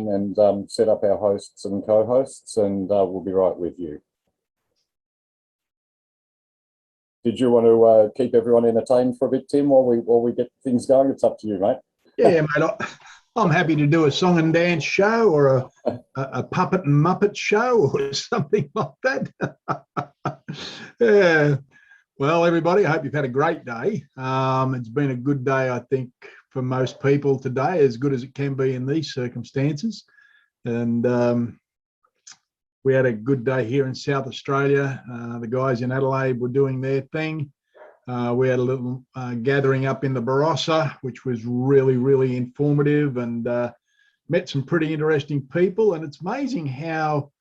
station and set up our hosts and co-hosts, and we'll be right with you. Did you want to keep everyone entertained for a bit, Tim, while we get things going? It's up to you, mate. Yeah, mate. I'm happy to do a song and dance show or a puppet and Muppet show or something like that. Yeah. Well, everybody, I hope you've had a great day. It's been a good day, I think, for most people today, as good as it can be in these circumstances. And we had a good day here in South Australia. The guys in Adelaide were doing their thing. We had a little gathering up in the Barossa, which was really, really informative, and met some pretty interesting people. And it's amazing how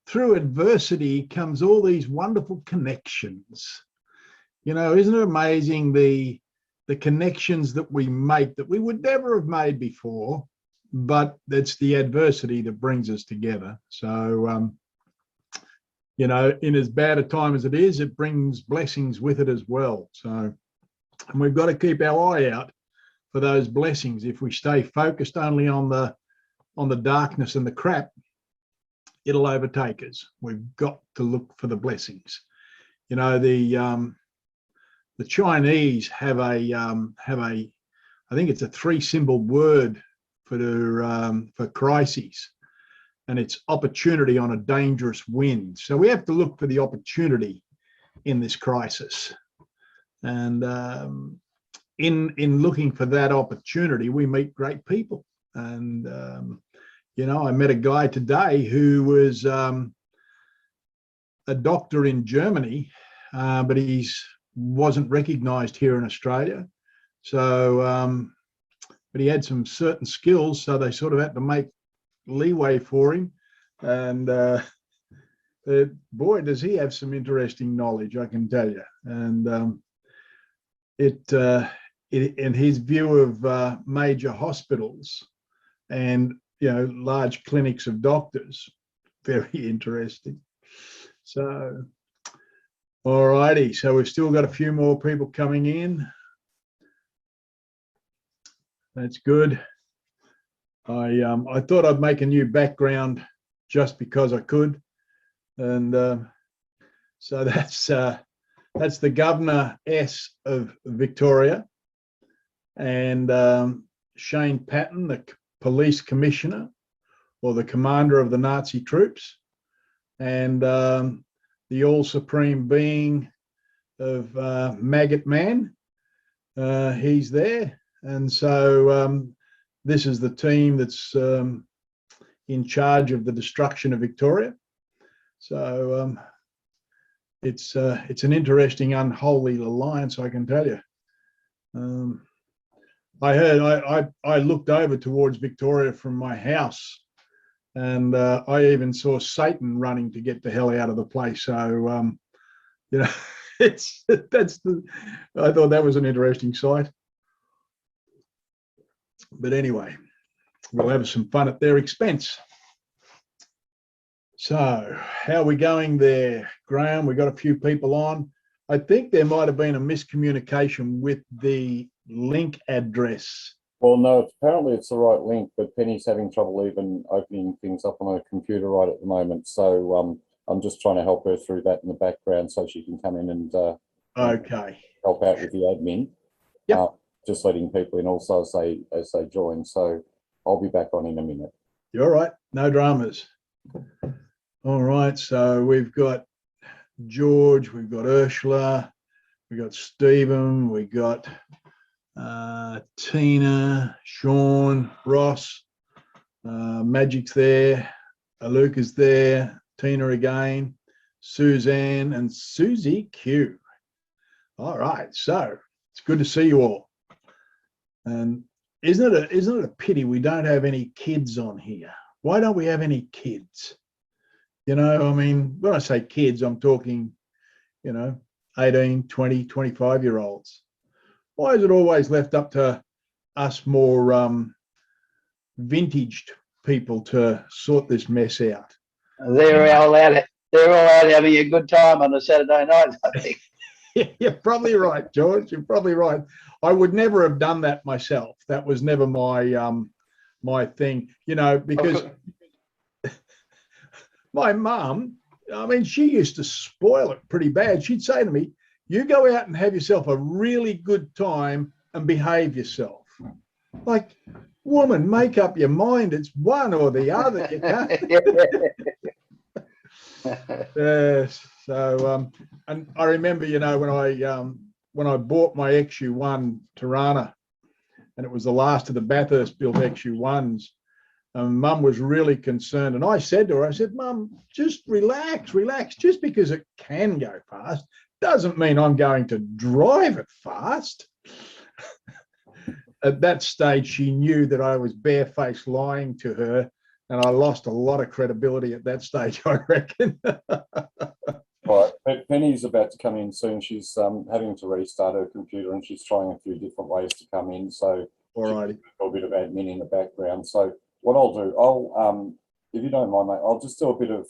through adversity comes all these wonderful connections. You know, isn't it amazing the connections that we make that we would never have made before, but it's the adversity that brings us together. So, you know, in as bad a time as it is, it brings blessings with it as well. So, and we've got to keep our eye out for those blessings. If we stay focused only on the darkness and the crap, it'll overtake us. We've got to look for the blessings. You know, the Chinese have a I think it's a 3-syllable word for crises, and it's opportunity on a dangerous wind. So we have to look for the opportunity in this crisis, and in looking for that opportunity, we meet great people. And you know, I met a guy today who was a doctor in Germany, but he's wasn't recognized here in Australia. So, but he had some certain skills, so they sort of had to make leeway for him. And boy, does he have some interesting knowledge, I can tell you. And in his view of major hospitals and, you know, large clinics of doctors, very interesting. So, all righty, so we've still got a few more people coming in. That's good. I thought I'd make a new background just because I could, and so that's the Governor S of Victoria, and Shane Patton, the Police Commissioner or the Commander of the Nazi troops, and the all supreme being of Maggot Man. He's there. And so this is the team that's in charge of the destruction of Victoria. So it's an interesting, unholy alliance, I can tell you. I looked over towards Victoria from my house, and I even saw Satan running to get the hell out of the place. So, you know, I thought that was an interesting sight. But anyway, we'll have some fun at their expense. So, how are we going there, Graham? We got a few people on. I think there might have been a miscommunication with the link address. Well, no, apparently it's the right link, but Penny's having trouble even opening things up on her computer right at the moment. So I'm just trying to help her through that in the background so she can come in and okay, help out with the admin. Yep. Just letting people in also as they join. So I'll be back on in a minute. You're all right, no dramas. All right, so we've got George, we've got Ursula, we've got Stephen, we got Tina, Sean, Ross, Magic's there, Luke is there, Tina again, Suzanne, and Susie Q. All right, so it's good to see you all. And isn't it a pity we don't have any kids on here? Why don't we have any kids? You know, I mean, when I say kids, I'm talking, you know, 18, 20, 25-year-olds. Why is it always left up to us more vintaged people to sort this mess out? They're all out having a good time on a Saturday night, I think. You're probably right, George. You're probably right. I would never have done that myself. That was never my my thing, you know, because my mum, I mean, she used to spoil it pretty bad. She'd say to me, you go out and have yourself a really good time and behave yourself. Like, woman, make up your mind. It's one or the other, you know. And I remember, you know, when I bought my XU1 Tirana, and it was the last of the Bathurst built XU1s, Mum was really concerned. And I said to her, I said, Mum, just relax. Just because it can go fast doesn't mean I'm going to drive it fast. At that stage, she knew that I was barefaced lying to her, and I lost a lot of credibility at that stage, I reckon. Right, Penny's about to come in soon. She's having to restart her computer, and she's trying a few different ways to come in. So, all righty, a bit of admin in the background. So, what I'll do, I'll if you don't mind, mate, I'll just do a bit of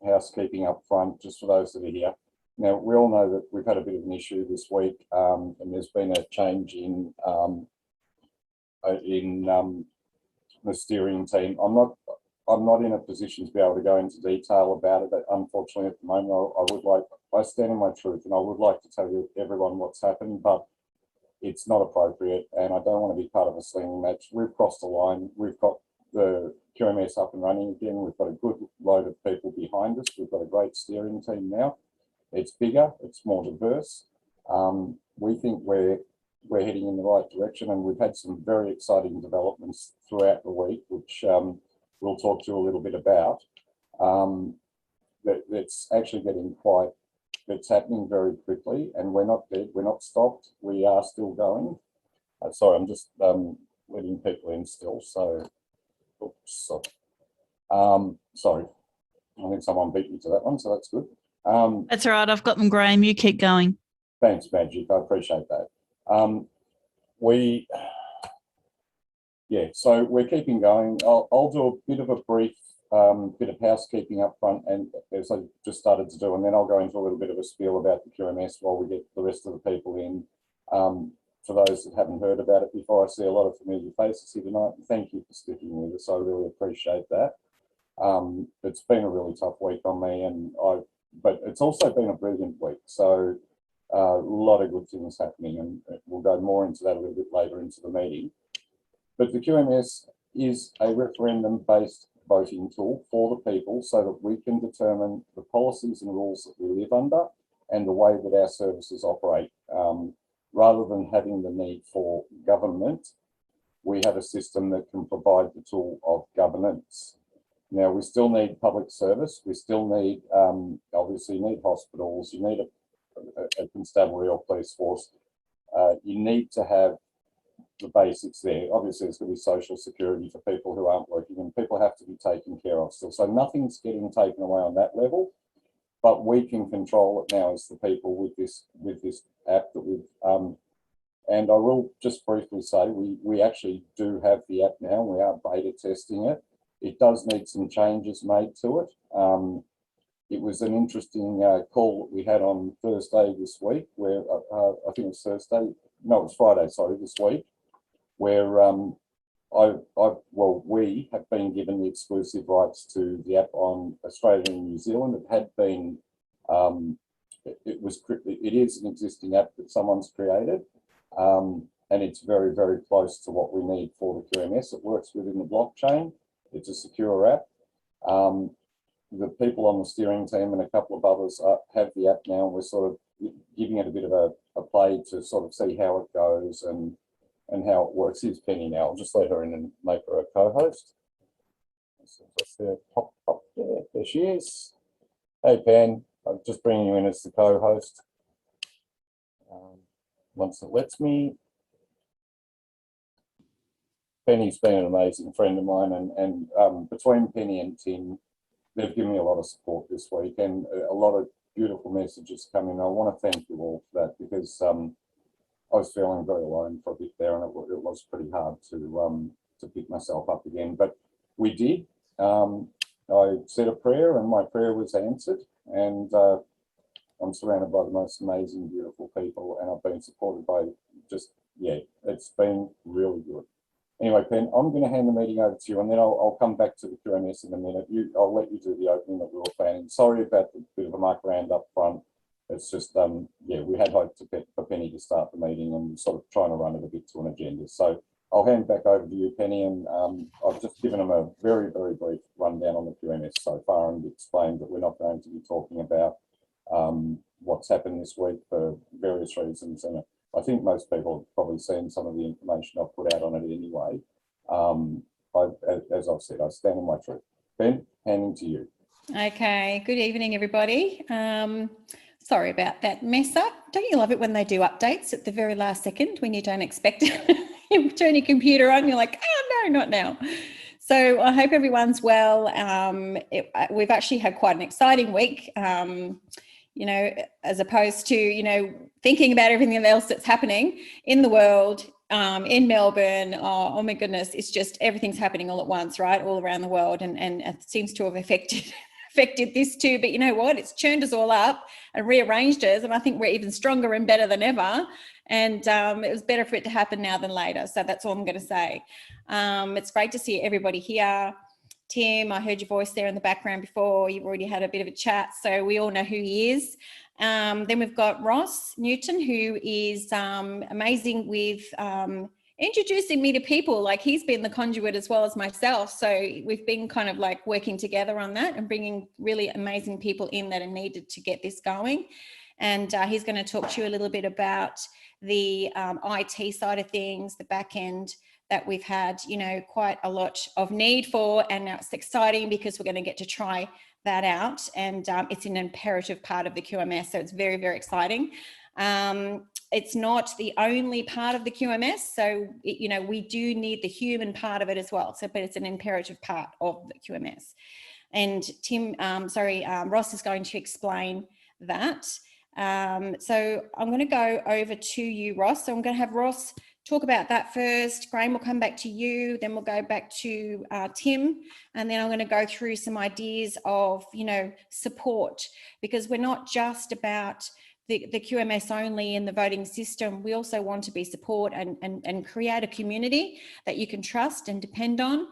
housekeeping up front, just for those that are here. Now, we all know that we've had a bit of an issue this week, and there's been a change in the steering team. I'm not in a position to be able to go into detail about it. Unfortunately, at the moment, I stand in my truth, and I would like to tell you everyone what's happened, but it's not appropriate, and I don't want to be part of a slinging match. We've crossed the line. We've got the QMS up and running again. We've got a good load of people behind us. We've got a great steering team now. It's bigger. It's more diverse. We think we're heading in the right direction, and we've had some very exciting developments throughout the week, which we'll talk to you a little bit about. It's actually it's happening very quickly, and we're not dead, we're not stopped, we are still going. Sorry, I'm just letting people in still, so, oops, sorry, I think someone beat me to that one, so that's good. That's all right, I've got them, Graham, you keep going. Thanks, Magic, I appreciate that. So we're keeping going. I'll do a bit of a brief bit of housekeeping up front, and as I just started to do, and then I'll go into a little bit of a spiel about the QMS while we get the rest of the people in. For those that haven't heard about it before, I see a lot of familiar faces here tonight. Thank you for sticking with us. I really appreciate that. It's been a really tough week on me, but it's also been a brilliant week. So a lot of good things happening, and we'll go more into that a little bit later into the meeting. But the QMS is a referendum-based voting tool for the people so that we can determine the policies and rules that we live under and the way that our services operate. Rather than having the need for government, we have a system that can provide the tool of governance. Now, we still need public service. We still need, obviously, you need hospitals. You need a constabulary or police force. You need to have the basics there. Obviously, there's going to be social security for people who aren't working, and people have to be taken care of still. So nothing's getting taken away on that level, but we can control it now as the people with this app that we've. And I will just briefly say we actually do have the app now. We are beta testing it. It does need some changes made to it. It was an interesting call that we had on Thursday this week, where I think it was Thursday. No, it was Friday. Sorry, this week, where we have been given the exclusive rights to the app on Australia and New Zealand. It had been, it is an existing app that someone's created, and it's very, very close to what we need for the QMS. It works within the blockchain. It's a secure app. The people on the steering team and a couple of others have the app now. We're sort of giving it a bit of a play to sort of see how it goes and how it works. Here's Penny now. I'll just let her in and make her a co-host. So pop there. There she is. Hey, Pen. I'm just bringing you in as the co-host. Once it lets me. Penny's been an amazing friend of mine, and between Penny and Tim, they've given me a lot of support this week, and a lot of beautiful messages coming. I want to thank you all for that, because I was feeling very alone for a bit there, and it was pretty hard to pick myself up again. But we did. I said a prayer, and my prayer was answered, and I'm surrounded by the most amazing, beautiful people, and I've been supported by it's been really good. Anyway, Ben, I'm going to hand the meeting over to you, and then I'll come back to the QMS in a minute. I'll let you do the opening that we were planning. Sorry about the bit of a muck around up front. It's just, yeah, we had hoped for Penny to start the meeting and sort of trying to run it a bit to an agenda. So I'll hand back over to you, Penny, and I've just given them a very, very brief rundown on the QMS so far and explained that we're not going to be talking about what's happened this week for various reasons. And I think most people have probably seen some of the information I've put out on it anyway. As I've said, I stand on my truth. Ben, handing to you. Okay, good evening, everybody. Sorry about that mess up. Don't you love it when they do updates at the very last second when you don't expect it? You turn your computer on, you're like, oh no, not now. So I hope everyone's well. We've actually had quite an exciting week. You know, as opposed to, you know, thinking about everything else that's happening in the world, in Melbourne. Oh my goodness, it's just everything's happening all at once, right? All around the world, and it seems to have affected this too. But you know what? It's churned us all up and rearranged us, and I think we're even stronger and better than ever. And it was better for it to happen now than later. So that's all I'm going to say. It's great to see everybody here. Tim, I heard your voice there in the background before. You've already had a bit of a chat, so we all know who he is. Then we've got Ross Newton, who is amazing with introducing me to people. Like, he's been the conduit as well as myself. So we've been kind of like working together on that and bringing really amazing people in that are needed to get this going. And he's going to talk to you a little bit about the IT side of things, the back end that we've had, you know, quite a lot of need for, and now it's exciting because we're going to get to try that out, and it's an imperative part of the QMS, so it's very, very exciting. It's not the only part of the QMS, so you know, we do need the human part of it as well. So, but it's an imperative part of the QMS. And Ross is going to explain that. So I'm going to go over to you, Ross. So I'm going to have Ross talk about that first. Graham will come back to you, then we'll go back to Tim, and then I'm going to go through some ideas of, you know, support, because we're not just about the QMS only in the voting system. We also want to be support and create a community that you can trust and depend on.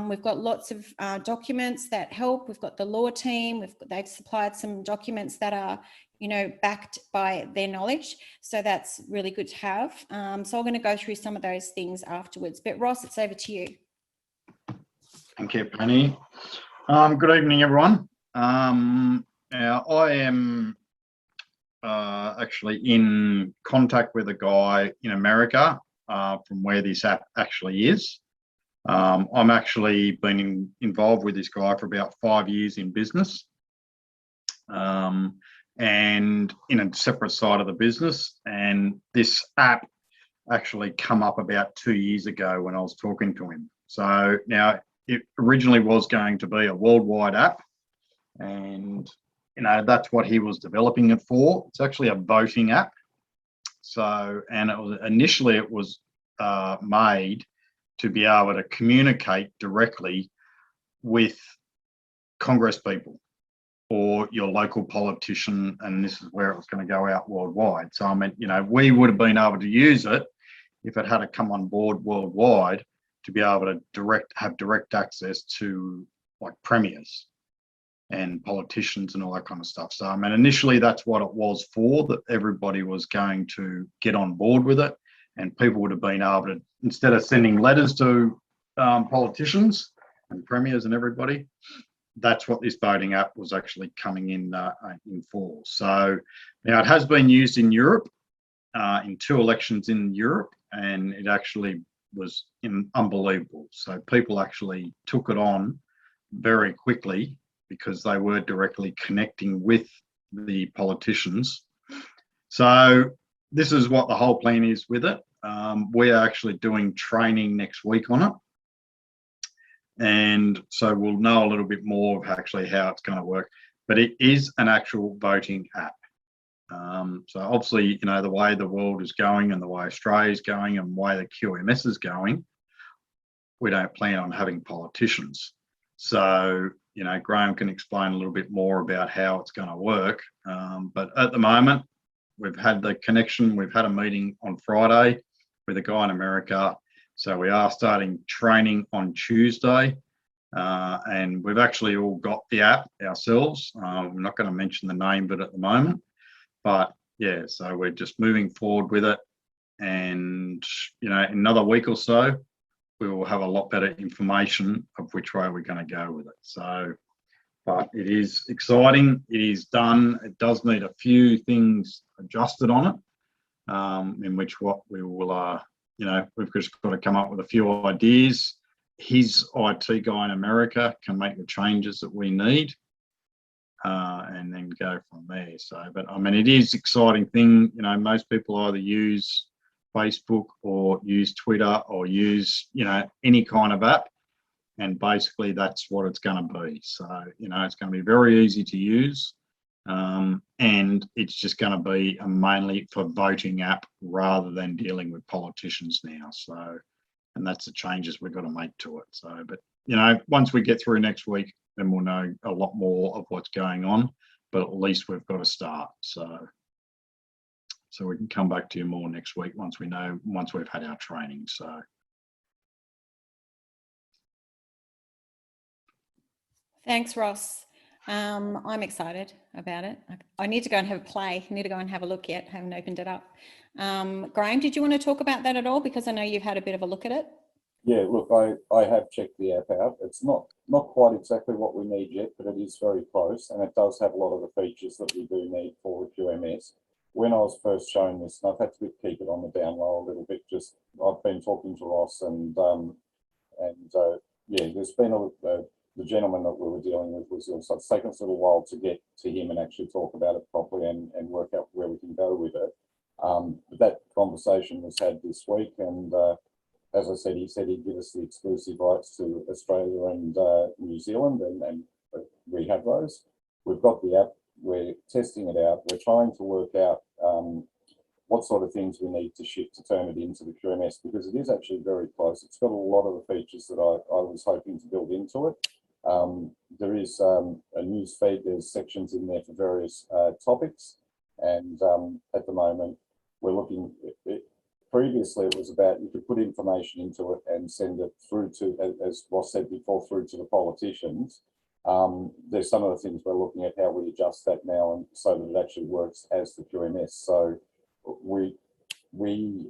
We've got lots of documents that help. We've got the law team. They've supplied some documents that are, you know, backed by their knowledge. So that's really good to have. So I'm going to go through some of those things afterwards. But Ross, it's over to you. Thank you, Penny. Good evening, everyone. Now, I am actually in contact with a guy in America from where this app actually is. I'm actually been involved with this guy for about 5 years in business. And in a separate side of the business, and this app actually come up about 2 years ago when I was talking to him. So now it originally was going to be a worldwide app, and you know, that's what he was developing it for. It's actually a voting app. So, and it was initially made to be able to communicate directly with Congress people or your local politician, and this is where it was going to go out worldwide. So I mean, you know, we would have been able to use it if it had to come on board worldwide to be able to have direct access to like premiers and politicians and all that kind of stuff. So I mean, initially that's what it was for, that everybody was going to get on board with it, and people would have been able to, instead of sending letters to politicians and premiers and everybody, that's what this voting app was actually coming in for. So now it has been used in Europe, in 2 elections in Europe, and it actually was unbelievable. So people actually took it on very quickly because they were directly connecting with the politicians. So this is what the whole plan is with it. We are actually doing training next week on it. And so we'll know a little bit more of actually how it's going to work. But it is an actual voting app. So obviously, you know, the way the world is going and the way Australia is going and the way the QMS is going, we don't plan on having politicians. So, you know, Graham can explain a little bit more about how it's going to work. But at the moment, we've had the connection. We've had a meeting on Friday with a guy in America, So we are starting training on Tuesday, and we've actually all got the app ourselves. I'm not going to mention the name of it at the moment, but yeah, so we're just moving forward with it. And, you know, in another week or so, we will have a lot better information of which way we're going to go with it. So, but it is exciting. It is done. It does need a few things adjusted on it, in which what we will, you know, we've just got to come up with a few ideas. His IT guy in America can make the changes that we need, and then go from there. So, but I mean, it is exciting thing. You know, most people either use Facebook or use Twitter or use, you know, any kind of app, and basically that's what it's going to be. So, you know, it's going to be very easy to use, and it's just going to be a mainly for voting app rather than dealing with politicians now. So, and that's the changes we've got to make to it. So, but, you know, once we get through next week, then we'll know a lot more of what's going on, but at least we've got to start. So we can come back to you more next week once we know, once we've had our training. So. Thanks, Ross. I'm excited about it. I need to go and have a play. I need to go and have a look yet. Haven't opened it up. Graham, did you want to talk about that at all? Because I know you've had a bit of a look at it. Yeah, look, I have checked the app out. It's not quite exactly what we need yet, but it is very close, and it does have a lot of the features that we do need for the QMS. When I was first shown this, and I've had to keep it on the down low a little bit, just I've been talking to Ross, and yeah, there's been the gentleman that we were dealing with was also, it's taken us a little while to get to him and actually talk about it properly and work out where we can go with it. But that conversation was had this week, and as I said, he said he'd give us the exclusive rights to Australia and New Zealand, and we have those. We've got the app. We're testing it out. We're trying to work out what sort of things we need to shift to turn it into the QMS, because it is actually very close. It's got a lot of the features that I was hoping to build into it. There is a news feed. There's sections in there for various topics, and at the moment we're looking. Previously, it was about you could put information into it and send it through to, as Ross said before, through to the politicians. There's some of the things we're looking at how we adjust that now, and so that it actually works as the QMS. So we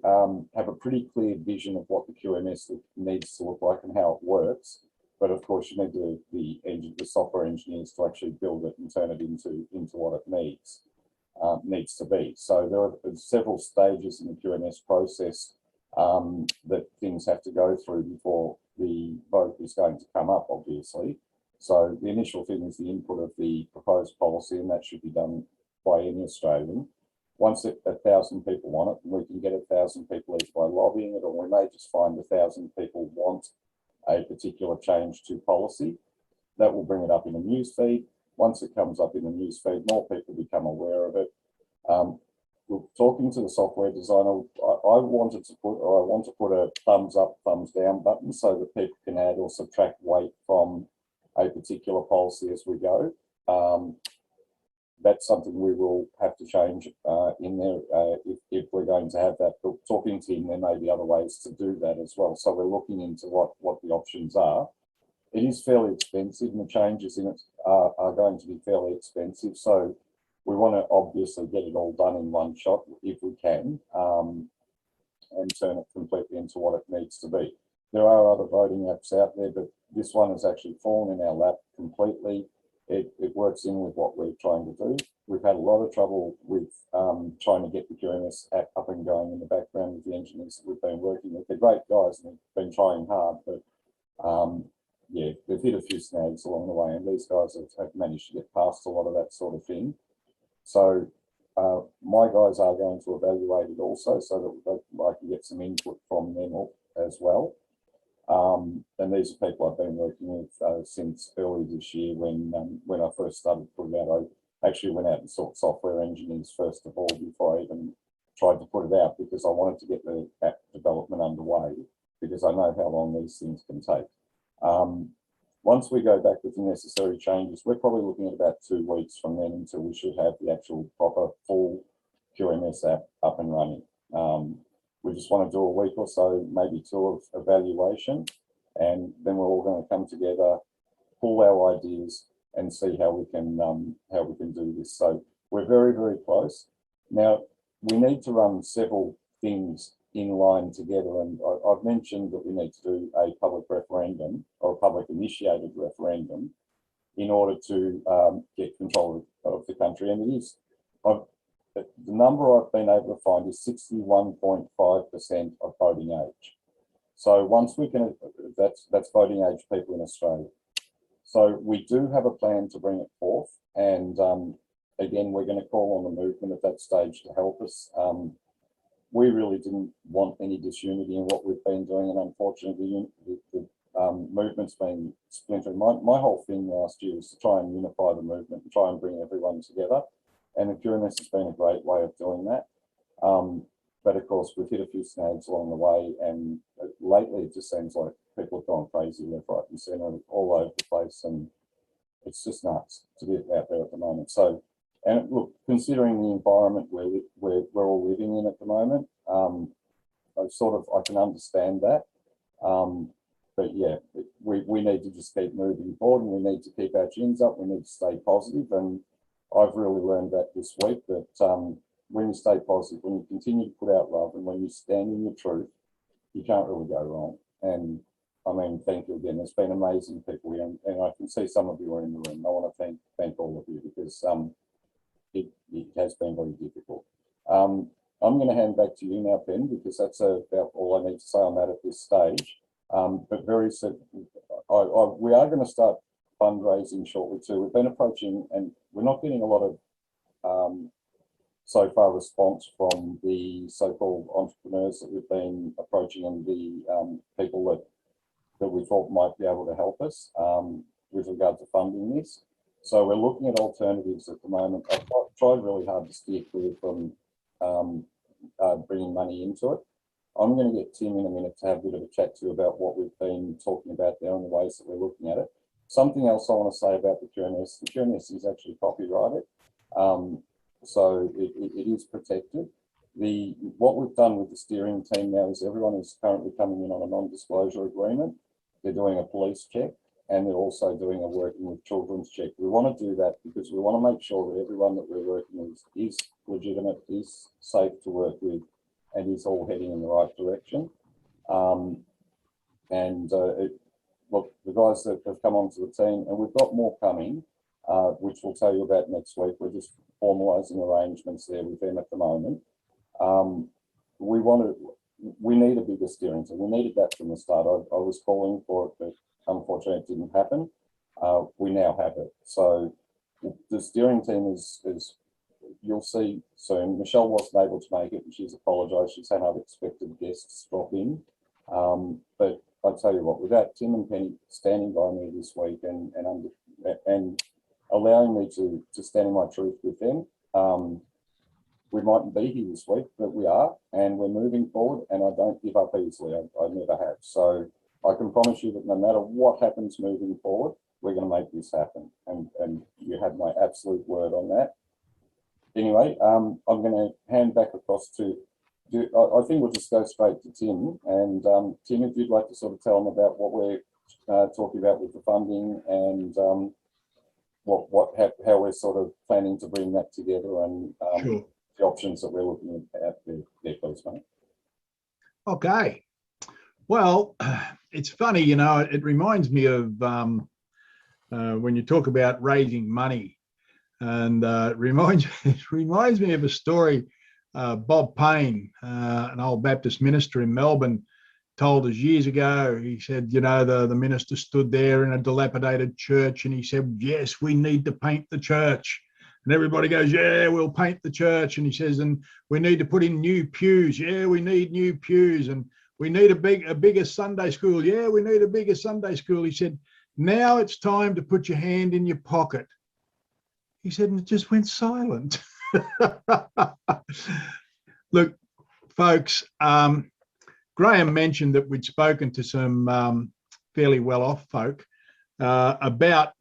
have a pretty clear vision of what the QMS needs to look like and how it works. But of course, you need the software engineers to actually build it and turn it into what it needs to be. So there are several stages in the QMS process that things have to go through before the vote is going to come up, obviously. So the initial thing is the input of the proposed policy, and that should be done by any Australian. Once 1,000 people want it, we can get 1,000 people either by lobbying it, or we may just find 1,000 people want a particular change to policy. That will bring it up in a news feed. Once it comes up in the news feed, more people become aware of it. We're talking to the software designer. I want to put a thumbs up, thumbs down button so that people can add or subtract weight from a particular policy as we go. That's something we will have to change in there if we're going to have that. But talking to him, there may be other ways to do that as well. So we're looking into what the options are. It is fairly expensive, and the changes in it are going to be fairly expensive. So we want to obviously get it all done in one shot if we can, and turn it completely into what it needs to be. There are other voting apps out there, but this one has actually fallen in our lap completely. It works in with what we're trying to do. We've had a lot of trouble with trying to get the QMS app up and going in the background with the engineers that we've been working with. They're great guys and they've been trying hard, but yeah, they've hit a few snags along the way, and these guys have managed to get past a lot of that sort of thing. So my guys are going to evaluate it also, so that I can get some input from them as well. And these are people I've been working with since early this year when I first started putting out. I actually went out and sought software engineers first of all before I even tried to put it out, because I wanted to get the app development underway, because I know how long these things can take. Once we go back with the necessary changes, we're probably looking at about 2 weeks from then until we should have the actual proper full QMS app up and running. We just want to do a week or so, maybe two of evaluation, and then we're all going to come together, pull our ideas, and see how we can do this. So we're very, very close. Now, we need to run several things in line together, and I've mentioned that we need to do a public referendum or a public initiated referendum in order to get control of the country. And it is, the number I've been able to find is 61.5% of voting age. So once we can, that's voting age people in Australia. So we do have a plan to bring it forth, and again, we're going to call on the movement at that stage to help us. We really didn't want any disunity in what we've been doing, and unfortunately, the movement's been splintering. My whole thing last year was to try and unify the movement and try and bring everyone together, and the QMS has been a great way of doing that. But of course, we've hit a few snags along the way, and lately it just seems like people have gone crazy left, right, and centre, all over the place, and it's just nuts to be out there at the moment. So, and look, considering the environment we're all living in at the moment, I can understand that. But yeah, we need to just keep moving forward, and we need to keep our chins up. We need to stay positive, and I've really learned that this week, that when you stay positive, when you continue to put out love, and when you stand in your truth, you can't really go wrong. And I mean, thank you again. There's been amazing people here, and I can see some of you are in the room. I want to thank all of you, because it has been very difficult. I'm going to hand back to you now, Ben, because that's about all I need to say on that at this stage. But very soon, we are going to start fundraising shortly too. We've been approaching, and we're not getting a lot of so far response from the so-called entrepreneurs that we've been approaching, and the people that we thought might be able to help us with regard to funding this. So we're looking at alternatives at the moment. I've tried really hard to steer clear from bringing money into it. I'm going to get Tim in a minute to have a bit of a chat to you about what we've been talking about there and the ways that we're looking at it. Something else I want to say about the QMS is actually copyrighted. So it is protected. What we've done with the steering team now is everyone is currently coming in on a non-disclosure agreement. They're doing a police check, and they're also doing a working with children's check. We want to do that because we want to make sure that everyone that we're working with is legitimate, is safe to work with, and is all heading in the right direction. Look, the guys that have come onto the team, and we've got more coming, which we'll tell you about next week. We're just formalising arrangements there with them at the moment. We need a bigger steering team. We needed that from the start. I was calling for it, but unfortunately it didn't happen. We now have it. So the steering team is you'll see soon. Michelle wasn't able to make it, and she's apologised. She's had unexpected guests drop in. But I'll tell you what, without Tim and Penny standing by me this week and allowing me to stand in my truth with them, we mightn't be here this week, but we are, and we're moving forward, and I don't give up easily. I never have. So I can promise you that no matter what happens moving forward, we're going to make this happen, and you have my absolute word on that. Anyway, I'm going to hand back across to, I think we'll just go straight to Tim. And Tim, if you'd like to sort of tell them about what we're talking about with the funding, and how we're sort of planning to bring that together, and Sure. the options that we're looking at there, please, mate. Okay. Well, it's funny, you know, it reminds me of when you talk about raising money, and it reminds me of a story Bob Payne, an old Baptist minister in Melbourne, told us years ago. He said, you know, the minister stood there in a dilapidated church, and he said, yes, we need to paint the church. And everybody goes, yeah, we'll paint the church. And he says, and we need to put in new pews. Yeah, we need new pews. And we need a bigger Sunday school. Yeah, we need a bigger Sunday school. He said, now it's time to put your hand in your pocket. He said, and it just went silent. Look, folks, Graham mentioned that we'd spoken to some fairly well-off folk about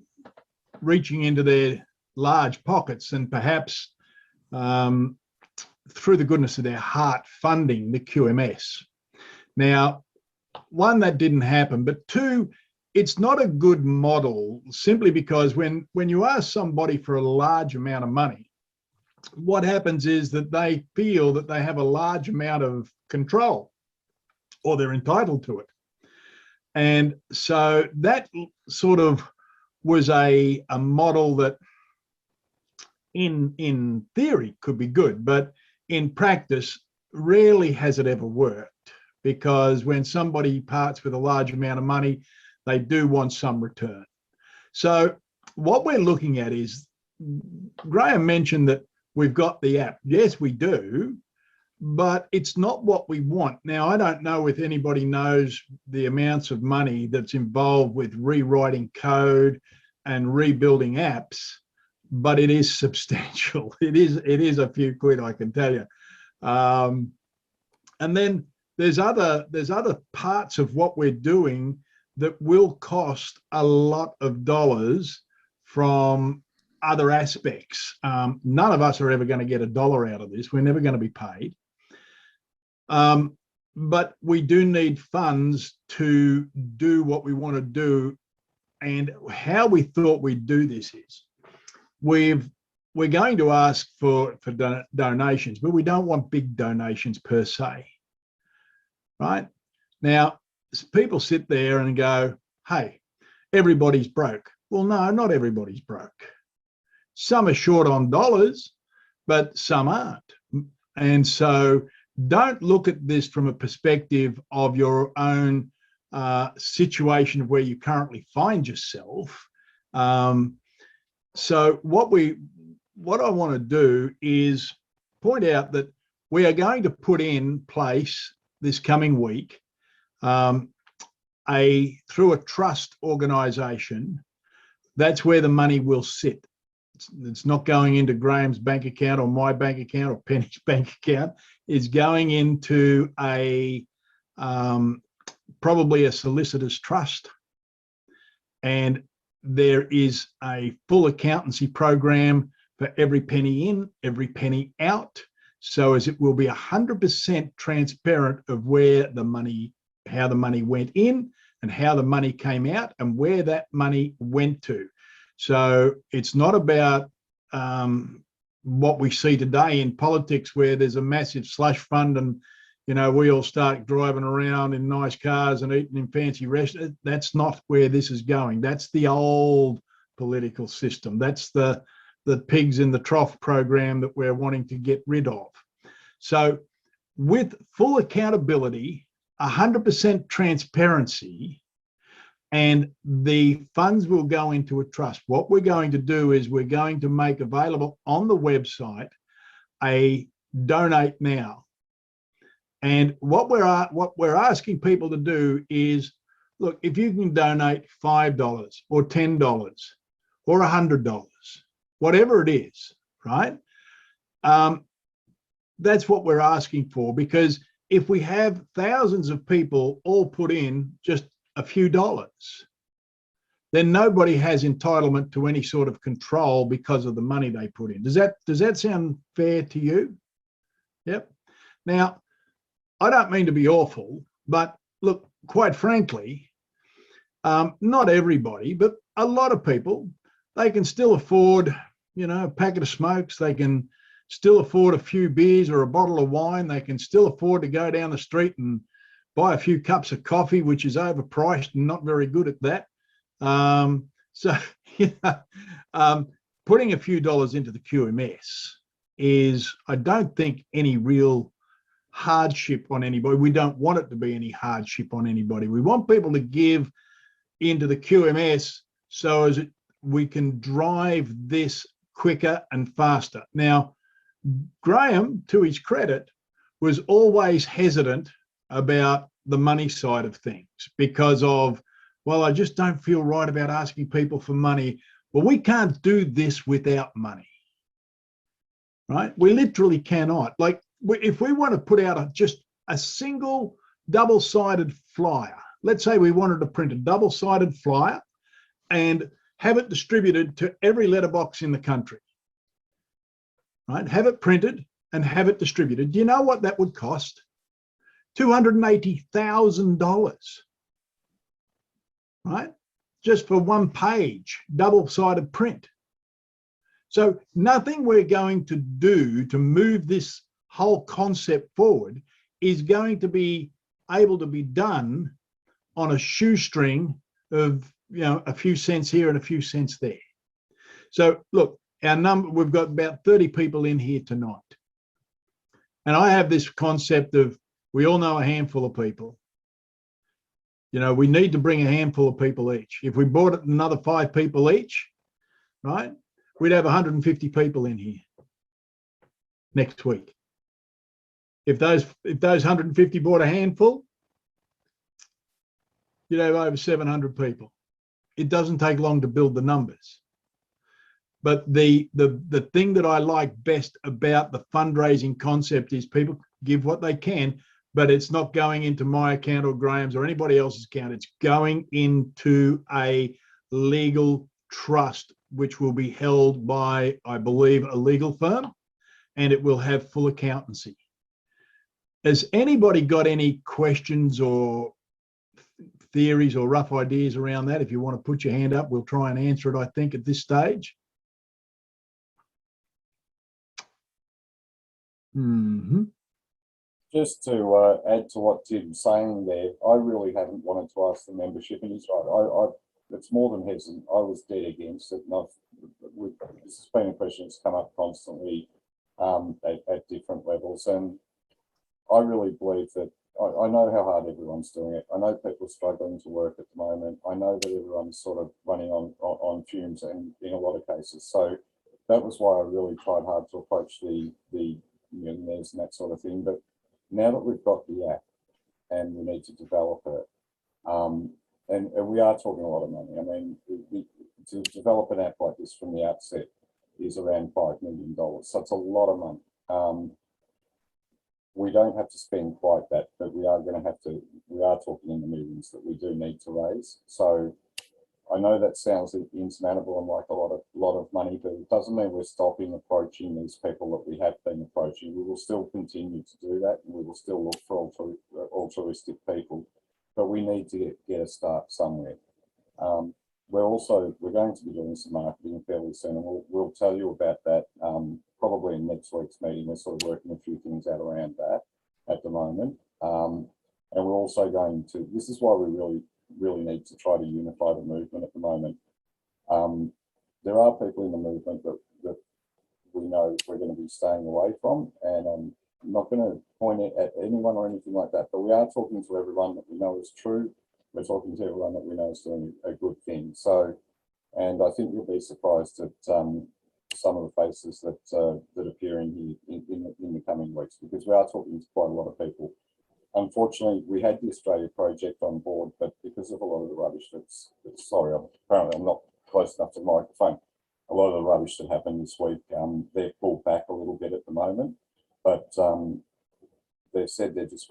reaching into their large pockets and perhaps through the goodness of their heart, funding the QMS. Now, one, that didn't happen, but two, it's not a good model simply because when you ask somebody for a large amount of money, what happens is that they feel that they have a large amount of control or they're entitled to it. And so that sort of was a model that in theory could be good, but in practice, rarely has it ever worked, because when somebody parts with a large amount of money, they do want some return. So what we're looking at is, Graham mentioned that we've got the app. Yes, we do, but it's not what we want. Now, I don't know if anybody knows the amounts of money that's involved with rewriting code and rebuilding apps, but it is substantial. It is a few quid, I can tell you. And then there's other parts of what we're doing that will cost a lot of dollars from other aspects. None of us are ever going to get $1 out of this. We're never going to be paid. But we do need funds to do what we want to do. And how we thought we'd do this is, we're going to ask for donations, but we don't want big donations per se, right? Now, people sit there and go, hey, everybody's broke. Well, no, not everybody's broke. Some are short on dollars, but some aren't. And so don't look at this from a perspective of your own situation of where you currently find yourself. So what I want to do is point out that we are going to put in place this coming week through a trust organisation. That's where the money will sit. It's not going into Graham's bank account or my bank account or Penny's bank account. It's going into probably a solicitor's trust. And there is a full accountancy program for every penny in, every penny out, so as it will be 100% transparent of where the money, how the money went in and how the money came out and where that money went to. So it's not about what we see today in politics, where there's a massive slush fund and, you know, we all start driving around in nice cars and eating in fancy restaurants. That's not where this is going. That's the old political system. That's the pigs in the trough program that we're wanting to get rid of. So with full accountability, 100% transparency, and the funds will go into a trust. What we're going to do is we're going to make available on the website a donate now. And what we're asking people to do is, look, if you can donate $5 or $10 or $100, whatever it is, right? That's what we're asking for, because if we have thousands of people all put in just a few dollars, then nobody has entitlement to any sort of control because of the money they put in. Does that sound fair to you? Yep. Now, I don't mean to be awful, but look, quite frankly, not everybody, but a lot of people, they can still afford, you know, a packet of smokes. They can still afford a few beers or a bottle of wine. They can still afford to go down the street and buy a few cups of coffee, which is overpriced and not very good at that. So, you know, putting a few dollars into the QMS is, I don't think, any real hardship on anybody. We don't want it to be any hardship on anybody. We want people to give into the QMS so as we can drive this quicker and faster. Now, Graham, to his credit, was always hesitant about the money side of things because of, well, I just don't feel right about asking people for money. Well, we can't do this without money, right? We literally cannot. Like, if we want to put out just a single double-sided flyer, let's say we wanted to print a double-sided flyer and have it distributed to every letterbox in the country, right? Have it printed and have it distributed, do you know what that would cost? $280,000, right? Just for one page, double-sided print. So nothing we're going to do to move this whole concept forward is going to be able to be done on a shoestring of, a few cents here and a few cents there. So look, we've got about 30 people in here tonight. And I have this concept of, we all know a handful of people. We need to bring a handful of people each. If we brought another 5 people each, right, we'd have 150 people in here next week. If those 150 bought a handful, you'd have over 700 people. It doesn't take long to build the numbers. But the thing that I like best about the fundraising concept is people give what they can, but it's not going into my account or Graham's or anybody else's account. It's going into a legal trust, which will be held by, I believe, a legal firm, and it will have full accountancy. Has anybody got any questions or theories or rough ideas around that? If you want to put your hand up, we'll try and answer it, I think, at this stage. Just to add to what Tim's saying there, I really haven't wanted to ask the membership, and he's right. It's more than hesitant. I was dead against it, and this has been a question that's come up constantly at different levels, and I really believe that I know how hard everyone's doing it. I know people are struggling to work at the moment. I know that everyone's sort of running on fumes, and in a lot of cases. So that was why I really tried hard to approach the millionaires and that sort of thing. But now that we've got the app and we need to develop it, and we are talking a lot of money. I mean, to develop an app like this from the outset is around $5 million. So it's a lot of money. We don't have to spend quite that, but we are talking in the millions that we do need to raise. So I know that sounds insurmountable and like a lot of money, but it doesn't mean we're stopping approaching these people that we have been approaching. We will still continue to do that, and we will still look for altruistic people, but we need to get a start somewhere. We're going to be doing some marketing fairly soon, and we'll tell you about that probably in next week's meeting. We're sort of working a few things out around that at the moment, and we're also going to. This is why we really need to try to unify the movement at the moment. There are people in the movement that we know we're going to be staying away from, and I'm not going to point it at anyone or anything like that, but we are talking to everyone that we know is true. We're talking to everyone that we know is doing a good thing. So, and I think you'll be surprised at some of the faces that appear in here in the coming weeks, because we are talking to quite a lot of people. Unfortunately, we had the Australia project on board, but because of a lot of the rubbish apparently I'm not close enough to the microphone. A lot of the rubbish that happened this week, they've pulled back a little bit at the moment, but they've said they're just,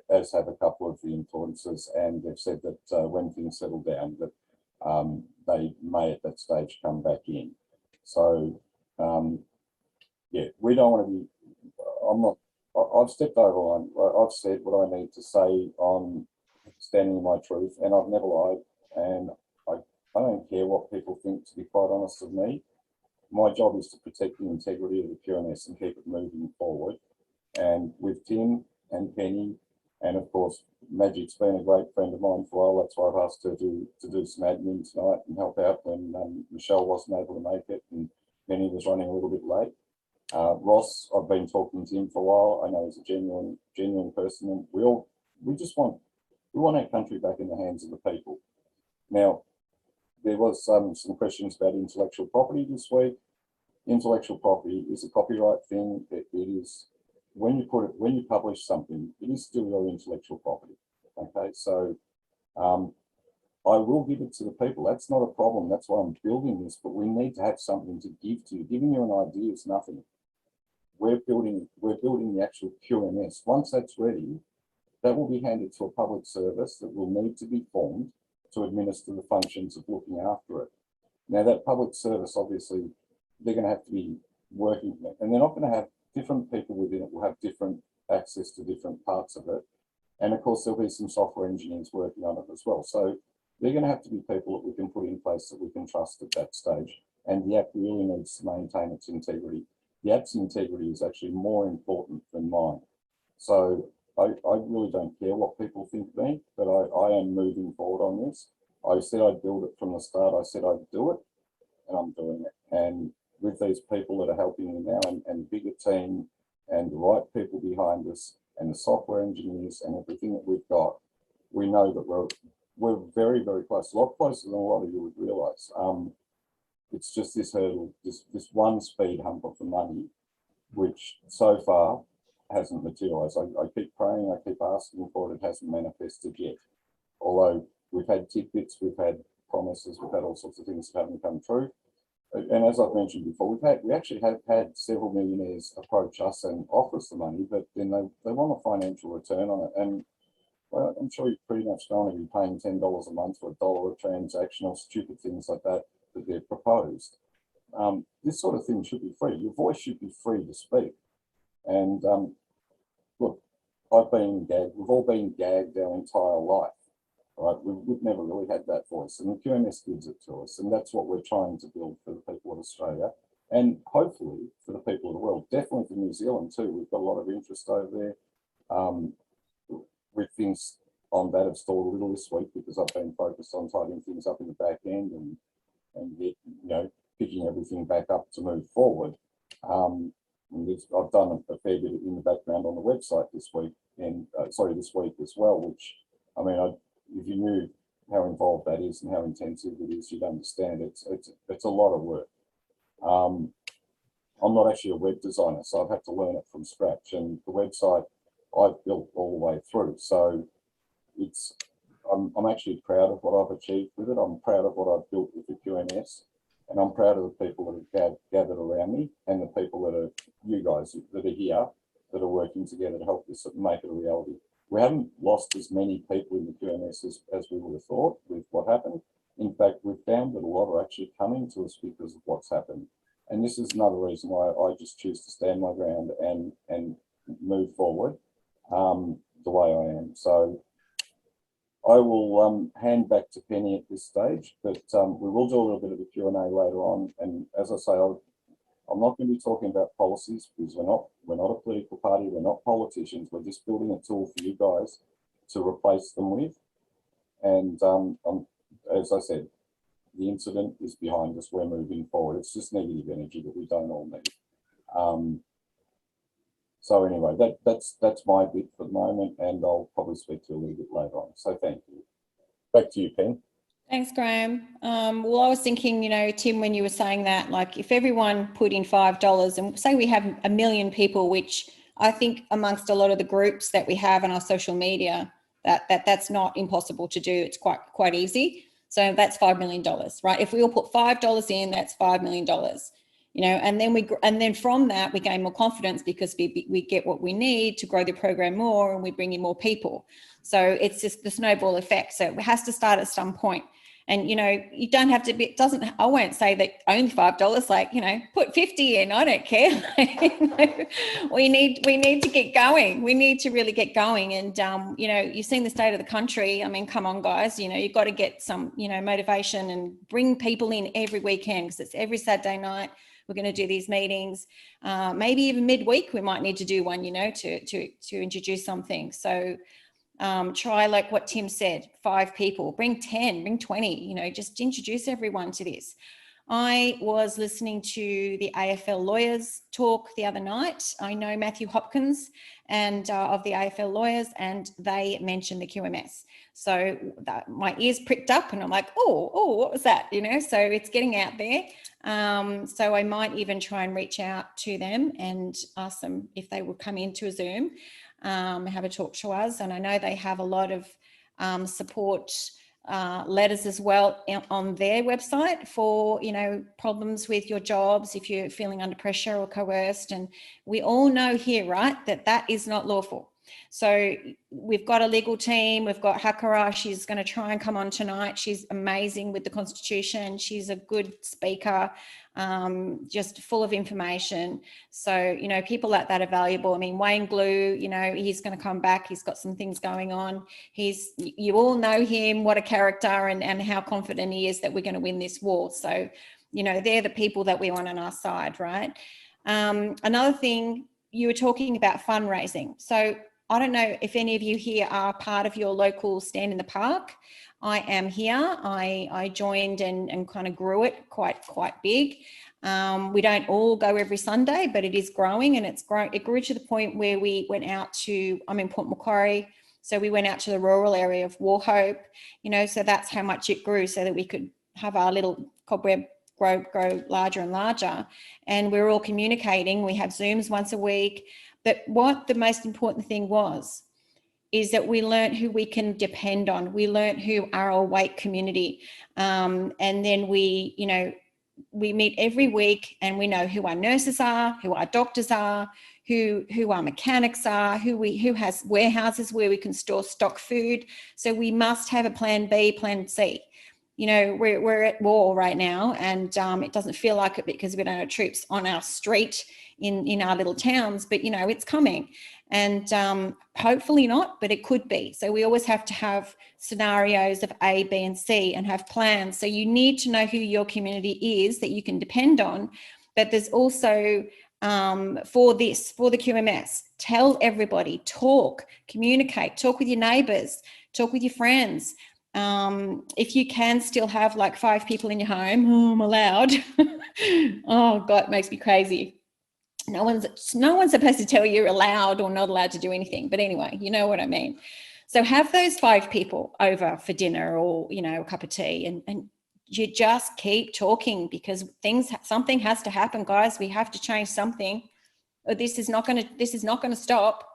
as have a couple of the influencers, and they've said that when things settle down, that they may at that stage come back in. So, yeah, we don't want to be, I've stepped over line. I've said what I need to say on standing in my truth, and I've never lied, and I don't care what people think, to be quite honest with me. My job is to protect the integrity of the QMS and keep it moving forward. And with Tim and Penny, and of course, Magic's been a great friend of mine for a while. That's why I've asked her to do some admin tonight and help out when Michelle wasn't able to make it and Penny was running a little bit late. Ross, I've been talking to him for a while. I know he's a genuine person, and we want our country back in the hands of the people. Now, there was some questions about intellectual property this week. Intellectual property is a copyright thing. It is, when you publish something, it is still your intellectual property. Okay, so I will give it to the people. That's not a problem. That's why I'm building this. But we need to have something to give to you. Giving you an idea is nothing. We're building the actual QMS. Once that's ready, that will be handed to a public service that will need to be formed to administer the functions of looking after it. Now, that public service, obviously, they're going to have to be working, and they're not going to have different people within it will have different access to different parts of it. And of course, there'll be some software engineers working on it as well. So they're going to have to be people that we can put in place that we can trust at that stage. And the app really needs to maintain its integrity. The app's integrity is actually more important than mine. So I really don't care what people think of me, but I am moving forward on this. I said I'd build it from the start. I said I'd do it, and I'm doing it. And with these people that are helping me now, and bigger team, and the right people behind us, and the software engineers, and everything that we've got, we know that we're very, very close. A lot closer than a lot of you would realise. It's just this hurdle, this one speed hump of the money, which so far hasn't materialised. I keep praying, I keep asking for it. It hasn't manifested yet. Although we've had tidbits, we've had promises, we've had all sorts of things that haven't come true. And as I've mentioned before, we actually have had several millionaires approach us and offer us the money, but then they want a financial return on it. And well, I'm sure you pretty much don't want to be paying $10 a month for $1 a transaction or stupid things like that they've proposed. This sort of thing should be free. Your voice should be free to speak. And look, I've been gagged. We've all been gagged our entire life, right? We've never really had that voice, and the QMS gives it to us, and that's what we're trying to build for the people of Australia, and hopefully for the people of the world. Definitely for New Zealand too. We've got a lot of interest over there. With things on that have stalled a little this week because I've been focused on tidying things up in the back end and get, picking everything back up to move forward. I've done a fair bit in the background on the website this week, and this week as well, which, I mean, if you knew how involved that is and how intensive it is, you'd understand it's a lot of work. I'm not actually a web designer, so I've had to learn it from scratch, and the website I've built all the way through. So I'm actually proud of what I've achieved with it. I'm proud of what I've built with the QMS, and I'm proud of the people that have gathered around me, and the people that are, you guys that are here, that are working together to help this make it a reality. We haven't lost as many people in the QMS as we would have thought with what happened. In fact, we've found that a lot are actually coming to us because of what's happened. And this is another reason why I just choose to stand my ground and move forward the way I am. So I will hand back to Penny at this stage, but we will do a little bit of a Q&A later on. And as I say, I'm not going to be talking about policies because we're not a political party. We're not politicians. We're just building a tool for you guys to replace them with. And as I said, the incident is behind us. We're moving forward. It's just negative energy that we don't all need. So anyway, that's my bit for the moment, and I'll probably speak to you a little bit later on. So thank you. Back to you, Pen. Thanks, Graham. Well, I was thinking, Tim, when you were saying that, like if everyone put in $5 and say we have 1 million people, which I think amongst a lot of the groups that we have on our social media, that's not impossible to do. It's quite easy. So that's $5 million, right? If we all put $5 in, that's $5 million. And then from that we gain more confidence because we get what we need to grow the program more, and we bring in more people. So it's just the snowball effect. So it has to start at some point. And you don't have to be, I won't say that only $5, like, put 50 in, I don't care. We need to get going. We need to really get going. And you've seen the state of the country. I mean, come on, guys, you've got to get some, motivation and bring people in every weekend, because it's every Saturday night. We're going to do these meetings, maybe even midweek. We might need to do one, to introduce something. So try, like what Tim said, 5 people, bring 10, bring 20, just introduce everyone to this. I was listening to the AFL lawyers talk the other night. I know Matthew Hopkins and of the AFL lawyers, and they mentioned the QMS. So my ears pricked up and I'm like, oh, what was that? So it's getting out there. So I might even try and reach out to them and ask them if they would come into a Zoom, have a talk to us. And I know they have a lot of support letters as well on their website for, problems with your jobs, if you're feeling under pressure or coerced. And we all know here, right, that is not lawful. So we've got a legal team. We've got Hakara. She's going to try and come on tonight. She's amazing with the Constitution. She's a good speaker, just full of information. So, you know, people like that are valuable. I mean, Wayne Glue, you know, he's going to come back. He's got some things going on. You all know him, what a character, and how confident he is that we're going to win this war. So, you know, they're the people that we want on our side, right? Another thing, you were talking about fundraising. So I don't know if any of you here are part of your local Stand in the Park. I am here. I joined and kind of grew it quite big. We don't all go every Sunday, but it is growing, and it grew to the point where we went out to, I'm in Port Macquarie, so we went out to the rural area of Wauchope, you know, so that's how much it grew, so that we could have our little cobweb grow larger and larger. And we're all communicating. We have Zooms once a week. But what the most important thing is that we learned who we can depend on. We learned who are our awake community. And then we meet every week, and we know who our nurses are, who our doctors are, who our mechanics are, who has warehouses where we can store stock food. So we must have a plan B, plan C. You know, we're at war right now, and it doesn't feel like it because we don't have troops on our street in our little towns, but, you know, it's coming. And hopefully not, but it could be. So we always have to have scenarios of A, B, and C, and have plans. So you need to know who your community is that you can depend on. But there's also, for the QMS, tell everybody, talk, communicate, talk with your neighbours, talk with your friends. If you can still have like 5 people in your home, I'm allowed. Oh God, it makes me crazy. No one's supposed to tell you you're allowed or not allowed to do anything. But anyway, you know what I mean. So have those 5 people over for dinner, or, you know, a cup of tea, and you just keep talking, because something has to happen, guys. We have to change something, or this is not going to stop.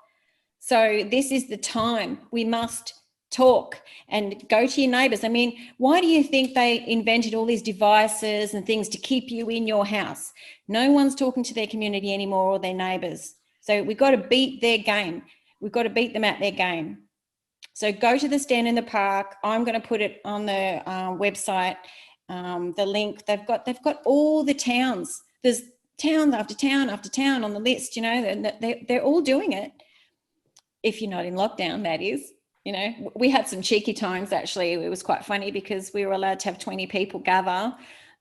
So this is the time. We must talk and go to your neighbours. I mean, why do you think they invented all these devices and things to keep you in your house? No one's talking to their community anymore, or their neighbours. So we've got to beat their game. We've got to beat them at their game. So go to the Stand in the Park. I'm going to put it on the website, the link. They've got all the towns. There's town after town after town on the list, you know, and they're all doing it. If you're not in lockdown, that is. You know, we had some cheeky times, actually. It was quite funny because we were allowed to have 20 people gather.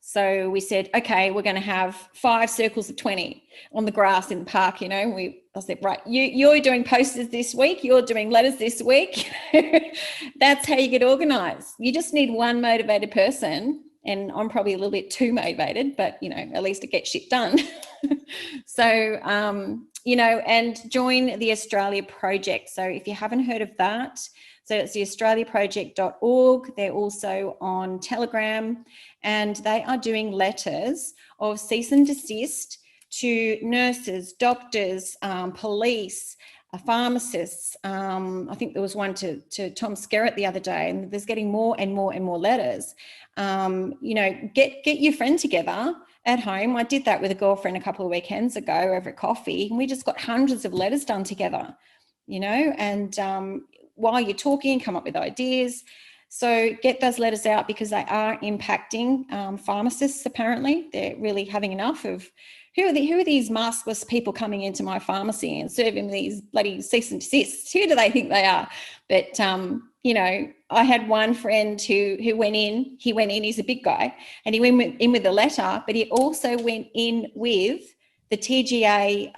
So we said, okay, we're going to have 5 circles of 20 on the grass in the park. You know, I said, right, you're doing posters this week, you're doing letters this week. That's how you get organised. You just need one motivated person, and I'm probably a little bit too motivated, but, you know, at least it gets shit done. So, you know, and join the Australia Project. So if you haven't heard of that, so it's the australiaproject.org. They're also on Telegram, and they are doing letters of cease and desist to nurses, doctors, police, pharmacists. I think there was one to Tom Skerritt the other day, and there's getting more and more and more letters. You know, get your friend together at home. I did that with a girlfriend a couple of weekends ago over coffee, and we just got hundreds of letters done together, you know, and while you're talking, come up with ideas. So get those letters out, because they are impacting pharmacists. Apparently they're really having enough of who are these maskless people coming into my pharmacy and serving these bloody cease and desists? Who do they think they are? But you know, I had one friend who went in. He went in. He's a big guy, and he went in with a letter, but he also went in with the TGA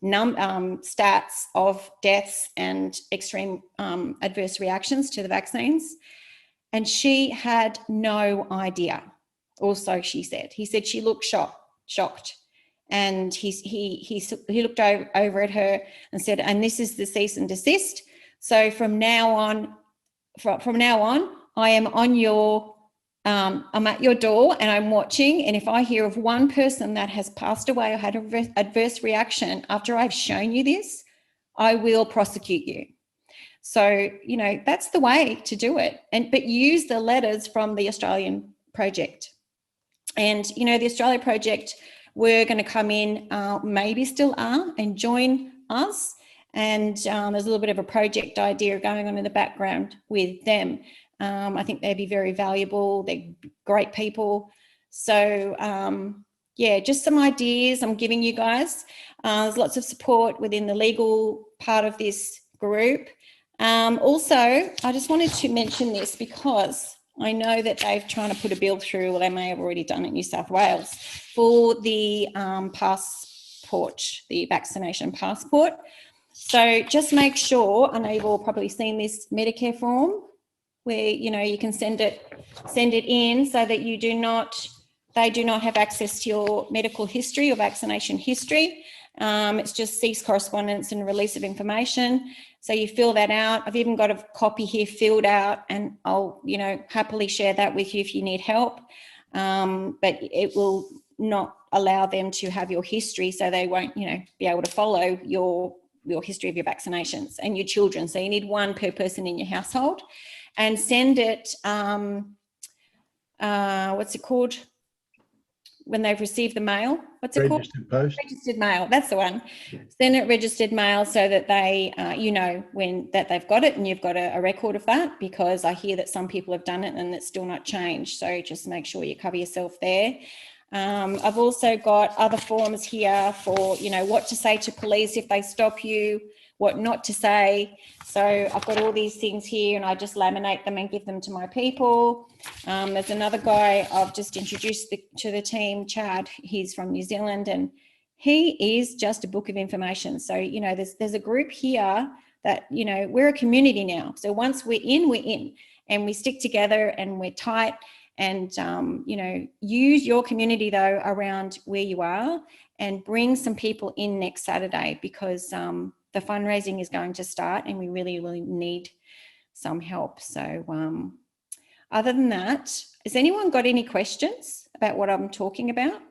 stats of deaths and extreme adverse reactions to the vaccines. And she had no idea. Also, she said, she looked shocked. And he looked over at her and said, and this is the cease and desist. So from now on, I am on your, I'm at your door and I'm watching. And if I hear of one person that has passed away or had an adverse reaction after I've shown you this, I will prosecute you. So, you know, that's the way to do it. But use the letters from the Australian Project. And, you know, the Australia Project were going to come in, maybe still are, and join us. And there's a little bit of a project idea going on in the background with them. I think they'd be very valuable. They're great people. So yeah, just some ideas I'm giving you guys. There's lots of support within the legal part of this group. Also, I just wanted to mention this because I know that they're trying to put a bill through, or they may have already done it in New South Wales, for the passport, the vaccination passport. So just make sure, I know you've all probably seen this Medicare form where, you know, you can send it in so that they do not have access to your medical history or vaccination history. It's just cease correspondence and release of information. So you fill that out. I've even got a copy here filled out, and I'll, you know, happily share that with you if you need help. But it will not allow them to have your history, so they won't, you know, be able to follow your history of your vaccinations and your children. So you need one per person in your household, and send it, what's it called? When they've received the mail, what's it called? Registered post. Registered mail, that's the one. Send it registered mail so that they, you know, when that they've got it, and you've got a record of that, because I hear that some people have done it and it's still not changed. So just make sure you cover yourself there. I've also got other forms here for, you know, what to say to police if they stop you, what not to say. So I've got all these things here, and I just laminate them and give them to my people. There's another guy I've just introduced to the team, Chad. He's from New Zealand, and he is just a book of information. So, you know, there's a group here that, you know, we're a community now. So once we're in, and we stick together and we're tight. And, you know, use your community though around where you are, and bring some people in next Saturday, because the fundraising is going to start and we really, really need some help. So other than that, has anyone got any questions about what I'm talking about?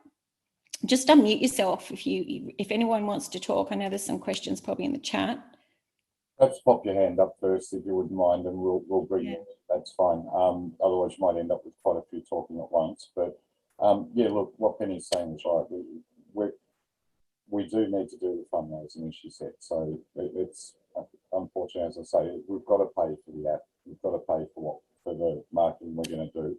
Just unmute yourself if anyone wants to talk. I know there's some questions probably in the chat. Perhaps pop your hand up first if you wouldn't mind, and we'll bring you in. That's fine. Otherwise you might end up with quite a few talking at once. But yeah, look, what Penny's saying is right. We do need to do the fundraising, as she said. So it's unfortunate, as I say, we've got to pay for the app. We've got to pay for the marketing we're going to do,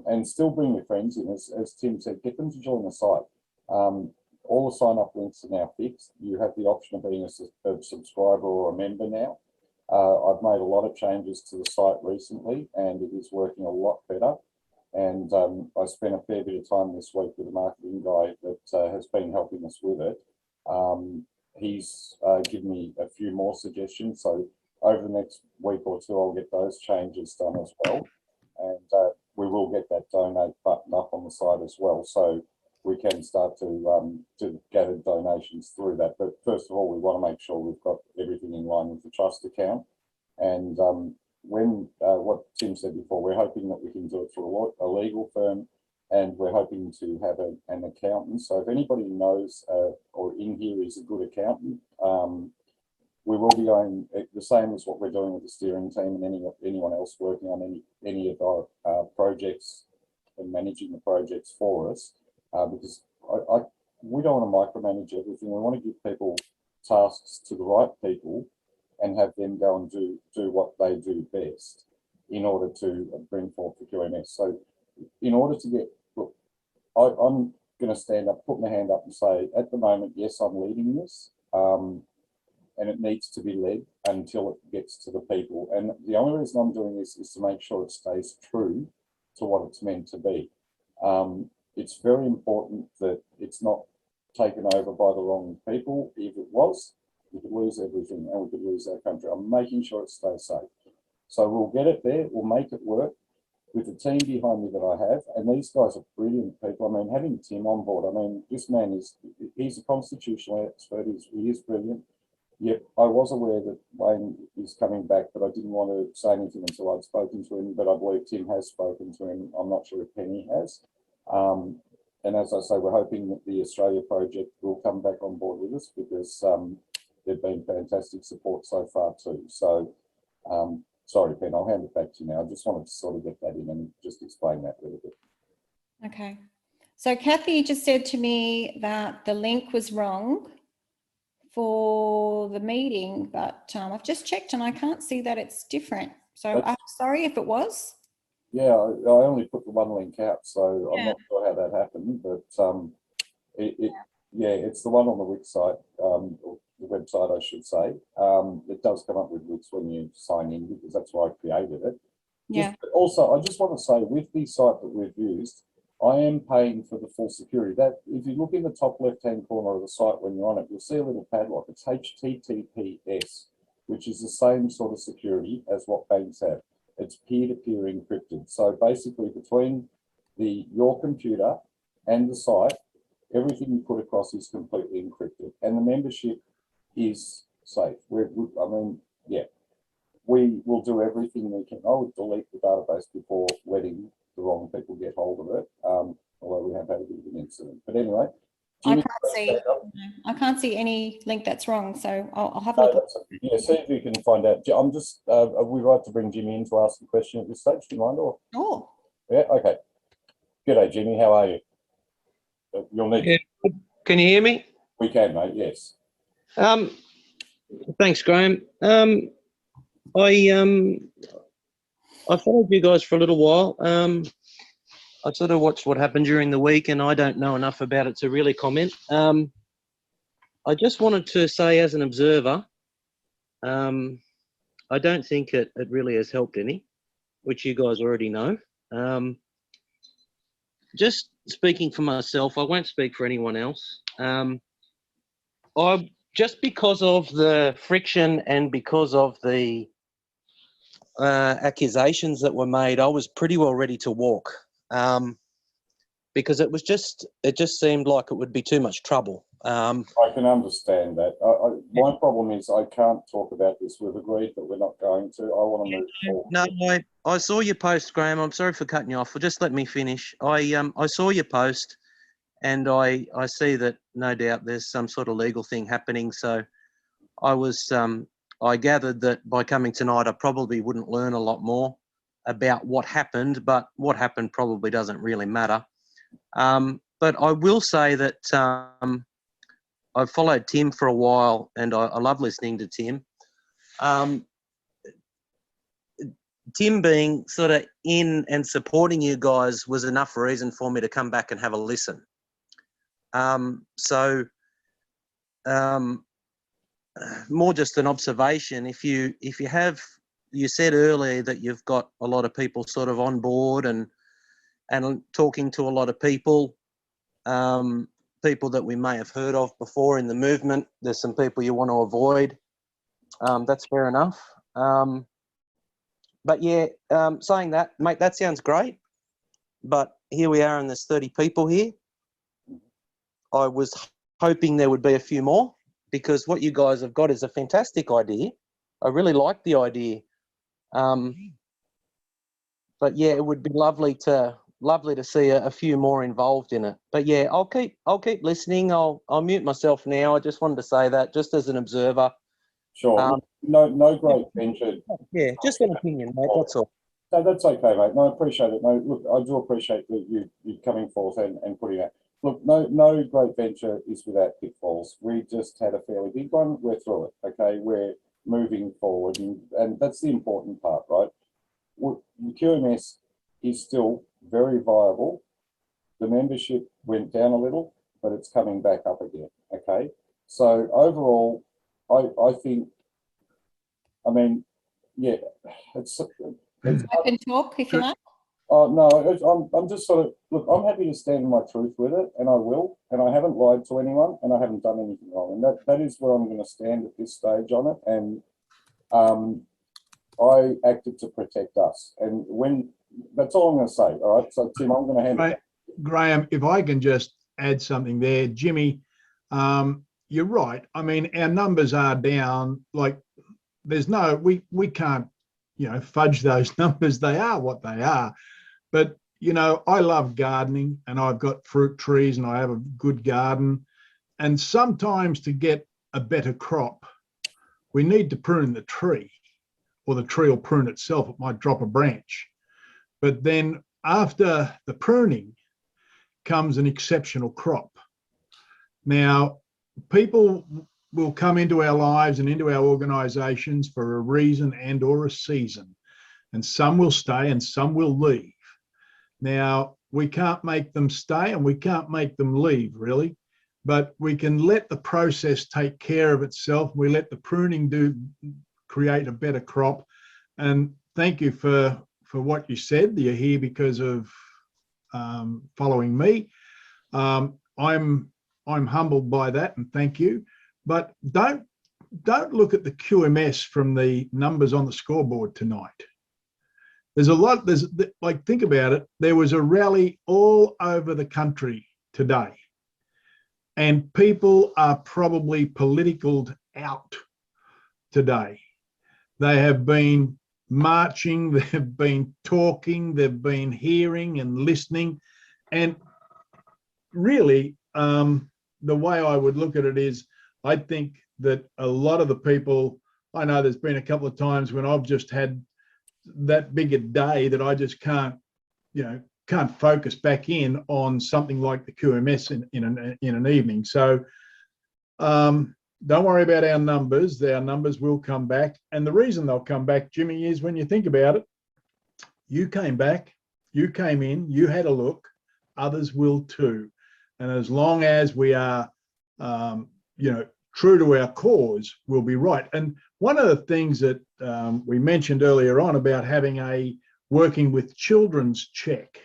and still bring your friends in. As Tim said, get them to join the site. All the sign-up links are now fixed. You have the option of being a subscriber or a member now. I've made a lot of changes to the site recently, and it is working a lot better. And I spent a fair bit of time this week with a marketing guy that has been helping us with it. He's given me a few more suggestions. So over the next week or two, I'll get those changes done as well. And we will get that donate button up on the site as well. So we can start to gather donations through that. But first of all, we want to make sure we've got everything in line with the trust account. And when what Tim said before, we're hoping that we can do it through a legal firm, and we're hoping to have an accountant. So if anybody knows or in here is a good accountant, we will be going the same as what we're doing with the steering team and anyone else working on any of our projects and managing the projects for us, because we don't want to micromanage everything. We want to give people tasks to the right people and have them go and do what they do best in order to bring forth the QMS. So in order to get, look, I'm going to stand up, put my hand up and say, at the moment, yes, I'm leading this, and it needs to be led until it gets to the people. And the only reason I'm doing this is to make sure it stays true to what it's meant to be. It's very important that it's not taken over by the wrong people. If it was, we could lose everything and we could lose our country. I'm making sure it stays safe. So we'll get it there, we'll make it work with the team behind me that I have. And these guys are brilliant people. I mean, having Tim on board, I mean, this man he's a constitutional expert, he is brilliant. Yep, I was aware that Wayne is coming back, but I didn't want to say anything until I'd spoken to him, but I believe Tim has spoken to him. I'm not sure if Penny has. And as I say, we're hoping that the Australia project will come back on board with us, because they've been fantastic support so far too. So, sorry, Pen, I'll hand it back to you now. I just wanted to sort of get that in and just explain that a little bit. Okay. So Kathy just said to me that the link was wrong for the meeting, but I've just checked and I can't see that it's different. So I'm That's- sorry if it was. Yeah, I only put the one link out, so I'm Yeah. not sure how that happened, but yeah, it's the one on the Wix site, or the website, I should say. It does come up with Wix when you sign in, because that's why I created it. Yeah. Also, I just want to say, with the site that we've used, I am paying for the full security. That if you look in the top left-hand corner of the site when you're on it, you'll see a little padlock. It's HTTPS, which is the same sort of security as what banks have. It's peer-to-peer encrypted. So basically, between your computer and the site, everything you put across is completely encrypted, and the membership is safe. I mean, yeah, we will do everything we can. I would delete the database before letting the wrong people get hold of it, although we have had a bit of an incident. But anyway, Jimmy, I can't see any link that's wrong, so I'll have a look. yeah, see if you can find out. I'm just, we'd like to bring Jimmy in to ask a question at this stage, do you mind? Or Oh, yeah, okay. G'day, Jimmy. How are you? You'll need. Yeah. Can you hear me? We can, mate. Yes. Thanks, Graham. I followed you guys for a little while. I sort of watched what happened during the week, and I don't know enough about it to really comment. I just wanted to say, as an observer, I don't think it really has helped any, which you guys already know. Just speaking for myself, I won't speak for anyone else. Just because of the friction and because of the accusations that were made, I was pretty well ready to walk, because it just seemed like it would be too much trouble. I can understand that. My problem is I can't talk about this. We've agreed that we're not going to. I want to move forward. No, I saw your post, Graham. I'm sorry for cutting you off. Just let me finish. I saw your post, and I see that no doubt there's some sort of legal thing happening. So I gathered that by coming tonight, I probably wouldn't learn a lot more about what happened, but what happened probably doesn't really matter. But I will say that I've followed Tim for a while, and I love listening to Tim. Tim being sort of in and supporting you guys was enough reason for me to come back and have a listen. More just an observation. If you said earlier that you've got a lot of people sort of on board and talking to a lot of people, people that we may have heard of before in the movement. There's some people you want to avoid. That's fair enough. But yeah, saying that, mate, that sounds great. But here we are, and there's 30 people here. I was hoping there would be a few more, because what you guys have got is a fantastic idea. I really like the idea. But yeah, it would be lovely to see a few more involved in it. But yeah, I'll keep listening. I'll mute myself now. I just wanted to say that, just as an observer. Sure. No great venture. Yeah, just an opinion, mate. That's all. No, that's okay, mate. No, I appreciate it. No, look, I do appreciate that you coming forth and putting that. Look, no great venture is without pitfalls. We just had a fairly big one. We're through it. Okay, we're moving forward, and that's the important part, right? The QMS is still very viable. The membership went down a little, but it's coming back up again. Okay, so overall, I think, I mean, yeah, it's I can talk if you like. Oh no, I'm just sort of, look, I'm happy to stand in my truth with it, and I will, and I haven't lied to anyone, and I haven't done anything wrong, and that is where I'm going to stand at this stage on it. And I acted to protect us, and when that's all I'm going to say. All right, so Tim, I'm going to hand it. Graham, if I can just add something there, Jimmy, you're right. I mean, our numbers are down. Like, there's no, we can't, fudge those numbers. They are what they are. But, I love gardening, and I've got fruit trees, and I have a good garden. And sometimes to get a better crop, we need to prune the tree, or the tree will prune itself. It might drop a branch. But then after the pruning comes an exceptional crop. Now, people will come into our lives and into our organisations for a reason and or a season. And some will stay and some will leave. Now, we can't make them stay and we can't make them leave, really, but we can let the process take care of itself. We let the pruning create a better crop. And thank you for what you said. You're here because of following me. I'm humbled by that, and thank you. But don't look at the QMS from the numbers on the scoreboard tonight. There's a lot, like, think about it. There was a rally all over the country today, and people are probably politicaled out today. They have been marching, they've been talking, they've been hearing and listening. And really, the way I would look at it is, I think that a lot of the people, I know there's been a couple of times when I've just had that big a day that I just can't focus back in on something like the QMS in an evening. So don't worry about our numbers. Our numbers will come back. And the reason they'll come back, Jimmy, is when you think about it, you came back, you came in, you had a look, others will too. And as long as we are, true to our cause, we'll be right. And one of the things that we mentioned earlier on about having a working with children's check.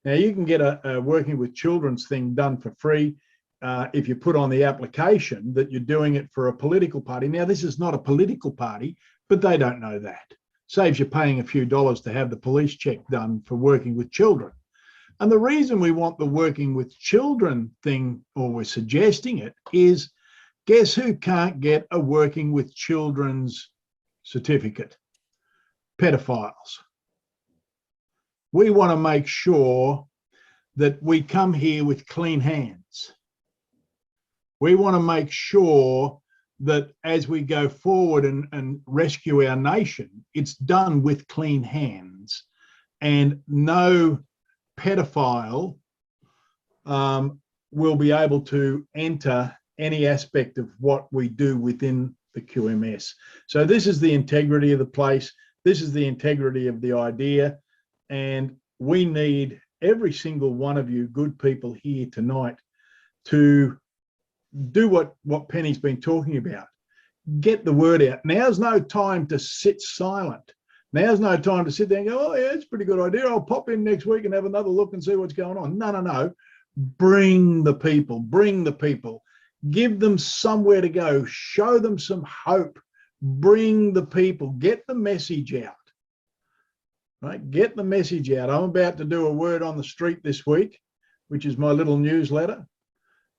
Now, you can get a working with children's thing done for free if you put on the application that you're doing it for a political party. Now, this is not a political party, but they don't know that. Saves you paying a few dollars to have the police check done for working with children. And the reason we want the working with children thing, or we're suggesting it, is guess who can't get a working with children's certificate? Pedophiles. We want to make sure that we come here with clean hands. We want to make sure that as we go forward and rescue our nation, it's done with clean hands, and no pedophile will be able to enter any aspect of what we do within the QMS. So this is the integrity of the place. This is the integrity of the idea. And we need every single one of you good people here tonight to do what Penny's been talking about. Get the word out. Now's no time to sit silent. Now's no time to sit there and go, oh yeah, it's a pretty good idea. I'll pop in next week and have another look and see what's going on. No. Bring the people, give them somewhere to go, show them some hope, bring the people, get the message out, right? Get the message out. I'm about to do a word on the street this week, which is my little newsletter.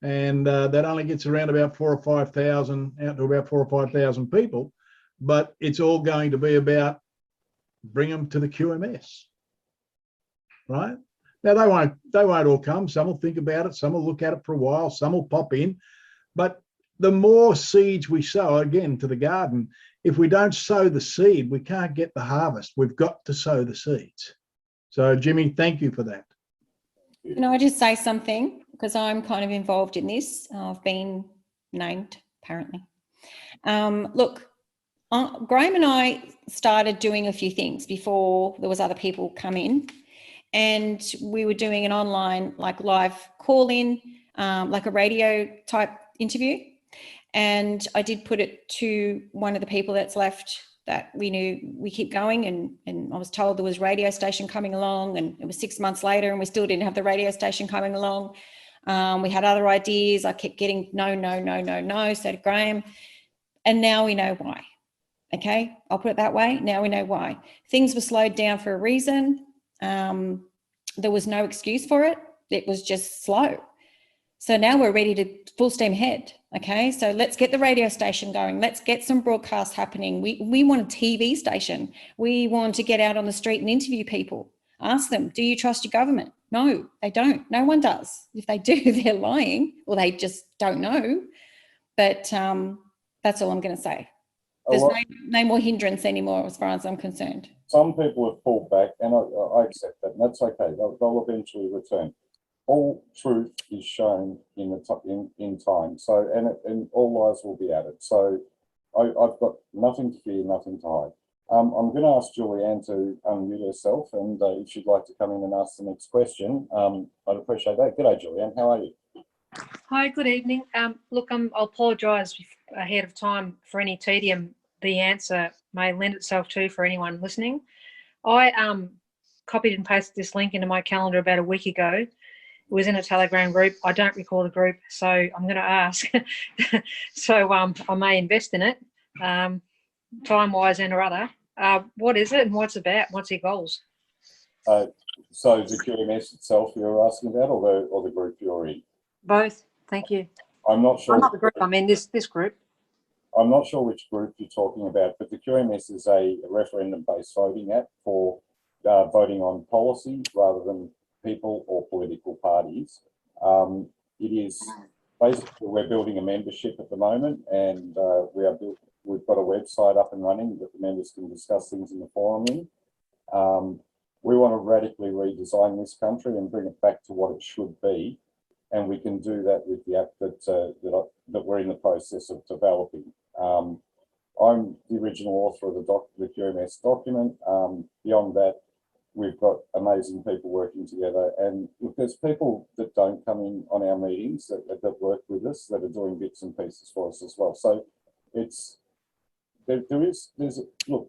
And that only gets around about 4,000 or 5,000, out to about 4,000 or 5,000 people, but it's all going to be about bring them to the QMS, right? Now, they won't all come. Some will think about it. Some will look at it for a while. Some will pop in. But the more seeds we sow, again, to the garden, if we don't sow the seed, we can't get the harvest. We've got to sow the seeds. So, Jimmy, thank you for that. Can I just say something? Because I'm kind of involved in this. I've been named, apparently. Look, Graham and I started doing a few things before there was other people come in. And we were doing an online, like, live call-in, like a radio type interview. And I did put it to one of the people that's left that we knew we keep going. And I was told there was a radio station coming along, and it was 6 months later and we still didn't have the radio station coming along. We had other ideas. I kept getting no. So did Graham. And now we know why. Okay, I'll put it that way. Now we know why. Things were slowed down for a reason. There was no excuse for it. It was just slow. So now we're ready to full steam ahead. Okay, so let's get the radio station going. Let's get some broadcasts happening. We want a TV station. We want to get out on the street and interview people. Ask them, do you trust your government? No, they don't. No one does. If they do, they're lying, or they just don't know. But that's all I'm going to say. There's no more hindrance anymore as far as I'm concerned. Some people have pulled back, and I accept that, and that's okay. They'll eventually return. all truth is shown in in time. So, and all lies will be added. So I've got nothing to fear, nothing to hide. I'm going to ask Julianne to unmute herself, and if she'd like to come in and ask the next question, I'd appreciate that. G'day, Julianne. How are you? Hi, good evening. Look, I'll apologise ahead of time for any tedium the answer may lend itself to for anyone listening. I copied and pasted this link into my calendar about a week ago. It was in a Telegram group. I don't recall the group, so I'm going to ask. So I may invest in it, time-wise and or other. What is it and what's it about? What's your goals? So the QMS itself you're asking about, or the group you're in? Both. Thank you. I'm not sure. I'm not the group. I'm in this group. I'm not sure which group you're talking about, but the QMS is a referendum-based voting app for voting on policy rather than people or political parties. It is basically, we're building a membership at the moment, and we've got a website up and running that the members can discuss things in the forum in. We want to radically redesign this country and bring it back to what it should be. And we can do that with the app that we're in the process of developing. I'm the original author of the QMS document. Beyond that, we've got amazing people working together. And if there's people that don't come in on our meetings that work with us, that are doing bits and pieces for us as well. So look,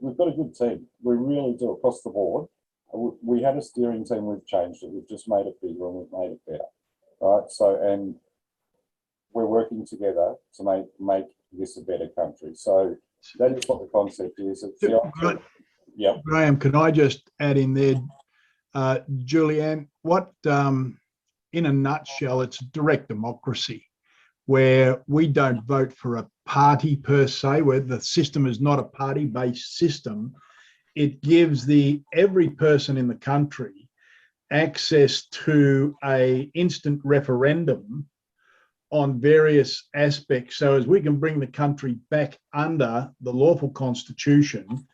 we've got a good team. We really do across the board. We had a steering team, we've changed it. We've just made it bigger and we've made it better. Right, so, and we're working together to make this a better country. So that is what the concept is. It's yeah. Graham, can I just add in there, Julianne, what, in a nutshell, it's direct democracy, where we don't vote for a party per se, where the system is not a party-based system. It gives every person in the country access to a instant referendum on various aspects, so as we can bring the country back under the lawful constitution,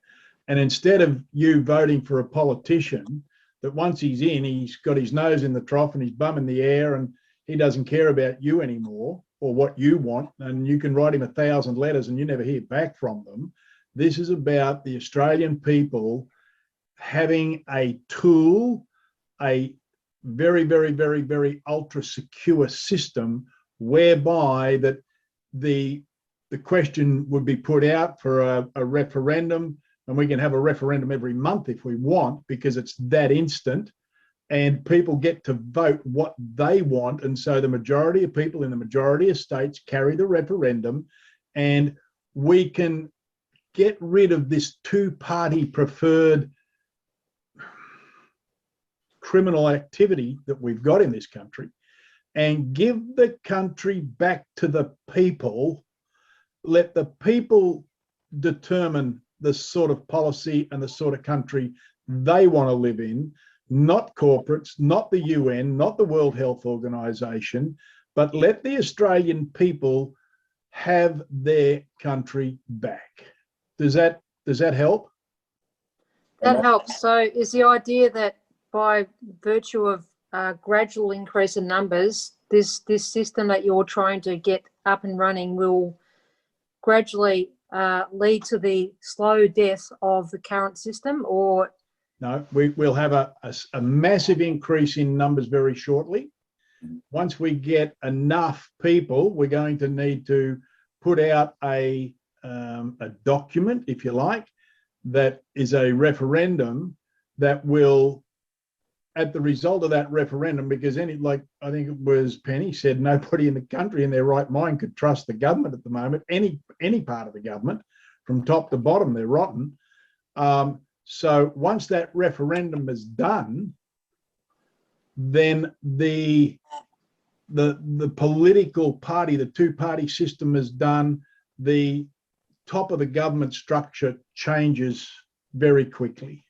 and instead of you voting for a politician that once he's in, he's got his nose in the trough and his bum in the air and he doesn't care about you anymore or what you want, and you can write him 1,000 letters and you never hear back from them. This is about the Australian people having a tool, a very, very, very, very ultra secure system whereby that the question would be put out for a referendum, and we can have a referendum every month if we want, because it's that instant, and people get to vote what they want. And so the majority of people in the majority of states carry the referendum, and we can get rid of this two-party preferred criminal activity that we've got in this country and give the country back to the people. Let the people determine the sort of policy and the sort of country they want to live in, not corporates, not the UN, not the World Health Organization, but let the Australian people have their country back. Does that help? That helps. So is the idea that by virtue of gradual increase in numbers, this system that you're trying to get up and running will gradually lead to the slow death of the current system? Or no, we'll have a massive increase in numbers very shortly. Once we get enough people, we're going to need to put out a document, if you like, that is a referendum that will, at the result of that referendum, because I think it was Penny said, nobody in the country in their right mind could trust the government at the moment, any part of the government, from top to bottom, they're rotten. So once that referendum is done, then the political party, the two-party system is done, the top of the government structure changes very quickly.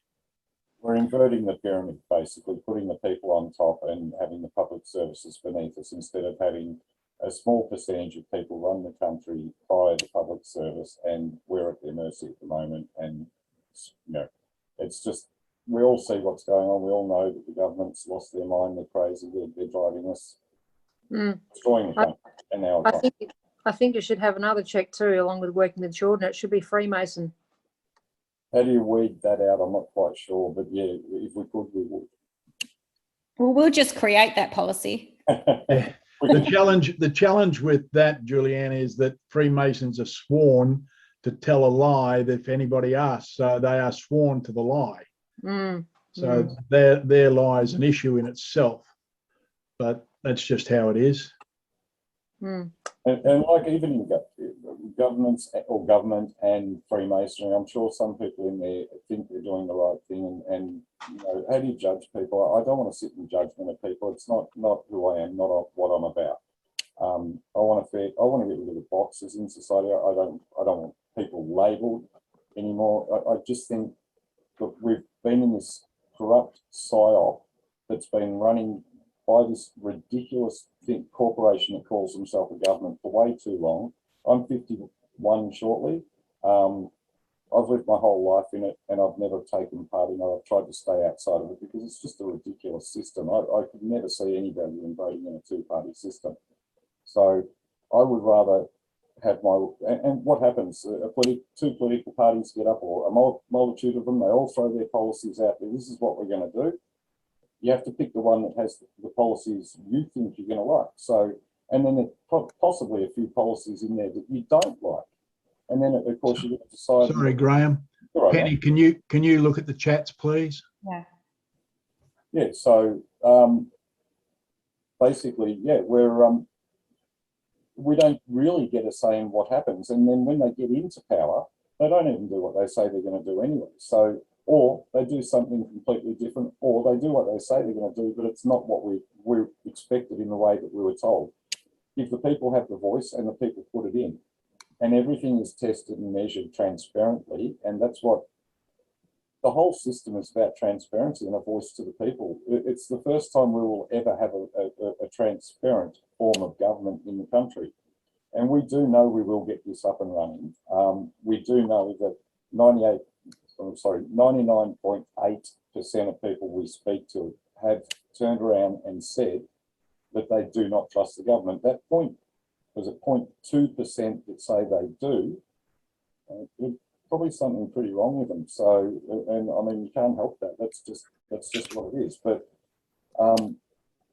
We're inverting the pyramid, basically, putting the people on top and having the public services beneath us, instead of having a small percentage of people run the country via the public service, and we're at their mercy at the moment. And, you know, it's just we all see what's going on. We all know that the government's lost their mind. They're crazy. They're driving us, destroying the country. And now I think you should have another check too, along with working with children. It should be Freemason. how do you weed that out? I'm not quite sure, but yeah, if we could, we would. Well, we'll just create that policy. The challenge with that, Julianne, is that Freemasons are sworn to tell a lie if anybody asks. So they are sworn to the lie. So their lie is an issue in itself, but that's just how it is. And like even in governments or government and Freemasonry, I'm sure some people in there think they're doing the right thing. And you know, how do you judge people? I don't want to sit in judgment of people. It's not who I am, not what I'm about. I want to get rid of the boxes in society. I don't want people labelled anymore. I just think that we've been in this corrupt psyop that's been running by this ridiculous corporation that calls themselves a government for way too long. I'm 51 shortly. I've lived my whole life in it, and I've never taken part in it. I've tried to stay outside of it because it's just a ridiculous system. I could never see any value in voting in a two-party system. So I would rather have and what happens? Two political parties get up, or a multitude of them, they all throw their policies out there. This is what we're going to do. You have to pick the one that has the policies you think you're going to like. So, and then there's possibly a few policies in there that you don't like. And then, of course, you're going to decide. Sorry, Graham. Right, Penny, can you look at the chats, please? Yeah. Yeah. So basically, yeah, we don't really get a say in what happens. And then when they get into power, they don't even do what they say they're going to do anyway. So, or they do something completely different, or they do what they say they're going to do, but it's not what we expected in the way that we were told. If the people have the voice and the people put it in, and everything is tested and measured transparently, and that's what the whole system is about, transparency and a voice to the people. It's the first time we will ever have a transparent form of government in the country. And we do know we will get this up and running. We do know that 99.8% of people we speak to have turned around and said that they do not trust the government. That point was at 0.2% that say they do. There's probably something pretty wrong with them. So, and I mean, you can't help that. That's just what it is. But I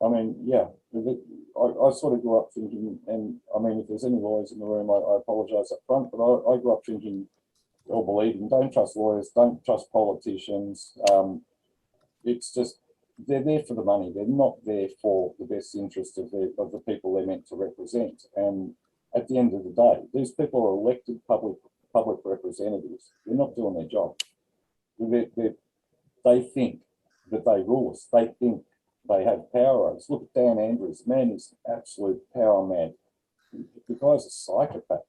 mean, yeah, I sort of grew up thinking, and I mean, if there's any lawyers in the room, I apologise up front, but I grew up thinking or believing, don't trust lawyers, don't trust politicians. It's just, they're there for the money. They're not there for the best interest of the people they're meant to represent. And at the end of the day, these people are elected public representatives. They're not doing their job. They think that they rule us. They think they have power over us. Look at Dan Andrews. Man is absolute power mad. The guy's a psychopath.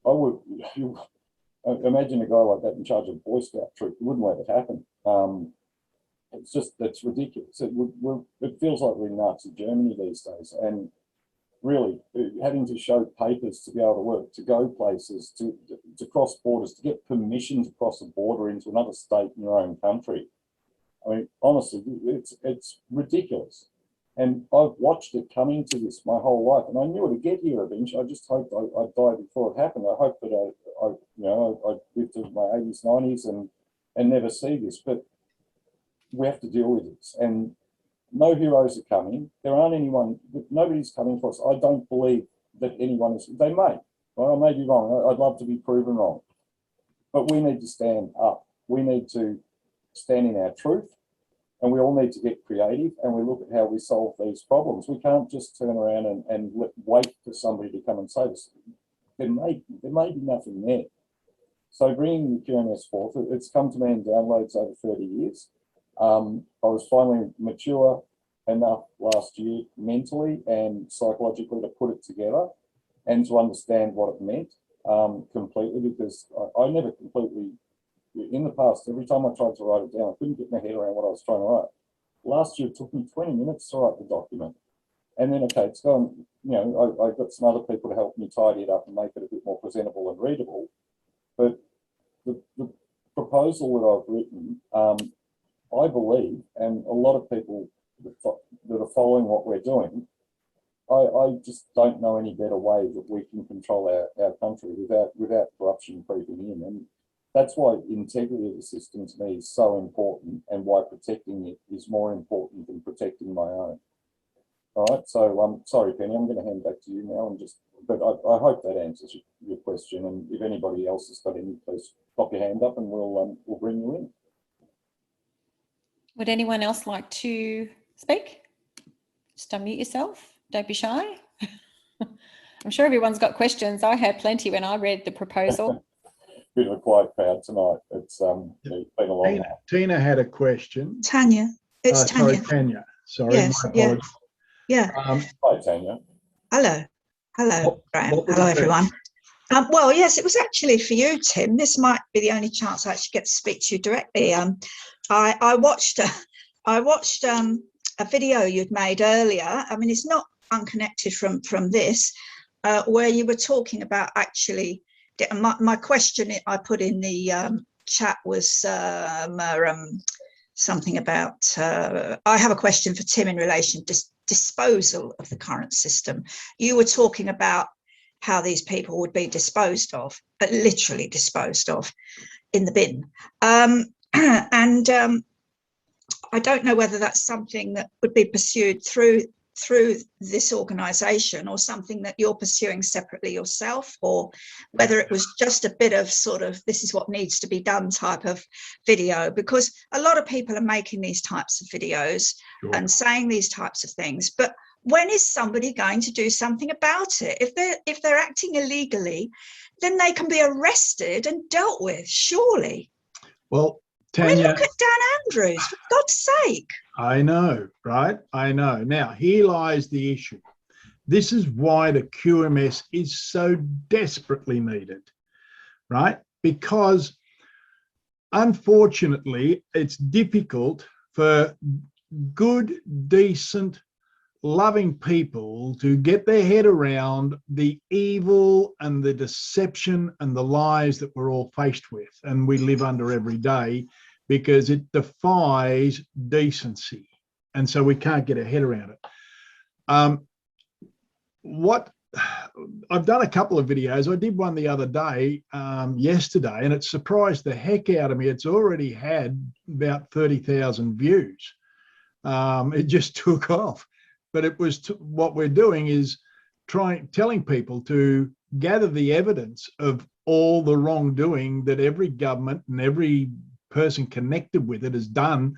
I would imagine a guy like that in charge of a Boy Scout troop. Wouldn't let it happen. It's just, that's ridiculous. It feels like we're in Nazi Germany these days. And really, having to show papers to be able to work, to go places, to cross borders, to get permission to cross a border into another state in your own country. I mean, honestly, it's ridiculous. And I've watched it coming to this my whole life, and I knew it would get here eventually. I just hoped I'd die before it happened. I hope that I'd live to my 80s, 90s and never see this. But we have to deal with this. And no heroes are coming. There aren't anyone, nobody's coming for us. I don't believe that anyone is, they may. Well, I may be wrong. I'd love to be proven wrong. But we need to stand up. We need to stand in our truth. And we all need to get creative, and we look at how we solve these problems. We can't just turn around and wait for somebody to come and save us. There may be nothing there. So bringing the QMS forth, it's come to me in downloads over 30 years. I was finally mature enough last year mentally and psychologically to put it together and to understand what it meant completely, because I never completely, in the past, every time I tried to write it down, I couldn't get my head around what I was trying to write. Last year, it took me 20 minutes to write the document. And then, okay, it's gone, I've got some other people to help me tidy it up and make it a bit more presentable and readable. But the proposal that I've written I believe, and a lot of people that are following what we're doing, I just don't know any better way that we can control our country without corruption creeping in. And that's why integrity of the system to me is so important, and why protecting it is more important than protecting my own. All right, so sorry, Penny, I'm going to hand back to you now, but I hope that answers your question. And if anybody else has got any, please pop your hand up and we'll bring you in. Would anyone else like to speak? Just unmute yourself. Don't be shy. I'm sure everyone's got questions. I had plenty when I read the proposal. Bit of a quiet crowd tonight. It's been a long night. Tina had a question. Tanya. It's Tanya. Sorry, Tanya. Sorry, Yes, my yeah. apologies. Yeah. Hi, Tanya. Hello. Hello, Graham. what was Hello, the everyone. Well, yes, it was actually for you, Tim. This might be the only chance I actually get to speak to you directly. I watched a video you'd made earlier. I mean, it's not unconnected from this, where you were talking about actually. My question I put in the chat was something about. I have a question for Tim in relation to disposal of the current system. You were talking about how these people would be disposed of, but literally disposed of in the bin. I don't know whether that's something that would be pursued through this organisation, or something that you're pursuing separately yourself, or whether it was just a bit of sort of this is what needs to be done type of video, because a lot of people are making these types of videos and saying these types of things, but when is somebody going to do something about it? If they're acting illegally, then they can be arrested and dealt with, surely. Well, Tanya, I mean, look at Dan Andrews, for God's sake. I know, right? I know. Now, here lies the issue. This is why the QMS is so desperately needed, right? Because unfortunately, it's difficult for good, decent, loving people to get their head around the evil and the deception and the lies that we're all faced with and we live under every day, because it defies decency. And so we can't get our head around it. What I've done a couple of videos. I did one the other day, yesterday, and it surprised the heck out of me. It's already had about 30,000 views. It just took off. But it was what we're doing is telling people to gather the evidence of all the wrongdoing that every government and every person connected with it has done,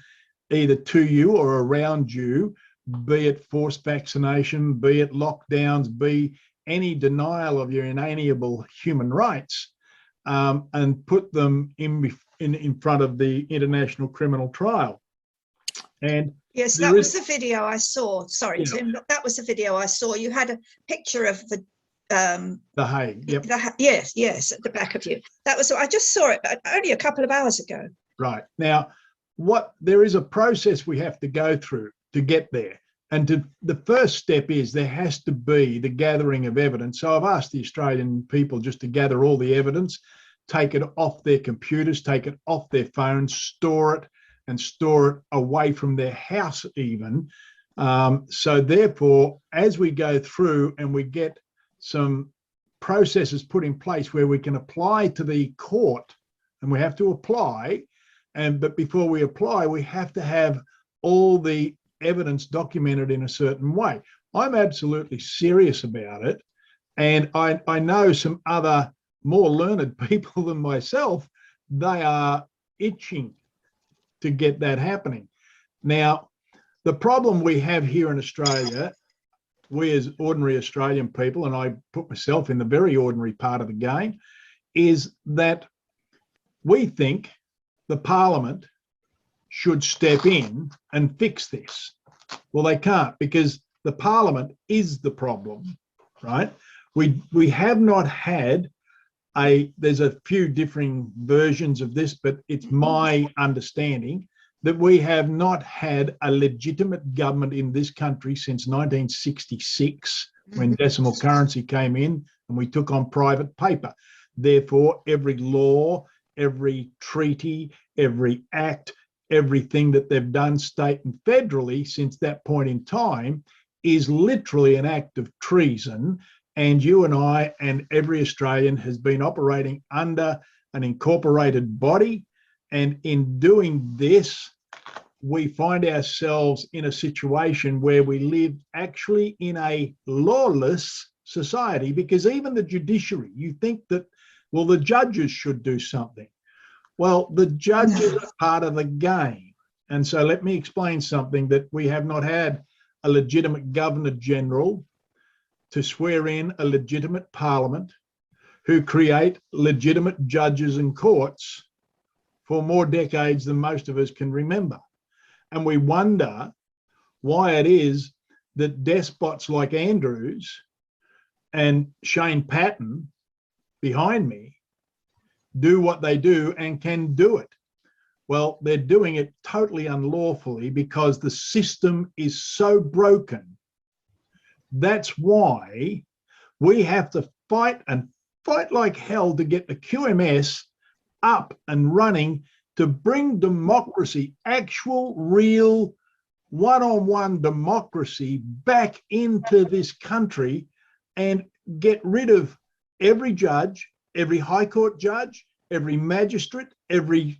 either to you or around you, be it forced vaccination, be it lockdowns, be any denial of your inalienable human rights, and put them in front of the International Criminal Trial. And yes, that was the video I saw. Sorry, Tim, that was the video I saw. You had a picture of the Hague. Yep. Yes, at the back of you. That was, I just saw it only a couple of hours ago. Right. Now, there is a process we have to go through to get there. And the first step is there has to be the gathering of evidence. So I've asked the Australian people just to gather all the evidence, take it off their computers, take it off their phones, store it, and store it away from their house even. So therefore, as we go through and we get some processes put in place where we can apply to the court, and we have to apply, but before we apply, we have to have all the evidence documented in a certain way. I'm absolutely serious about it. And I know some other more learned people than myself, they are itching to get that happening. Now, the problem we have here in Australia, we as ordinary Australian people, and I put myself in the very ordinary part of the game, is that we think the Parliament should step in and fix this. Well, they can't, because the Parliament is the problem, right? We have not had there's a few differing versions of this, but it's my understanding that we have not had a legitimate government in this country since 1966, when decimal currency came in and we took on private paper. Therefore, every law, every treaty, every act, everything that they've done state and federally since that point in time is literally an act of treason. And you and I and every Australian has been operating under an incorporated body. And in doing this, we find ourselves in a situation where we live actually in a lawless society, because even the judiciary, you think that, well, the judges should do something. Well, the judges are part of the game. And so let me explain something, that we have not had a legitimate Governor General to swear in a legitimate parliament who create legitimate judges and courts for more decades than most of us can remember. And we wonder why it is that despots like Andrews and Shane Patton behind me do what they do and can do it. Well, they're doing it totally unlawfully because the system is so broken. That's why we have to fight and fight like hell to get the QMS up and running, to bring democracy, actual, real, one-on-one democracy back into this country, and get rid of every judge, every High Court judge, every magistrate, every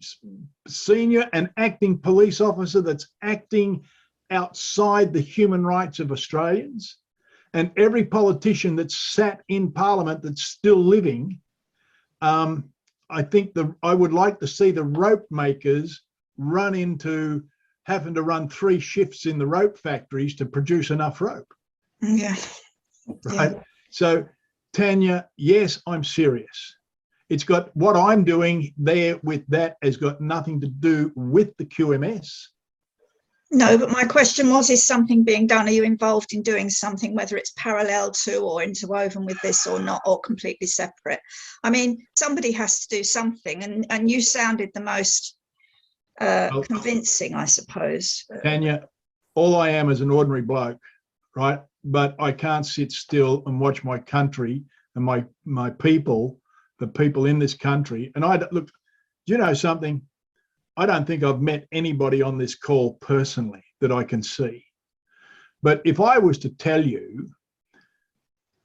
senior and acting police officer that's acting outside the human rights of Australians, and every politician that's sat in Parliament that's still living. I think I would like to see the rope makers run into having to run 3 shifts in the rope factories to produce enough rope. Yeah. Right. Yeah. So, Tanya, yes, I'm serious. It's got, what I'm doing there with that has got nothing to do with the QMS. No, but my question was, is something being done? Are you involved in doing something, whether it's parallel to or interwoven with this or not, or completely separate? I mean, somebody has to do something, and you sounded the most convincing, I suppose. Tanya, all I am is an ordinary bloke, right? But I can't sit still and watch my country and my people, the people in this country. And look, do you know something? I don't think I've met anybody on this call personally that I can see. But if I was to tell you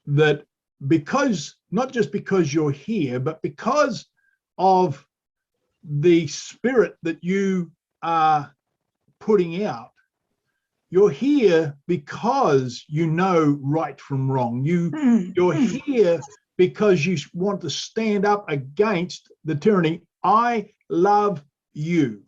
that, because, not just because you're here, but because of the spirit that you are putting out, you're here because you know right from wrong. You're here because you want to stand up against the tyranny. I love you.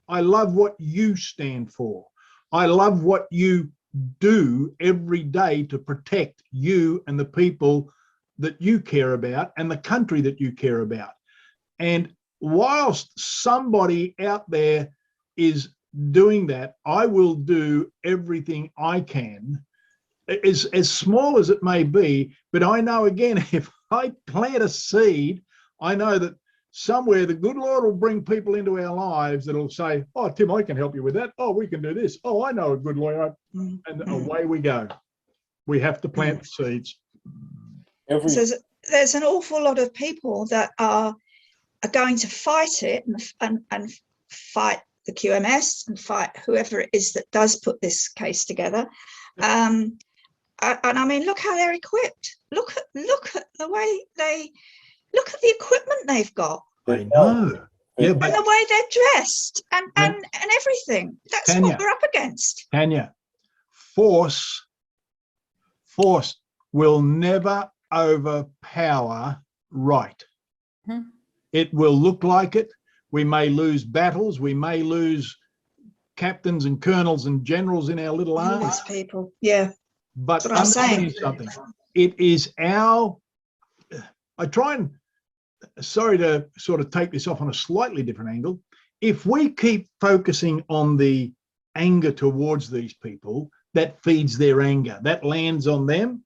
I love what you stand for. I love what you do every day to protect you and the people that you care about and the country that you care about. And whilst somebody out there is doing that, I will do everything I can, as small as it may be. But I know, again, if I plant a seed, I know that somewhere the good Lord will bring people into our lives that'll say, oh, Tim, I can help you with that. Oh, we can do this. Oh, I know a good lawyer. And away we go. We have to plant the seeds. So there's an awful lot of people that are going to fight it and fight the QMS and fight whoever it is that does put this case together. And I mean, look how they're equipped. Look at the way look at the equipment they've got. I know. Yeah, but and the way they're dressed and everything. That's Tanya, what we're up against. Tanya, force will never overpower right. It will look like it. We may lose battles. We may lose captains and colonels and generals in our little army. These people, yeah. But That's what I'm saying. Something. It is our. I try and, sorry to sort of take this off on a slightly different angle. If we keep focusing on the anger towards these people, that feeds their anger. That lands on them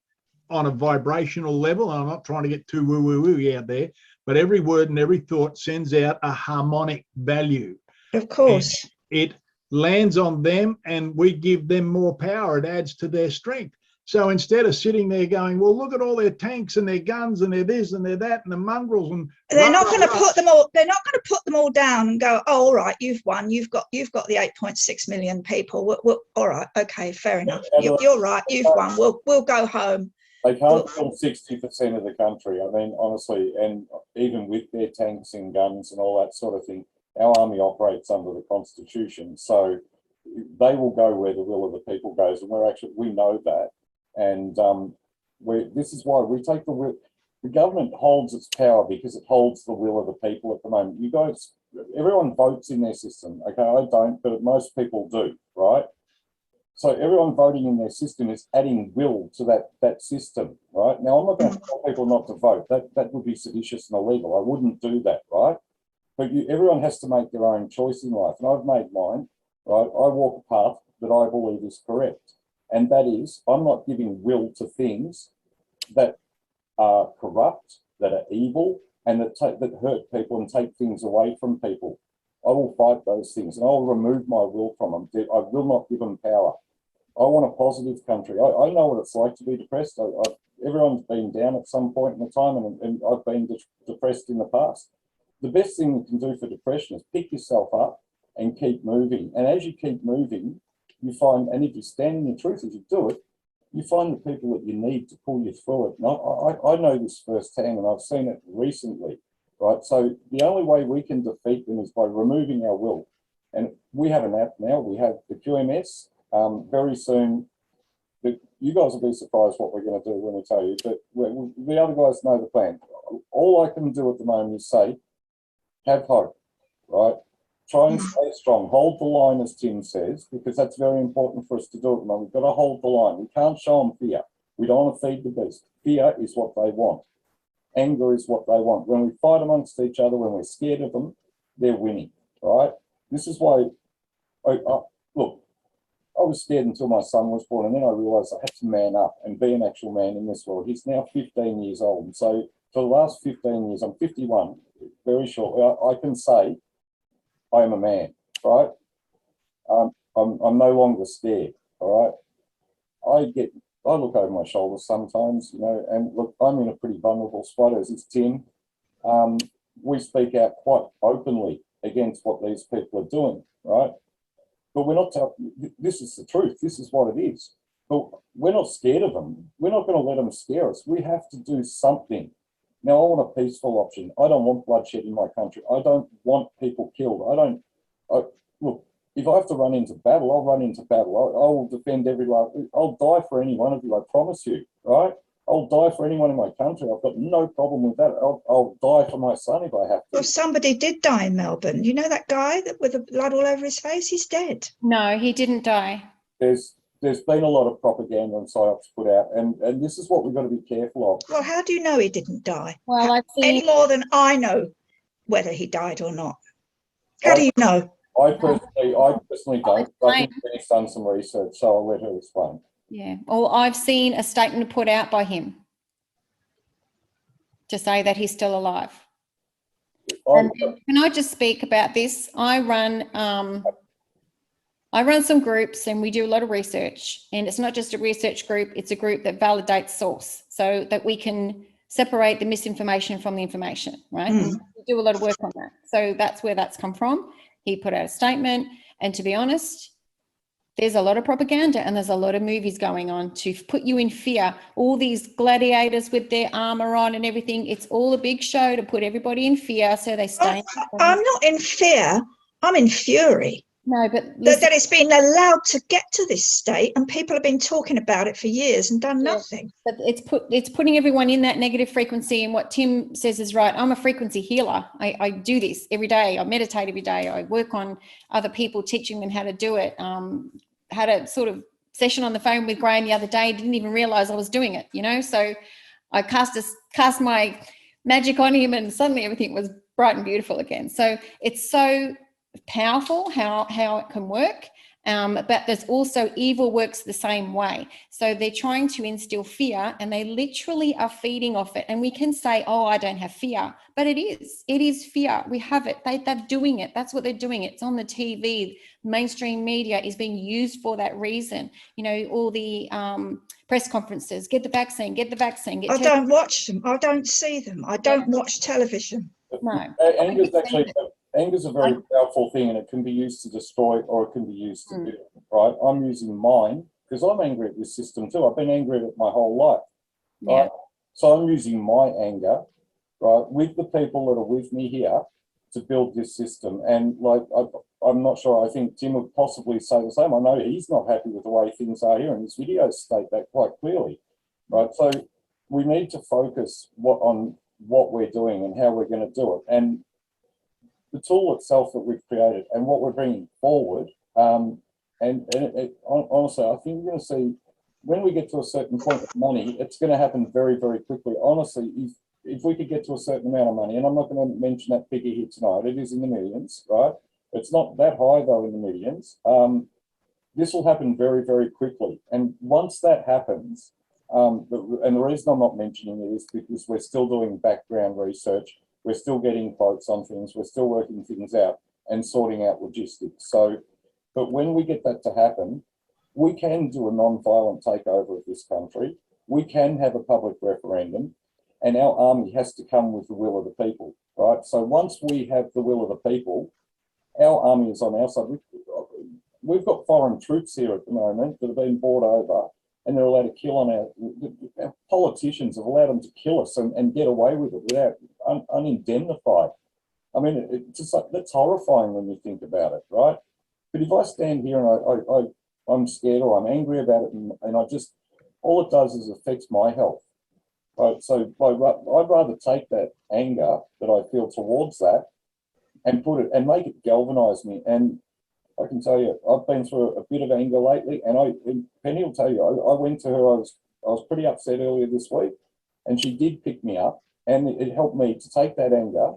on a vibrational level. I'm not trying to get too woo-woo-woo out there, but every word and every thought sends out a harmonic value. Of course. And it lands on them and we give them more power. It adds to their strength. So instead of sitting there going, well, look at all their tanks and their guns and their this and their that and the mongrels, and they're not going to put them all. They're not going to put them all down and go, oh, all right, you've won. You've got the 8.6 million people. All right, okay, fair enough. You're right. You've won. We'll go home. They can't kill 60% of the country. I mean, honestly, and even with their tanks and guns and all that sort of thing, our army operates under the Constitution. So they will go where the will of the people goes. And we know that. And this is why we take the will. The government holds its power because it holds the will of the people at the moment. You guys, everyone votes in their system. Okay, I don't, but most people do, right? So everyone voting in their system is adding will to that system, right? Now, I'm not going to tell people not to vote. That would be seditious and illegal. I wouldn't do that, right? But everyone has to make their own choice in life. And I've made mine, right? I walk a path that I believe is correct. And that is, I'm not giving will to things that are corrupt, that are evil, and that hurt people and take things away from people. I will fight those things and I'll remove my will from them. I will not give them power. I want a positive country. I know what it's like to be depressed. Everyone's been down at some point in the time, and I've been depressed in the past. The best thing you can do for depression is pick yourself up and keep moving. And as you keep moving, you find, and if you stand in your truth, if you do it, you find the people that you need to pull you through it. And I know this firsthand, and I've seen it recently, right? So the only way we can defeat them is by removing our will. And we have an app now. We have the QMS. Very soon, you guys will be surprised what we're going to do when we tell you, but the other guys know the plan. All I can do at the moment is say, have hope, right? Try and stay strong. Hold the line, as Tim says, because that's very important for us to do at the moment. We've got to hold the line. We can't show them fear. We don't want to feed the beast. Fear is what they want. Anger is what they want. When we fight amongst each other, when we're scared of them, they're winning, right? This is why, look, I was scared until my son was born, and then I realised I had to man up and be an actual man in this world. He's now 15 years old. And so for the last 15 years, I'm 51, very short, I can say I am a man, right? I'm no longer scared, all right? I look over my shoulders sometimes, you know, and look, I'm in a pretty vulnerable spot, as is Tim. We speak out quite openly against what these people are doing, right? But we're not, this is the truth. This is what it is. But we're not scared of them. We're not going to let them scare us. We have to do something. Now, I want a peaceful option. I don't want bloodshed in my country. I don't want people killed. Look, if I have to run into battle, I'll run into battle. I will defend I'll die for any one of you, I promise you, right? I'll die for anyone in my country. I've got no problem with that. I'll die for my son if I have to. Well, somebody did die in Melbourne. You know that guy with the blood all over his face? He's dead. No, he didn't die. There's been a lot of propaganda and psyops put out, and this is what we've got to be careful of. Well, how do you know he didn't die? Well, I've seen any more than I know whether he died or not. How do you know? I personally don't. I think Jenny's done some research, so I'll let her explain. Yeah. Well, I've seen a statement put out by him to say that he's still alive. Can I just speak about this? I run some groups and we do a lot of research, and it's not just a research group, it's a group that validates source so that we can separate the misinformation from the information, right? We do a lot of work on that. So that's where that's come from. He put out a statement, and to be honest, there's a lot of propaganda and there's a lot of movies going on to put you in fear. All these gladiators with their armor on and everything, it's all a big show to put everybody in fear so they stay. I'm not in fear. I'm in fury. No, but that it's been allowed to get to this state, and people have been talking about it for years and done nothing. But it's putting everyone in that negative frequency, and what Tim says is right. I'm a frequency healer. I do this every day. I meditate every day. I work on other people, teaching them how to do it. Had a sort of session on the phone with Graham the other day. Didn't even realize I was doing it, you know. So I cast my magic on him, and suddenly everything was bright and beautiful again. So it's so powerful how it can work, But there's also evil works the same way. So they're trying to instill fear, and they literally are feeding off it. And we can say, oh, I don't have fear, but it is fear. We have it. They're doing it. That's what they're doing. It's on the TV. Mainstream media is being used for that reason. You know, all the press conferences, get the vaccine, get the vaccine. I don't watch them. I don't see them. I don't watch television. No. Anger's a very powerful thing, and it can be used to destroy or it can be used to build, right? I'm using mine because I'm angry at this system too. I've been angry at it my whole life, right? So I'm using my anger, right, with the people that are with me here to build this system. And like, I'm not sure, I think Tim would possibly say the same. I know he's not happy with the way things are here, and his videos state that quite clearly, right? So we need to focus on what we're doing and how we're going to do it. And the tool itself that we've created and what we're bringing forward, honestly, I think you're going to see when we get to a certain point of money, it's going to happen very, very quickly. Honestly, if we could get to a certain amount of money, and I'm not going to mention that figure here tonight, it is in the millions, right? It's not that high though in the millions. This will happen very, very quickly. And once that happens, and the reason I'm not mentioning it is because we're still doing background research. We're still getting quotes on things. We're still working things out and sorting out logistics. So, but when we get that to happen, we can do a non-violent takeover of this country. We can have a public referendum, and our army has to come with the will of the people, right? So once we have the will of the people, our army is on our side. We've got foreign troops here at the moment that have been brought over, and they're allowed to kill on our politicians have allowed them to kill us and get away with it without unindemnified. I mean, it's just like, that's horrifying when you think about it, right? But if I stand here and I'm scared or I'm angry about it, and I just, all it does is affects my health, right? So I'd rather take that anger that I feel towards that and put it and make it galvanize me. And I can tell you, I've been through a bit of anger lately, and Penny will tell you, I went to her, I was pretty upset earlier this week, and she did pick me up, and it helped me to take that anger,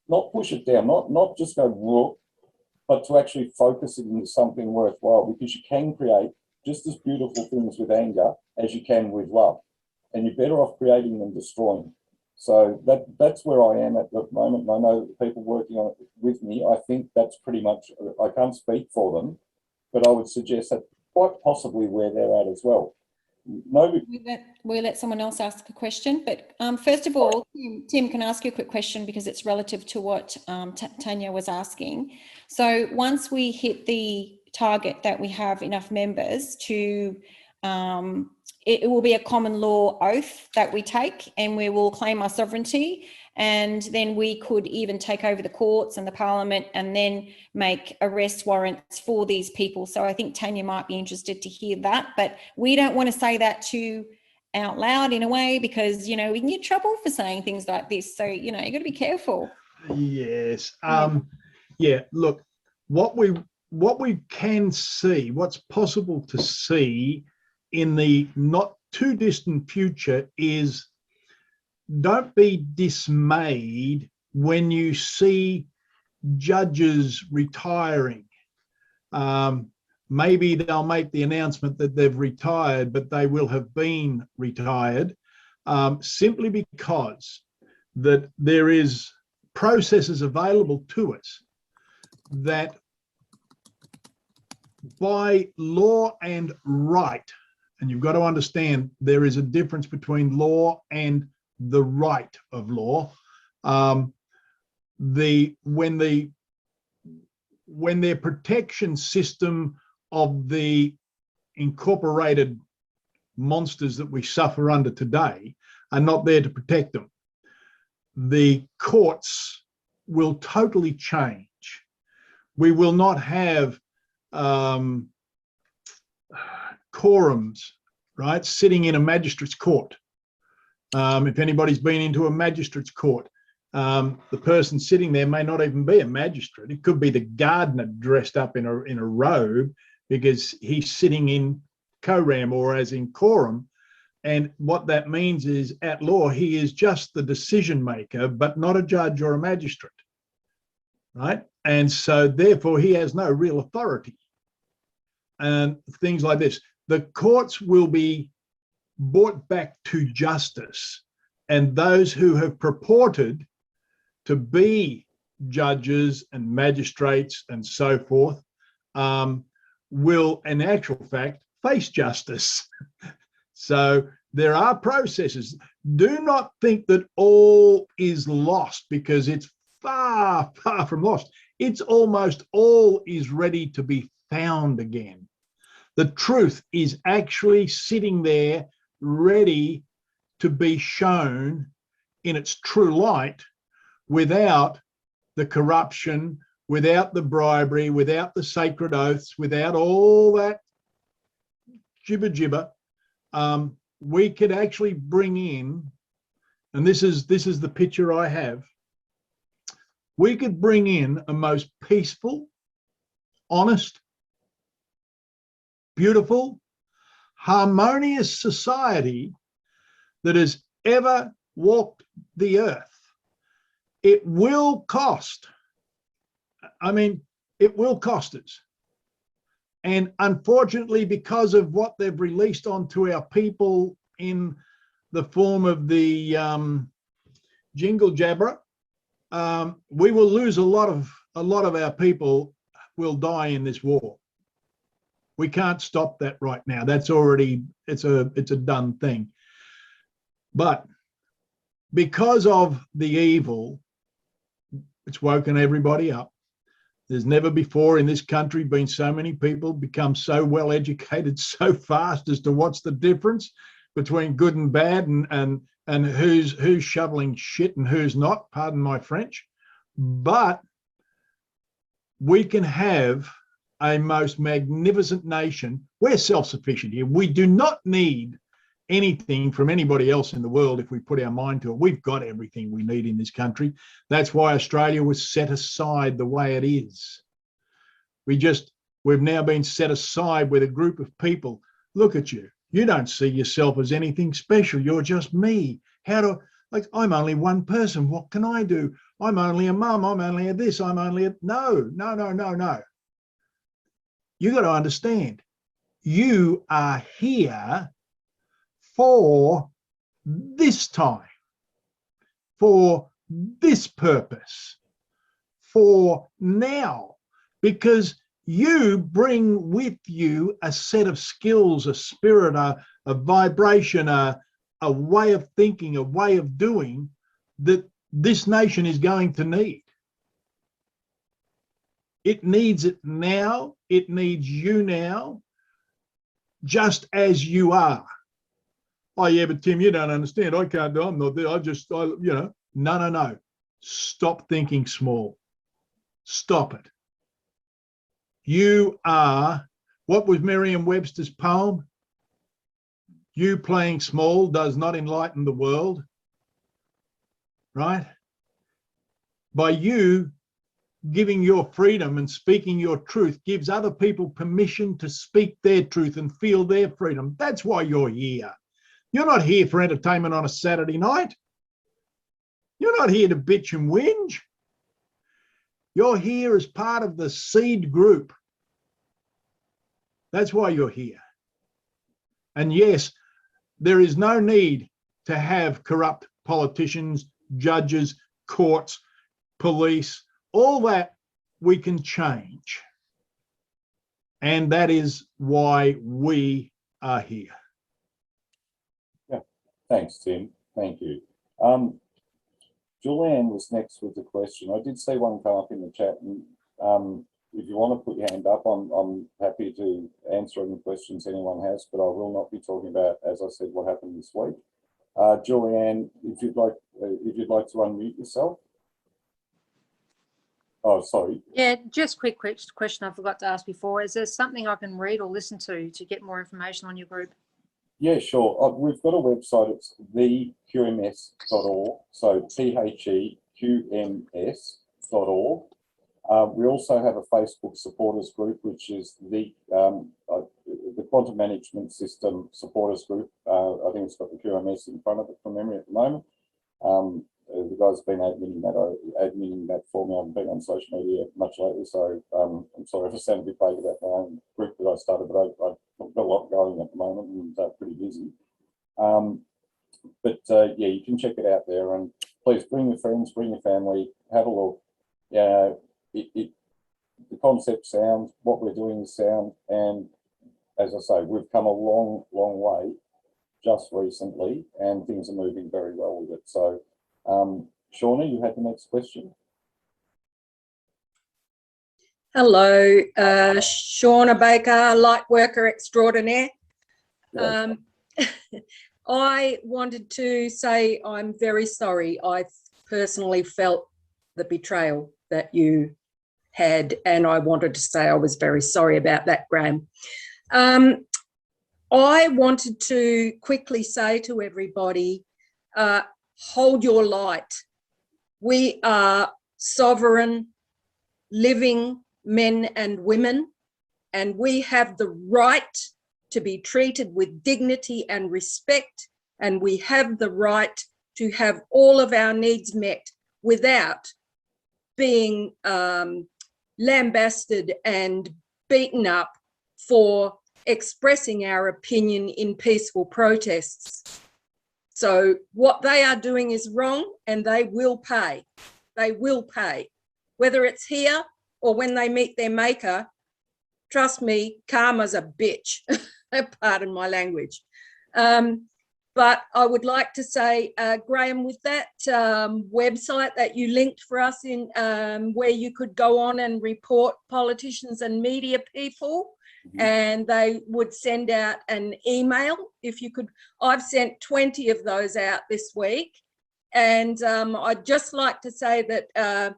not push it down, not just go, whoop, but to actually focus it into something worthwhile, because you can create just as beautiful things with anger as you can with love, and you're better off creating than destroying. So that's where I am at the moment. And I know the people working on it with me, I think that's pretty much, I can't speak for them, but I would suggest that quite possibly where they're at as well. We'll let someone else ask a question. But first of all, Tim, can I ask you a quick question because it's relative to what Tanya was asking. So once we hit the target that we have enough members to it will be a common law oath that we take, and we will claim our sovereignty, and then we could even take over the courts and the parliament and then make arrest warrants for these people. So I think Tanya might be interested to hear that, but we don't want to say that too out loud in a way, because, you know, we can get in trouble for saying things like this. So, you know, you got to be careful. Yes. Yeah, look, what we can see, what's possible to see in the not too distant future is, don't be dismayed when you see judges retiring. Maybe they'll make the announcement that they've retired, but they will have been retired simply because that there is processes available to us that by law and right, and you've got to understand there is a difference between law and the right of law. When their protection system of the incorporated monsters that we suffer under today are not there to protect them, the courts will totally change. We will not have quorums, right, sitting in a magistrate's court. If anybody's been into a magistrate's court, the person sitting there may not even be a magistrate. It could be the gardener dressed up in a robe, because he's sitting in quorum or as in quorum. And what that means is, at law, he is just the decision maker, but not a judge or a magistrate, right? And so therefore he has no real authority. and things like this. The courts will be brought back to justice, and those who have purported to be judges and magistrates and so forth will, in actual fact, face justice. So there are processes. Do not think that all is lost, because it's far, far from lost. It's almost all is ready to be found again. The truth is actually sitting there ready to be shown in its true light, without the corruption, without the bribery, without the sacred oaths, without all that jibber. We could actually bring in, and this is the picture I have, we could bring in a most peaceful, honest, beautiful, harmonious society that has ever walked the earth. It will cost. I mean, it will cost us. And unfortunately, because of what they've released onto our people in the form of the jingle jabber, we will lose a lot of our people will die in this war. We can't stop that right now. That's already, it's a done thing. But because of the evil, it's woken everybody up. There's never before in this country been so many people become so well educated so fast as to what's the difference between good and bad, and who's shoveling shit and who's not, pardon my French. But we can have a most magnificent nation. We're self-sufficient here. We do not need anything from anybody else in the world if we put our mind to it. We've got everything we need in this country. That's why Australia was set aside the way it is. We've now been set aside with a group of people. Look at you. You don't see yourself as anything special. You're just me. I'm only one person. What can I do? I'm only a mum. I'm only a this. I'm only a... No. You got to understand, you are here for this time, for this purpose, for now, because you bring with you a set of skills, a spirit, a vibration, a way of thinking, a way of doing that this nation is going to need. It needs it now. It needs you now, just as you are. Oh, yeah, but Tim, you don't understand. I can't do it. I'm not there. No. Stop thinking small. Stop it. You are, what was Merriam-Webster's poem? You playing small does not enlighten the world, right? By you giving your freedom and speaking your truth gives other people permission to speak their truth and feel their freedom. That's why you're here. You're not here for entertainment on a Saturday night. You're not here to bitch and whinge. You're here as part of the seed group. That's why you're here. And yes, there is no need to have corrupt politicians, judges, courts, police, all that we can change. And that is why we are here. Yeah, thanks, Tim. Thank you. Julianne was next with the question. I did see one come up in the chat, and if you want to put your hand up, I'm happy to answer any questions anyone has, but I will not be talking about, as I said, what happened this week. Julianne, if you'd like to unmute yourself. Oh, sorry. Yeah, just quick question I forgot to ask before. Is there something I can read or listen to get more information on your group? Yeah, sure. We've got a website. It's theqms.org. So theqms.org. We also have a Facebook supporters group, which is the Quantum Management System supporters group. I think it's got the QMS in front of it from memory at the moment. the guys have been admitting that for me. I haven't been on social media much lately, so I'm sorry if I sound a bit vague about my own group that I started, but I've got a lot going at the moment and pretty busy. Yeah, you can check it out there, and please bring your friends, bring your family, have a look. Yeah, the concept sound, what we're doing is sound, and as I say, we've come a long, long way just recently, and things are moving very well with it. So, Shauna, you had the next question. Hello, Shauna Baker, light worker extraordinaire. I wanted to say I'm very sorry. I personally felt the betrayal that you had, and I wanted to say I was very sorry about that, Graham. I wanted to quickly say to everybody, hold your light. We are sovereign, living men and women, and we have the right to be treated with dignity and respect, and we have the right to have all of our needs met without being lambasted and beaten up for expressing our opinion in peaceful protests. So what they are doing is wrong, and they will pay. They will pay. Whether it's here or when they meet their maker, trust me, karma's a bitch. Pardon my language. But I would like to say, Graham, with that website that you linked for us in, where you could go on and report politicians and media people, and they would send out an email. If you could, I've sent 20 of those out this week. And I'd just like to say that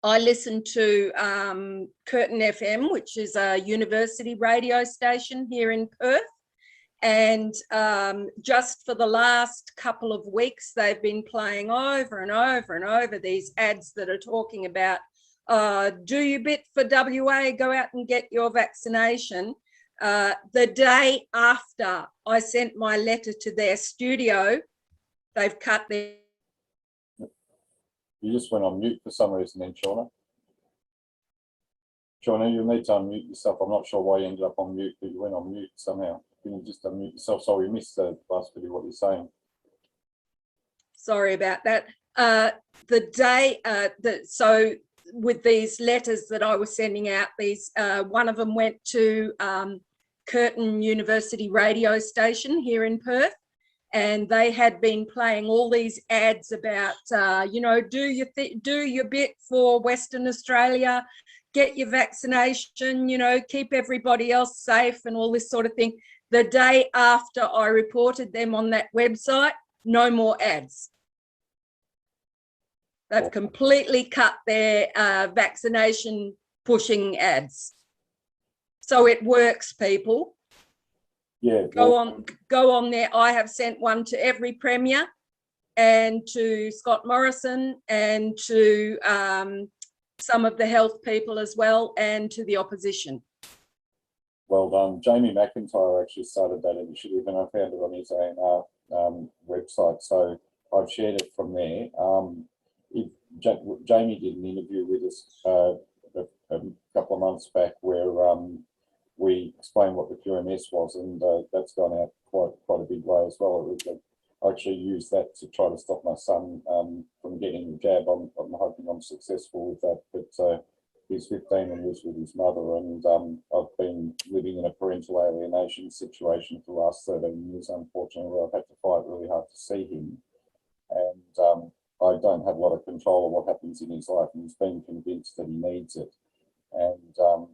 I listen to Curtin FM, which is a university radio station here in Perth. And just for the last couple of weeks, they've been playing over and over and over these ads that are talking about, do your bit for WA, go out and get your vaccination. The day after I sent my letter to their studio, they've cut their... You just went on mute for some reason then, Shauna. Shauna, you need to unmute yourself. I'm not sure why you ended up on mute, but you went on mute somehow. Can you just unmute yourself? Sorry, we missed the last bit of what you're saying. Sorry about that. The day, so with these letters that I was sending out, these one of them went to Curtin University radio station here in Perth, and they had been playing all these ads about, you know, do your bit for Western Australia, get your vaccination, you know, keep everybody else safe and all this sort of thing. The day after I reported them on that website, no more ads. They've completely cut their vaccination pushing ads. So it works, people. Yeah. Go on there. I have sent one to every Premier and to Scott Morrison and to some of the health people as well, and to the opposition. Well done. Jamie McIntyre actually started that initiative, and I found it on his own website. So I've shared it from there. Jamie did an interview with us a couple of months back where we explained what the QMS was, and that's gone out quite a big way as well. I actually used that to try to stop my son from getting the jab. I'm hoping I'm successful with that, but he's 15 and lives with his mother, and I've been living in a parental alienation situation for the last 13 years, unfortunately, where I've had to fight really hard to see him. And I don't have a lot of control of what happens in his life, and he's been convinced that he needs it. And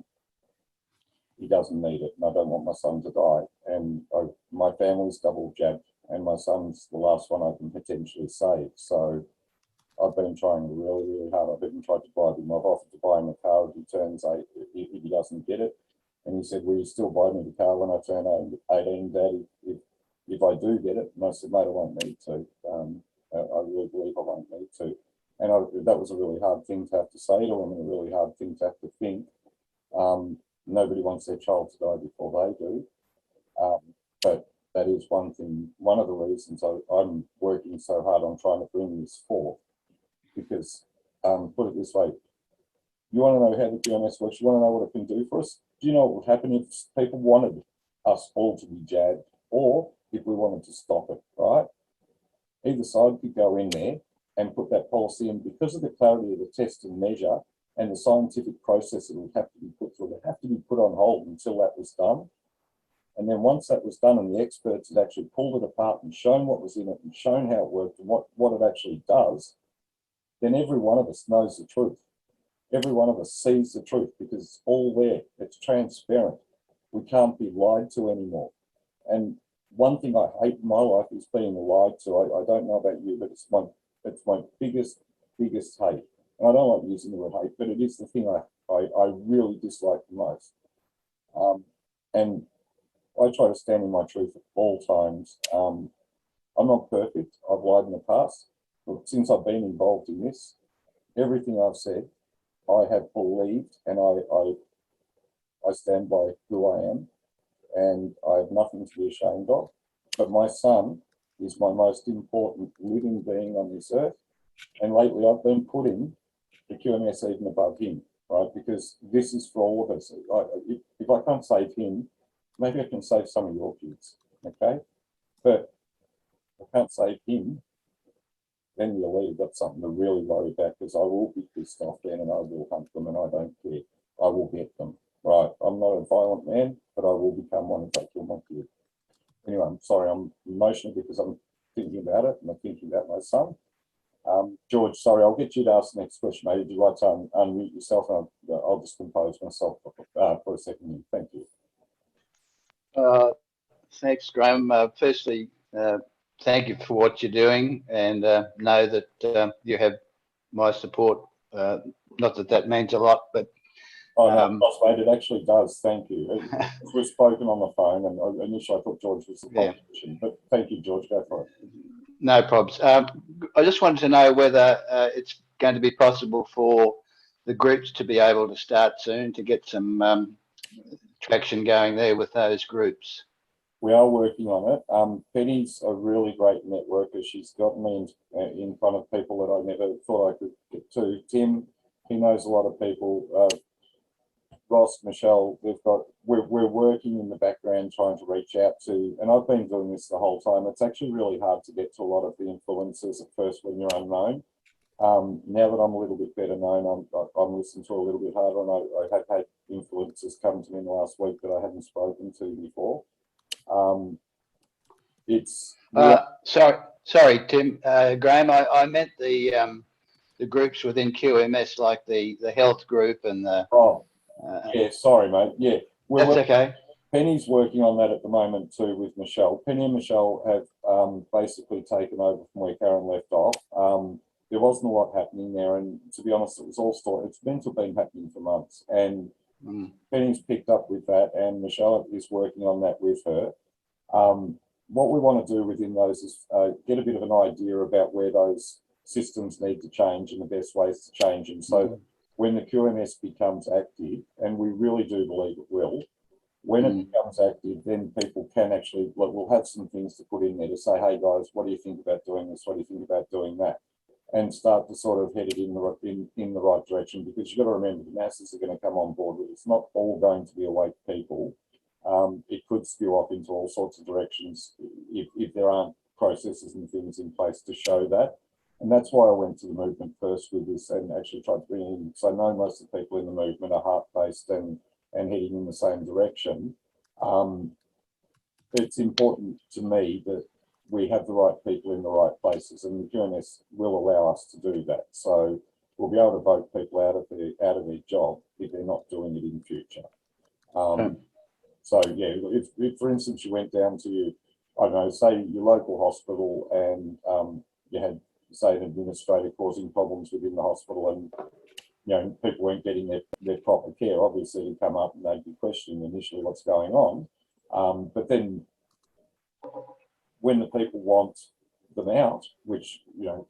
he doesn't need it, and I don't want my son to die. And my family's double jabbed, and my son's the last one I can potentially save. So I've been trying really, really hard. I've even tried to bribe him. I've offered to buy him a car if he turns 8, if he doesn't get it. And he said, will you still buy me the car when I turn 18, Dad, if I do get it? And I said, mate, I won't need to. I really believe I won't need to. And that was a really hard thing to have to say to him, and a really hard thing to have to think. Nobody wants their child to die before they do. But that is one thing, one of the reasons I'm working so hard on trying to bring this forth, because put it this way, you want to know how the QMS works, you want to know what it can do for us. Do you know what would happen if people wanted us all to be jabbed, or if we wanted to stop it, right? Either side could go in there and put that policy in. Because of the clarity of the test and measure and the scientific process that would have to be put through, it would have to be put on hold until that was done. And then once that was done and the experts had actually pulled it apart and shown what was in it and shown how it worked and what it actually does, then every one of us knows the truth. Every one of us sees the truth because it's all there. It's transparent. We can't be lied to anymore. And one thing I hate in my life is being lied to. I don't know about you, but it's my biggest hate. And I don't like using the word hate, but it is the thing I really dislike the most. And I try to stand in my truth at all times. I'm not perfect. I've lied in the past. But since I've been involved in this, everything I've said, I have believed, and I stand by who I am, and I have nothing to be ashamed of. But my son is my most important living being on this earth. And lately I've been putting the QMS even above him, right? Because this is for all of us. If I can't save him, maybe I can save some of your kids, okay? But if I can't save him, then you've got something to really worry about, because I will be pissed off then and I will hunt them and I don't care. I will get them, right? I'm not a violent man, but I will become one if I kill my kid. Anyway, I'm sorry, I'm emotional because I'm thinking about it and I'm thinking about my son. George, sorry, I'll get you to ask the next question. Maybe would you like to unmute yourself, and I'll just compose myself for a second. Thank you. Thanks, Graham. Firstly, thank you for what you're doing, and know that you have my support. Not that that means a lot, but oh no, boss mate, it actually does. Thank you. We've spoken on the phone, and initially I thought George was the politician, but thank you, George. Go for it. No problems. I just wanted to know whether it's going to be possible for the groups to be able to start soon to get some traction going there with those groups. We are working on it. Penny's a really great networker. She's got me in front of people that I never thought I could get to. Tim, he knows a lot of people. Ross, Michelle, we're working in the background trying to reach out to, and I've been doing this the whole time. It's actually really hard to get to a lot of the influencers at first when you're unknown. Now that I'm a little bit better known, I'm listening to a little bit harder, and I have had influencers come to me in the last week that I haven't spoken to before. Sorry, Tim. Graham, I meant the groups within QMS, like the health group and the. Yeah, sorry, mate. Yeah, that's okay. Penny's working on that at the moment too with Michelle. Penny and Michelle have basically taken over from where Karen left off. There wasn't a lot happening there, and to be honest, it was all story. It's meant to have been happening for months, and Penny's picked up with that, and Michelle is working on that with her. What we want to do within those is get a bit of an idea about where those systems need to change and the best ways to change them. So when the QMS becomes active, and we really do believe it will, when it becomes active, then people can actually, we'll have some things to put in there to say, hey guys, what do you think about doing this? What do you think about doing that? And start to sort of head it in the right direction, because you've got to remember the masses are going to come on board with it. It's not all going to be awake people. It could spew off into all sorts of directions if there aren't processes and things in place to show that. And that's why I went to the movement first with this and actually tried to bring in, because I know most of the people in the movement are heart-based and heading in the same direction. It's important to me that we have the right people in the right places, and the QMS will allow us to do that. So we'll be able to vote people out of their job if they're not doing it in future. So yeah, if for instance you went down to I don't know, say your local hospital, and you had, say, an administrator causing problems within the hospital, and people weren't getting their proper care, obviously it'd come up and they'd be questioning initially what's going on. But then when the people want them out, which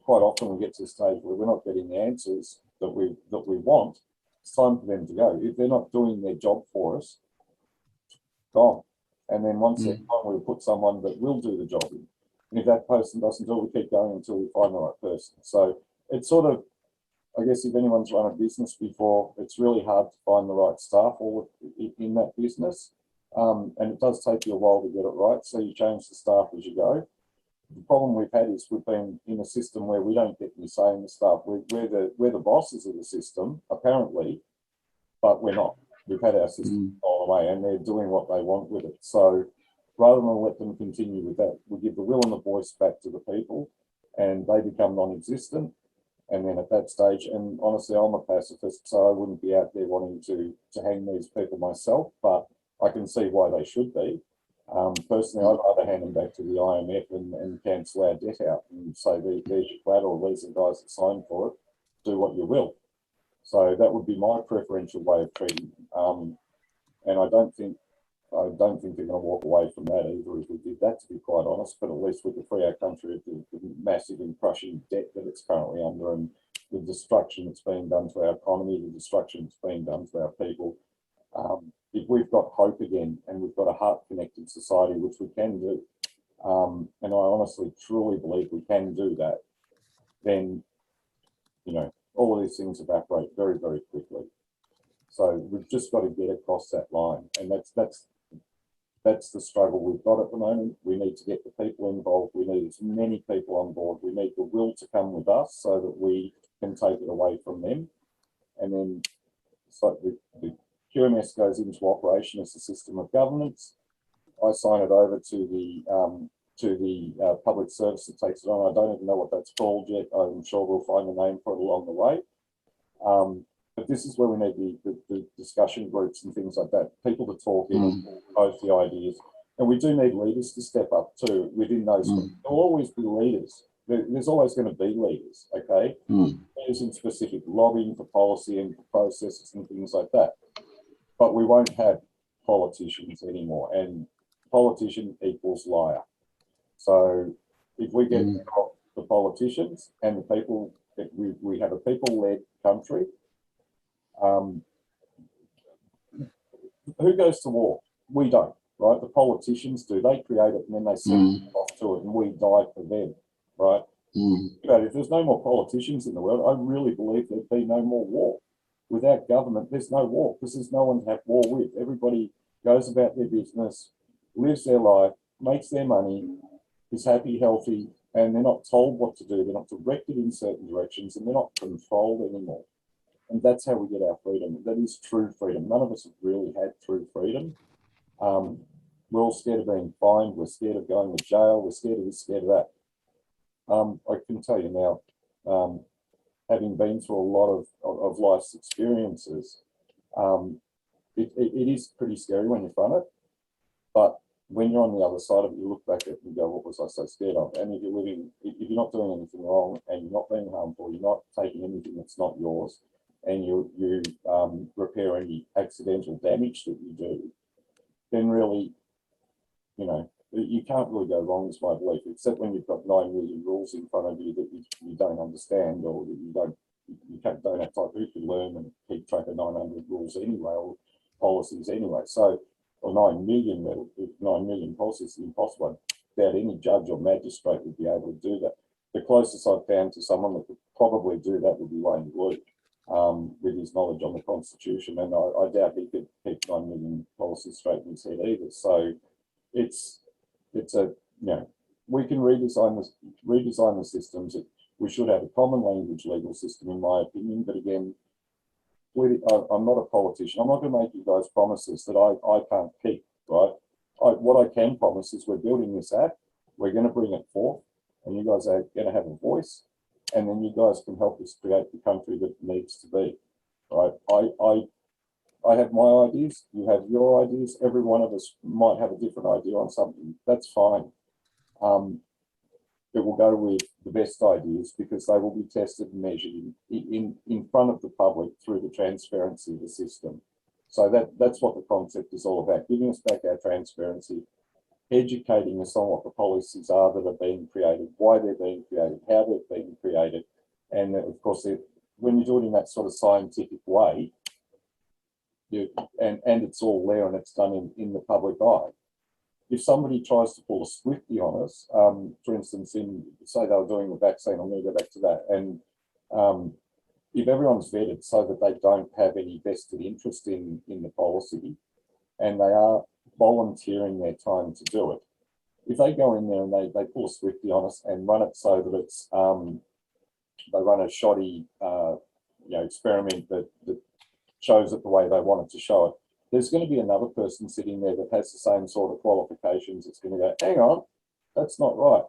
quite often we get to the stage where we're not getting the answers that we want, it's time for them to go. If they're not doing their job for us, gone. And then once they're gone, we'll put someone that will do the job in. And if that person doesn't do it, we keep going until we find the right person. So it's sort of, I guess if anyone's run a business before, it's really hard to find the right staff all in that business. And it does take you a while to get it right. So you change the staff as you go. The problem we've had is we've been in a system where we don't get any say in the staff. We're the bosses of the system, apparently, but we're not. We've had our system all the way and they're doing what they want with it. So rather than let them continue with that, we give the will and the voice back to the people and they become non-existent. And then at that stage, and honestly, I'm a pacifist, so I wouldn't be out there wanting to hang these people myself, but I can see why they should be. Personally, I'd rather hand them back to the IMF and cancel our debt out and say, there's your collateral, these are the guys that signed for it, do what you will. So that would be my preferential way of treating them. And I don't think they're going to walk away from that either if we did that, to be quite honest, but at least we could free our country of the massive and crushing debt that it's currently under and the destruction that's being done to our economy, the destruction that's being done to our people. If we've got hope again and we've got a heart-connected society, which we can do, and I honestly, truly believe we can do that, then, you know, all of these things evaporate very, very quickly. So we've just got to get across that line, and that's the struggle we've got at the moment. We need to get the people involved. We need as many people on board. We need the will to come with us so that we can take it away from them. And then so the QMS goes into operation as a system of governance. I sign it over to the public service that takes it on. I don't even know what that's called yet. I'm sure we'll find a name for it along the way. But this is where we need the discussion groups and things like that, people to talk in and propose the ideas. And we do need leaders to step up too within those. There'll always be leaders. There's always going to be leaders, okay? Leaders in specific lobbying for policy and for processes and things like that. But we won't have politicians anymore. And politician equals liar. So if we get the politicians and the people, we have a people-led country, who goes to war? We don't, right? The politicians do. They create it and then they send it off to it and we die for them, right? But if there's no more politicians in the world, I really believe there'd be no more war. Without government, there's no war because there's no one to have war with. Everybody goes about their business, lives their life, makes their money, is happy, healthy, and they're not told what to do. They're not directed in certain directions and they're not controlled anymore. And that's how we get our freedom. That is true freedom. None of us have really had true freedom. We're all scared of being fined. We're scared of going to jail. We're scared of this, scared of that. I can tell you now, having been through a lot of life's experiences, it is pretty scary when you front it. But when you're on the other side of it, you look back at it and go, what was I so scared of? And if you're not doing anything wrong and you're not being harmful, you're not taking anything that's not yours, and you repair any accidental damage that you do, then really, you know, you can't really go wrong, is my belief, except when you've got 9 million rules in front of you that you don't understand, or that you don't have time to learn and keep track of 900 rules anyway, or policies anyway. So, or 9 million policies is impossible. About any judge or magistrate would be able to do that. The closest I've found to someone that could probably do that would be Wayne Luke, with his knowledge on the Constitution, and I doubt he could keep 9 million policies straight in his head either. So it's a, you know, we can redesign the systems. We should have a common language legal system, in my opinion. But again, I'm not a politician. I'm not going to make you guys promises that I can't keep, right? What I can promise is we're building this app. We're going to bring it forth, and you guys are going to have a voice, and then you guys can help us create the country that it needs to be, right? I have my ideas, you have your ideas. Every one of us might have a different idea on something. That's fine. It will go with the best ideas because they will be tested and measured in front of the public through the transparency of the system. So that's what the concept is all about, giving us back our transparency, educating us on what the policies are that are being created, why they're being created, how they're being created. And of course, when you do it in that sort of scientific way, and it's all there and it's done in the public eye, if somebody tries to pull a Swifty on us, for instance, say they were doing the vaccine, I'm going to go back to that, and if everyone's vetted so that they don't have any vested interest in the policy, and they are volunteering their time to do it, if they go in there and they pull a Swifty on us and run it so that it's they run a shoddy experiment that shows it the way they want it to show it, there's going to be another person sitting there that has the same sort of qualifications. It's going to go, hang on, that's not right.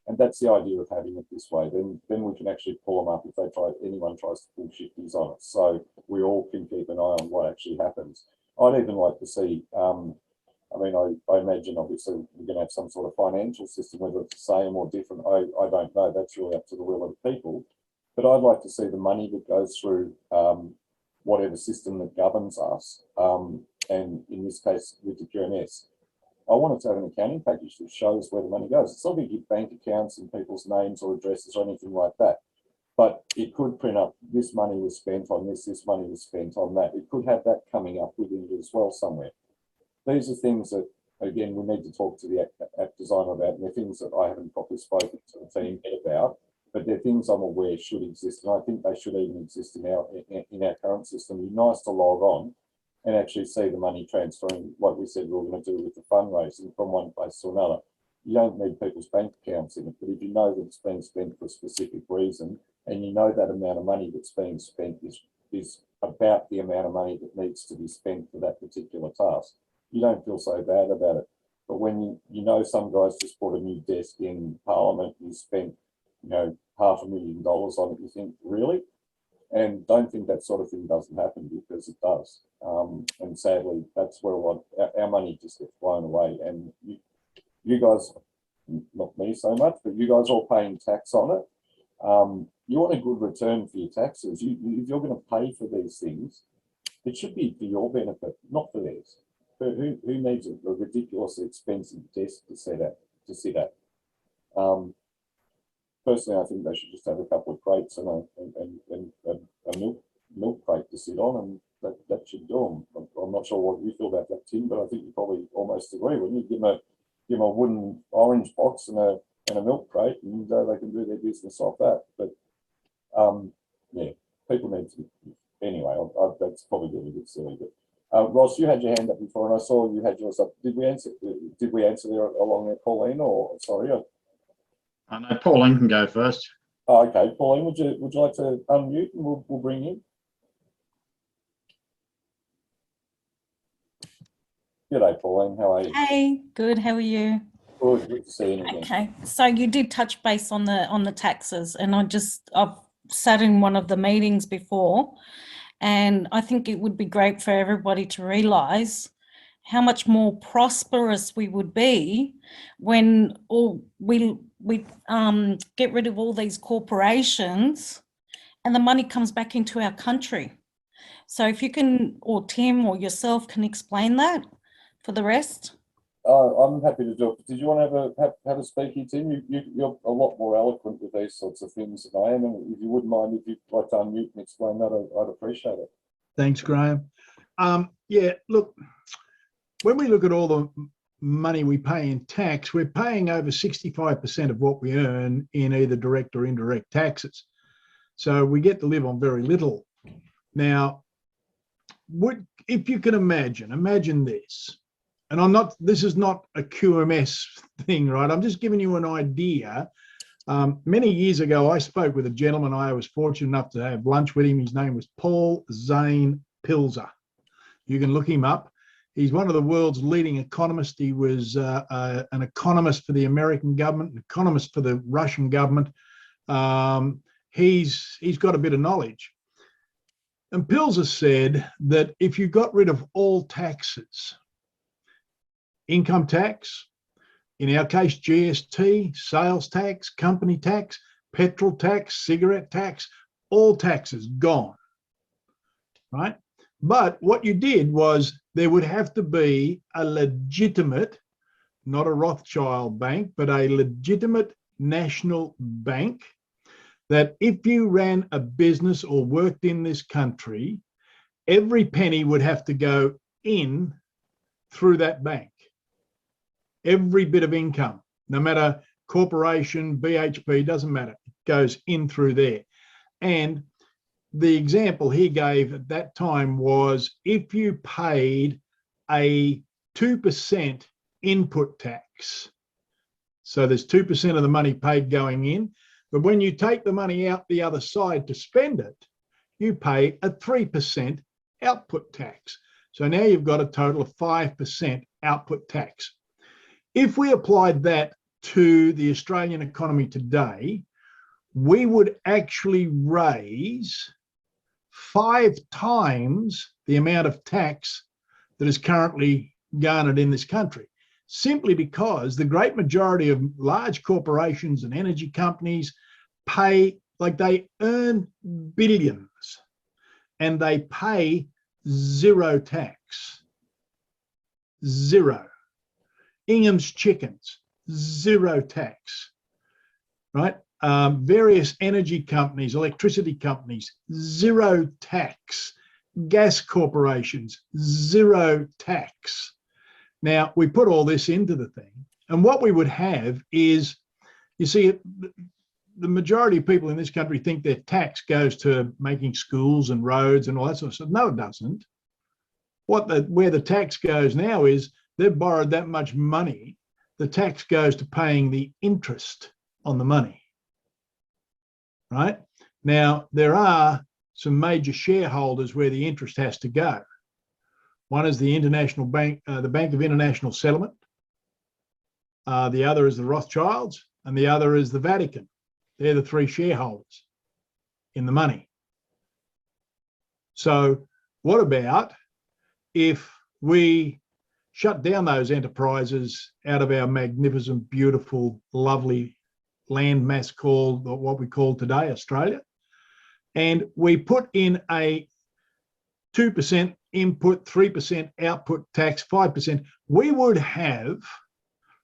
And that's the idea of having it this way. Then we can actually pull them up if anyone tries to pull shifties on it. So we all can keep an eye on what actually happens. I'd even like to see, I imagine obviously we're going to have some sort of financial system, whether it's the same or different, I don't know. That's really up to the will of the people. But I'd like to see the money that goes through whatever system that governs us, and in this case with the QMS, I wanted to have an accounting package that shows where the money goes. It's not going to give bank accounts and people's names or addresses or anything like that, but it could print up this money was spent on this money was spent on that. It could have that coming up within it as well somewhere. These are things that, again, we need to talk to the app designer about, and they're things that I haven't properly spoken to the team about, but they're things I'm aware should exist, and I think they should even exist in our current system. It'd be nice to log on and actually see the money transferring, like we said we were going to do with the fundraising, from one place to another. You don't need people's bank accounts in it, but if you know that it's being spent for a specific reason, and you know that amount of money that's being spent is about the amount of money that needs to be spent for that particular task, you don't feel so bad about it. But when you know some guys just bought a new desk in Parliament and spent $500,000 on it, you think, really? And don't think that sort of thing doesn't happen, because it does. And sadly, that's where our money just gets blown away. And you guys, not me so much, but you guys all paying tax on it. You want a good return for your taxes. If you're going to pay for these things, it should be for your benefit, not for theirs. But who needs a ridiculously expensive desk to sit at? Personally, I think they should just have a couple of crates and a milk crate to sit on, and that should do them. I'm not sure what you feel about that, Tim, but I think you probably almost agree. When you give them a wooden orange box and a milk crate, and they can do their business off that. But yeah, people need to. Anyway, that's probably getting a bit silly. But Ross, you had your hand up before, and I saw you had yours up. Did we answer there along there, Pauline? Or sorry? I know Pauline can go first. Oh, okay, Pauline, would you like to unmute, and we'll bring you? G'day, Pauline. How are you? Hey, good. How are you? Good to see you again. Okay, so you did touch base on the taxes, and I've sat in one of the meetings before, and I think it would be great for everybody to realise how much more prosperous we would be when we get rid of all these corporations and the money comes back into our country. So if you can, or Tim or yourself can explain that for the rest. I'm happy to do it. Did you want to have a speak here, Tim? You're a lot more eloquent with these sorts of things than I am, and if you wouldn't mind, if you'd like to unmute and explain that, I'd appreciate it. Thanks, Graham. Yeah, look, when we look at all the money we pay in tax, we're paying over 65% of what we earn in either direct or indirect taxes. So we get to live on very little. Now, if you can imagine this, and this is not a QMS thing, right? I'm just giving you an idea. Many years ago, I spoke with a gentleman. I was fortunate enough to have lunch with him. His name was Paul Zane Pilzer. You can look him up. He's one of the world's leading economists. He was an economist for the American government, an economist for the Russian government. He's got a bit of knowledge. And Pilzer said that if you got rid of all taxes, income tax, in our case, GST, sales tax, company tax, petrol tax, cigarette tax, all taxes gone, right? But what you did was there would have to be a legitimate, not a Rothschild bank, but a legitimate national bank that if you ran a business or worked in this country, every penny would have to go in through that bank. Every bit of income, no matter corporation, BHP, doesn't matter, it goes in through there. And the example he gave at that time was if you paid a 2% input tax, so there's 2% of the money paid going in, but when you take the money out the other side to spend it, you pay a 3% output tax. So now you've got a total of 5% output tax. If we applied that to the Australian economy today, we would actually raise 5 times the amount of tax that is currently garnered in this country, simply because the great majority of large corporations and energy companies pay, like they earn billions and they pay zero tax. Zero. Ingham's Chickens, zero tax, right? Various energy companies, electricity companies, zero tax. Gas corporations, zero tax. Now, we put all this into the thing, and what we would have is, you see, the majority of people in this country think their tax goes to making schools and roads and all that sort of stuff. No, it doesn't. Where the tax goes now is they've borrowed that much money. The tax goes to paying the interest on the money, right? Now, there are some major shareholders where the interest has to go. One is the International Bank, the Bank of International Settlement. The other is the Rothschilds, and the other is the Vatican. They're the 3 shareholders in the money. So what about if we shut down those enterprises out of our magnificent, beautiful, lovely landmass called what we call today Australia, and we put in a 2% input, 3% output tax, 5%, we would have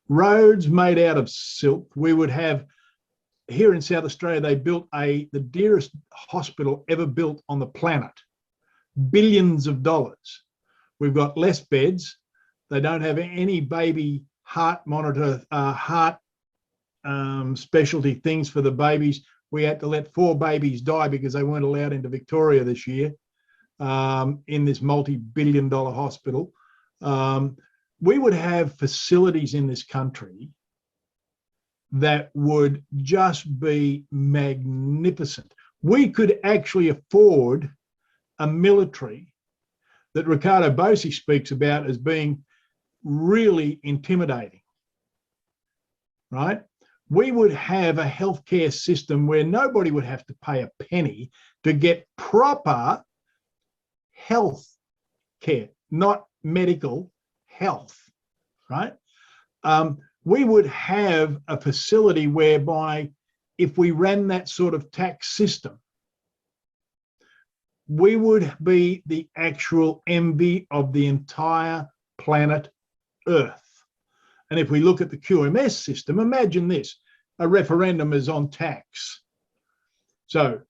roads made out of silk. We would have, here in South Australia, they built the dearest hospital ever built on the planet, billions of dollars. We've got less beds. They don't have any baby heart monitor, specialty things for the babies. We had to let 4 babies die because they weren't allowed into Victoria this year in this multi-billion-dollar hospital. We would have facilities in this country that would just be magnificent. We could actually afford a military that Ricardo Bossi speaks about as being really intimidating, right? We would have a healthcare system where nobody would have to pay a penny to get proper health care, not medical health, right? We would have a facility whereby if we ran that sort of tax system, we would be the actual envy of the entire planet Earth. And if we look at the QMS system, imagine this, a referendum is on tax. So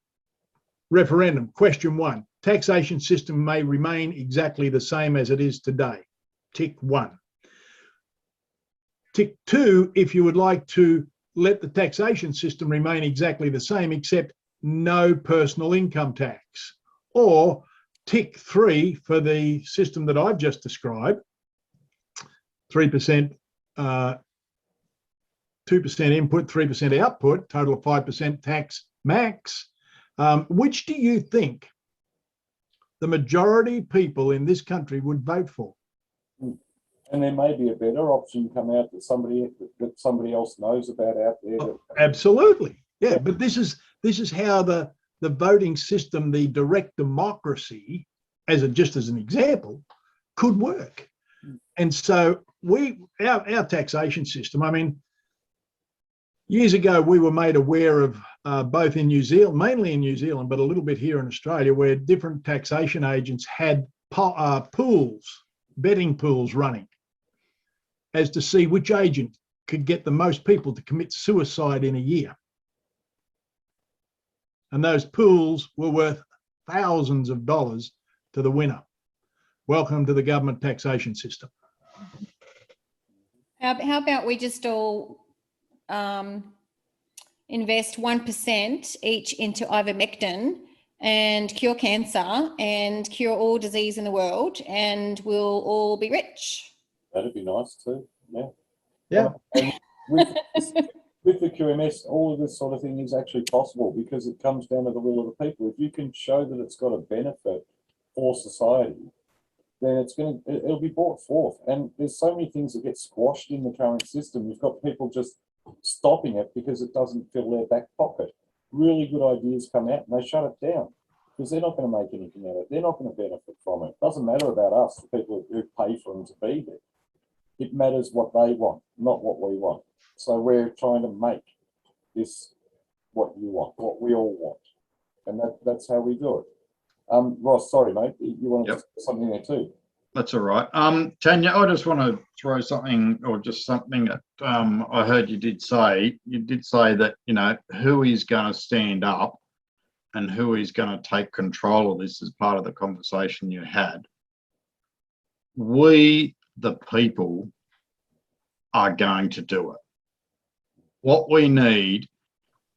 referendum, question 1, taxation system may remain exactly the same as it is today. Tick 1. Tick 2, if you would like to let the taxation system remain exactly the same, except no personal income tax. Or tick 3 for the system that I've just described, 3%, 2% input, 3% output, total of 5% tax max. Which do you think the majority of people in this country would vote for? And there may be a better option come out that somebody else knows about out there. Oh, absolutely, yeah. But this is how the voting system, the direct democracy, just as an example, could work. And so our taxation system, I mean, years ago we were made aware of both in New Zealand, mainly in New Zealand, but a little bit here in Australia, where different taxation agents had pools, betting pools running, as to see which agent could get the most people to commit suicide in a year. And those pools were worth thousands of dollars to the winner. Welcome to the government taxation system. How about we just all invest 1% each into ivermectin and cure cancer and cure all disease in the world, and we'll all be rich. That'd be nice too. Yeah. Yeah. And with the QMS, all of this sort of thing is actually possible because it comes down to the will of the people. If you can show that it's got a benefit for society, then it'll be brought forth. And there's so many things that get squashed in the current system. You've got people just stopping it because it doesn't fill their back pocket. Really good ideas come out and they shut it down because they're not going to make anything out of it. They're not going to benefit from it. It doesn't matter about us, the people who pay for them to be there. It matters what they want, not what we want. So we're trying to make this what you want, what we all want. And that's how we do it. Ross, sorry, mate, you wanted to say something there too. That's all right. Tanya, I just want to throw something, or just something that I heard you did say. You did say that, you know, who is going to stand up and who is going to take control of this as part of the conversation you had. We, the people, are going to do it. What we need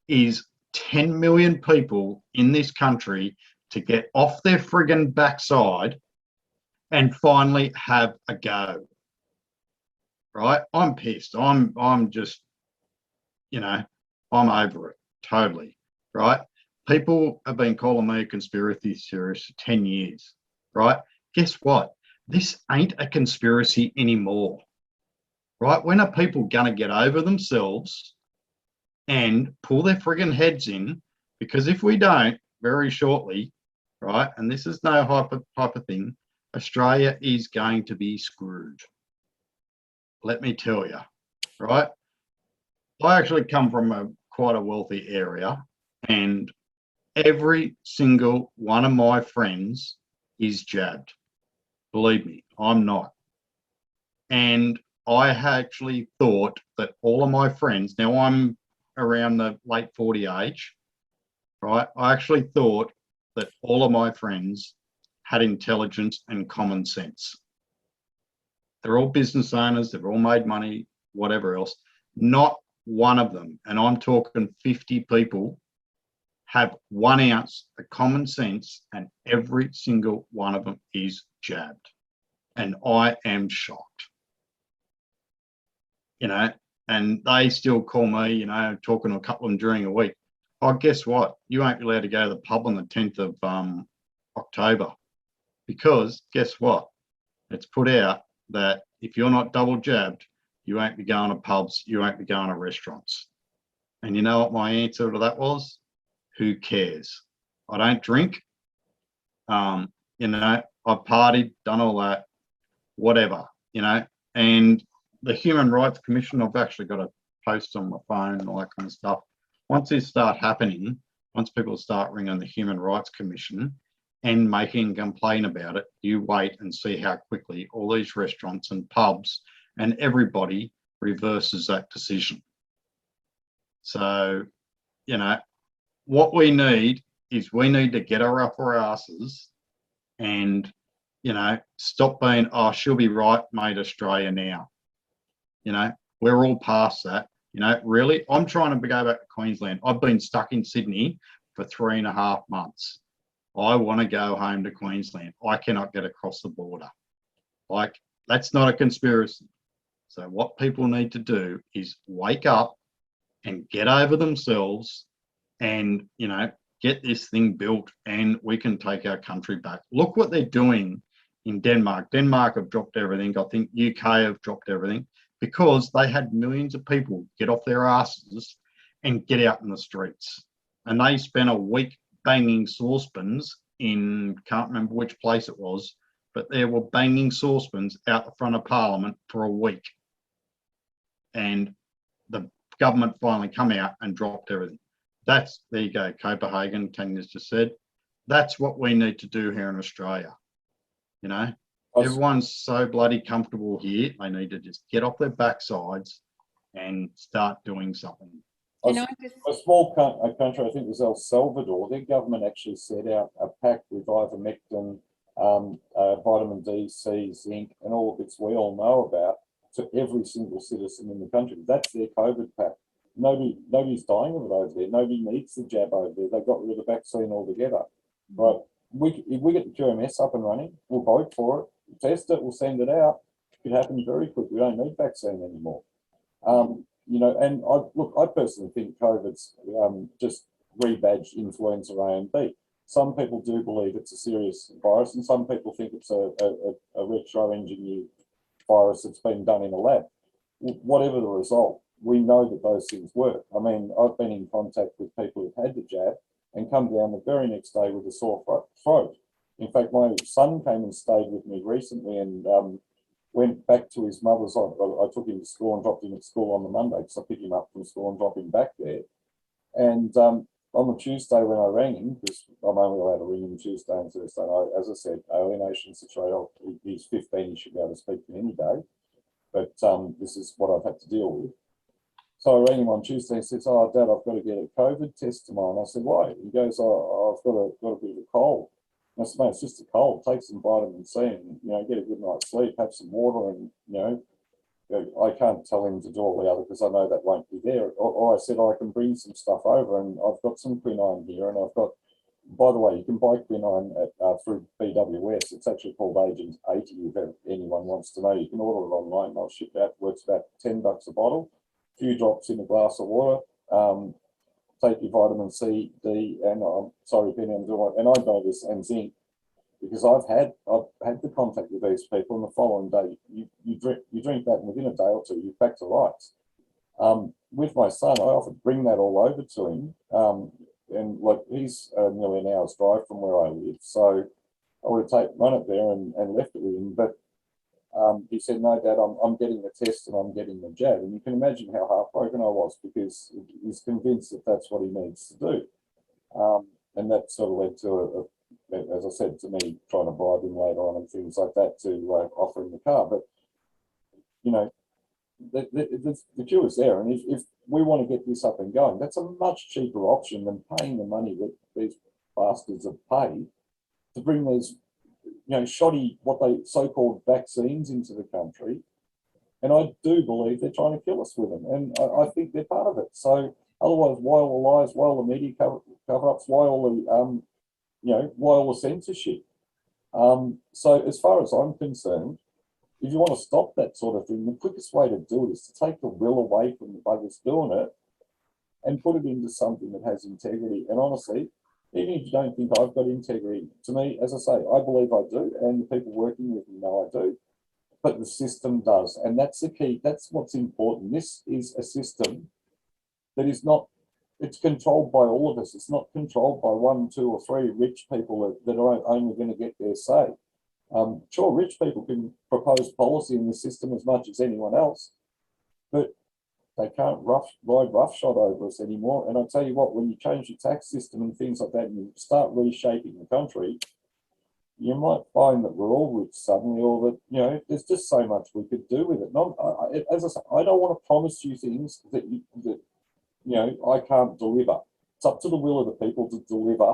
is 10 million people in this country to get off their friggin' backside and finally have a go. Right? I'm pissed. I'm just, you know, I'm over it totally. Right? People have been calling me a conspiracy theorist for 10 years. Right? Guess what? This ain't a conspiracy anymore. Right? When are people gonna get over themselves and pull their friggin' heads in? Because if we don't, very shortly, right, and this is no hyper thing, Australia is going to be screwed. Let me tell you, right? I actually come from quite a wealthy area, and every single one of my friends is jabbed. Believe me, I'm not. And I actually thought that all of my friends, now I'm around the late 40 age, right? I actually thought that all of my friends had intelligence and common sense. They're all business owners, they've all made money, whatever else. Not one of them, and I'm talking 50 people, have 1 ounce of common sense, and every single one of them is jabbed. And I am shocked. You know, and they still call me, you know, talking to a couple of them during a week. Oh, guess what? You won't be allowed to go to the pub on the 10th of October, because guess what? It's put out that if you're not double jabbed, you won't be going to pubs, you won't be going to restaurants. And you know what my answer to that was? Who cares? I don't drink. You know, I've partied, done all that, whatever, you know. And the Human Rights Commission, I've actually got a post on my phone and all that kind of stuff. Once this start happening, once people start ringing the Human Rights Commission and making a complaint about it, you wait and see how quickly all these restaurants and pubs and everybody reverses that decision. So, you know, what we need is we need to get her up our asses and, you know, stop being, oh, she'll be right, mate, Australia now. You know, we're all past that. You know, really, I'm trying to go back to Queensland. I've been stuck in Sydney for 3.5 months. I want to go home to Queensland. I cannot get across the border. Like, that's not a conspiracy. So what people need to do is wake up and get over themselves and, you know, get this thing built, and we can take our country back. Look what they're doing in Denmark. Denmark have dropped everything. I think UK have dropped everything, because they had millions of people get off their asses and get out in the streets. And they spent a week banging saucepans in, can't remember which place it was, but they were banging saucepans out the front of Parliament for a week. And the government finally come out and dropped everything. That's, there you go, Copenhagen, Tanya's just said. That's what we need to do here in Australia, you know? Everyone's so bloody comfortable here. They need to just get off their backsides and start doing something. A small country, I think it was El Salvador, their government actually set out a pack with ivermectin, vitamin D, C, zinc, and all the bits we all know about to every single citizen in the country. That's their COVID pack. Nobody's dying of it over there. Nobody needs the jab over there. They got rid of the vaccine altogether. Right? If we get the QMS up and running, we'll vote for it, test it, we'll send it out. It happens very quick. We don't need vaccine anymore. You know, and I personally think COVID's just rebadged influenza A and B. Some people do believe it's a serious virus, and some people think it's a retro-engineered virus that's been done in a lab. Whatever the result, we know that those things work. I mean, I've been in contact with people who've had the jab and come down the very next day with a sore throat. In fact, my son came and stayed with me recently and went back to his mother's. I took him to school and dropped him at school on the Monday because I picked him up from school and dropped him back there. And on the Tuesday when I rang him, because I'm only allowed to ring him Tuesday and Thursday, as I said, alienation situation, he's 15, he should be able to speak to me any day. But this is what I've had to deal with. So I rang him on Tuesday and says, "Oh, Dad, I've got to get a COVID test tomorrow." And I said, "Why?" He goes, "Oh, I've got a bit of a cold." And I said, "Mate, it's just a cold. Take some vitamin C and, you know, get a good night's sleep, have some water, and, you know, I can't tell him to do all the other because I know that won't be there." Or I said, "I can bring some stuff over, and I've got some quinine here, and I've got, by the way, you can buy quinine through BWS. It's actually called Agent 80 if anyone wants to know. You can order it online, and I'll ship it out. It works about $10 a bottle, a few drops in a glass of water. Take your vitamin C, D, and I'm sorry, Penny, I'm doing it, and I know this, and zinc, because I've had the contact with these people, and the following day you drink that, and within a day or two you're back to rights. With my son, I often bring that all over to him, and like he's nearly an hour's drive from where I live, so I would have run it there and left it with him. But he said, "No, Dad, I'm getting the test and I'm getting the jab." And you can imagine how heartbroken I was, because he's convinced that that's what he needs to do, and that sort of led to as I said, to me trying to bribe him later on and things like that to offer him the car. But, you know, the queue is there. And if we want to get this up and going, that's a much cheaper option than paying the money that these bastards have paid to bring these, you know, shoddy, what they so-called vaccines into the country. And I do believe they're trying to kill us with them. And I think they're part of it. So otherwise, why all the lies, why all the media cover-ups, why all the, you know, why all the censorship? So as far as I'm concerned, if you want to stop that sort of thing, the quickest way to do it is to take the will away from the buggers doing it and put it into something that has integrity. And honestly, even if you don't think I've got integrity, to me, as I say, I believe I do, and the people working with me know I do, but the system does. And that's the key. That's what's important. This is a system that is not, it's controlled by all of us. It's not controlled by 1, 2, or 3 rich people that are only going to get their say. Sure, rich people can propose policy in the system as much as anyone else, but they can't ride roughshod over us anymore. And I tell you what, when you change your tax system and things like that, and you start reshaping the country, you might find that we're all rich suddenly, or that, you know, there's just so much we could do with it. As I say, I don't want to promise you things that you know, I can't deliver. It's up to the will of the people to deliver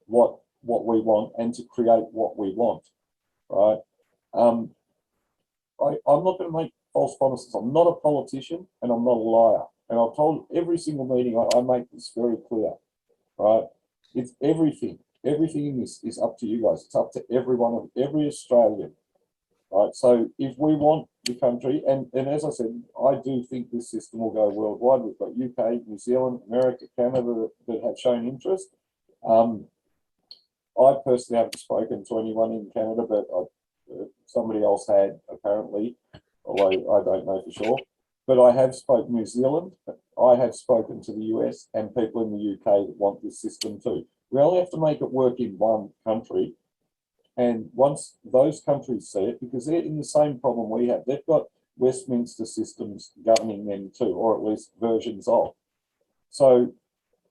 what we want and to create what we want, right? I'm not going to make false promises. I'm not a politician and I'm not a liar. And I've told every single meeting, I make this very clear, right? It's everything. Everything in this is up to you guys. It's up to everyone, every Australian. Right, so if we want the country, and as I said, I do think this system will go worldwide. We've got UK, New Zealand, America, Canada that have shown interest. I personally haven't spoken to anyone in Canada, but somebody else had apparently, although I don't know for sure. But I have spoken to New Zealand, I have spoken to the US and people in the UK that want this system too. We only have to make it work in one country. And once those countries see it, because they're in the same problem we have, they've got Westminster systems governing them too, or at least versions of. So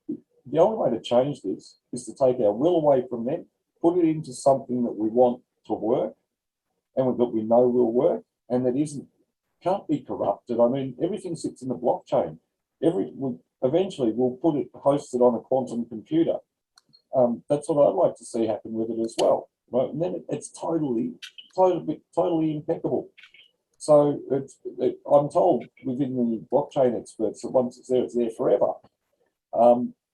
the only way to change this is to take our will away from them, put it into something that we want to work and that we know will work, and that can't be corrupted. I mean, everything sits in the blockchain. Eventually we'll put it hosted on a quantum computer. That's what I'd like to see happen with it as well. Right, and then it's totally impeccable. So I'm told within the blockchain experts that once it's there forever.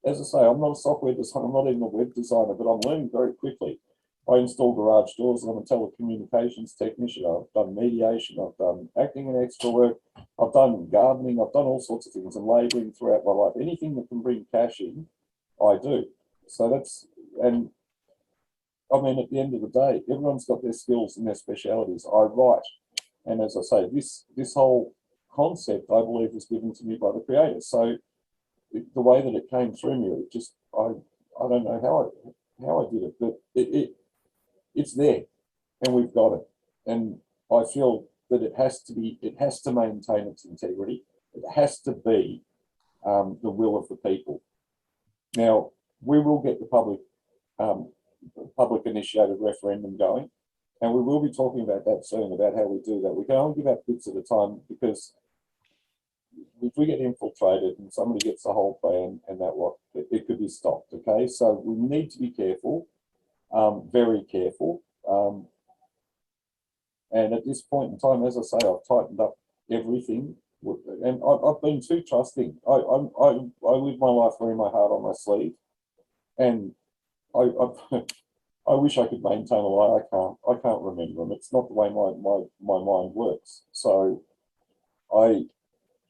As I say, I'm not a software designer, I'm not even a web designer, but I'm learning very quickly. I install garage doors, I'm a telecommunications technician, I've done mediation, I've done acting and extra work, I've done gardening, I've done all sorts of things and labouring throughout my life. Anything that can bring cash in, I do. So that's, and I mean, at the end of the day, everyone's got their skills and their specialities. I write. And as I say, this whole concept, I believe, was given to me by the creator. So the way that it came through me, it just, I don't know how I did it, but it's there and we've got it. And I feel that it has to maintain its integrity. It has to be the will of the people. Now, we will get the public initiated referendum going, and we will be talking about that soon, about how we do that. We can only give out bits at a time, because if we get infiltrated and somebody gets the whole plan and that what, it could be stopped, okay? So we need to be careful, very careful. And at this point in time, as I say, I've tightened up everything, and I've been too trusting. I live my life wearing my heart on my sleeve, and I wish I could maintain a lie. I can't remember them. It's not the way my mind works. So I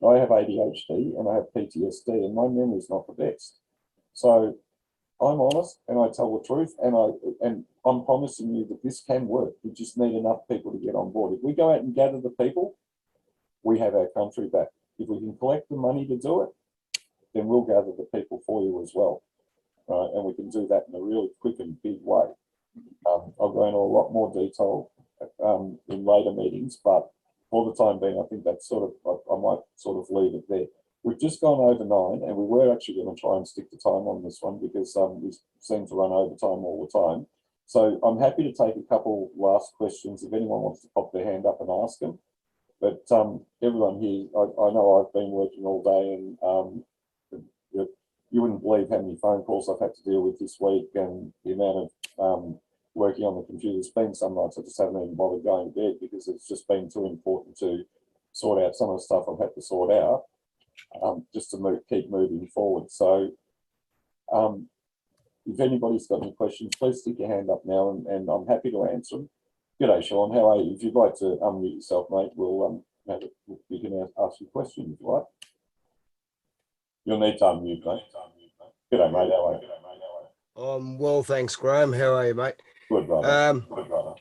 have ADHD and I have PTSD, and my memory's not the best. So I'm honest and I tell the truth, and I'm promising you that this can work. We just need enough people to get on board. If we go out and gather the people, we have our country back. If we can collect the money to do it, then we'll gather the people for you as well. Right? And we can do that in a really quick and big way. I'll go into a lot more detail in later meetings, but for the time being, I think that's sort of, I might sort of leave it there. We've just gone over 9, and we were actually going to try and stick to time on this one, because we seem to run over time all the time. So I'm happy to take a couple last questions if anyone wants to pop their hand up and ask them. But everyone here, I know I've been working all day, and you wouldn't believe how many phone calls I've had to deal with this week, and the amount of working on the computer. It's been some nights I just haven't even bothered going to bed, because it's just been too important to sort out some of the stuff I've had to sort out, just to keep moving forward. So if anybody's got any questions, please stick your hand up now, and I'm happy to answer them. G'day, Sean. How are you? If you'd like to unmute yourself, mate, we can ask you a question if you like. You'll need to unmute, mate. G'day, mate. How are you? Well, thanks, Graham. How are you, mate? Good, brother. Good, brother.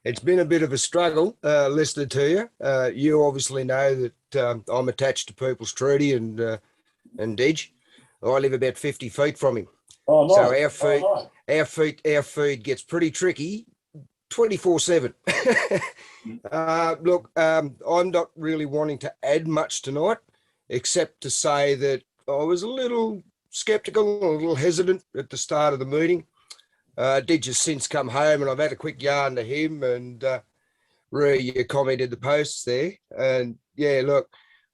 It's been a bit of a struggle listening to you. You obviously know that I'm attached to People's Treaty and Didge. I live about 50 feet from him. Oh, nice. So our feed gets pretty tricky 24/7. Look, I'm not really wanting to add much tonight, except to say that I was a little skeptical, a little hesitant at the start of the meeting. Didge has since come home, and I've had a quick yarn to him, and you commented the posts there. And yeah, look,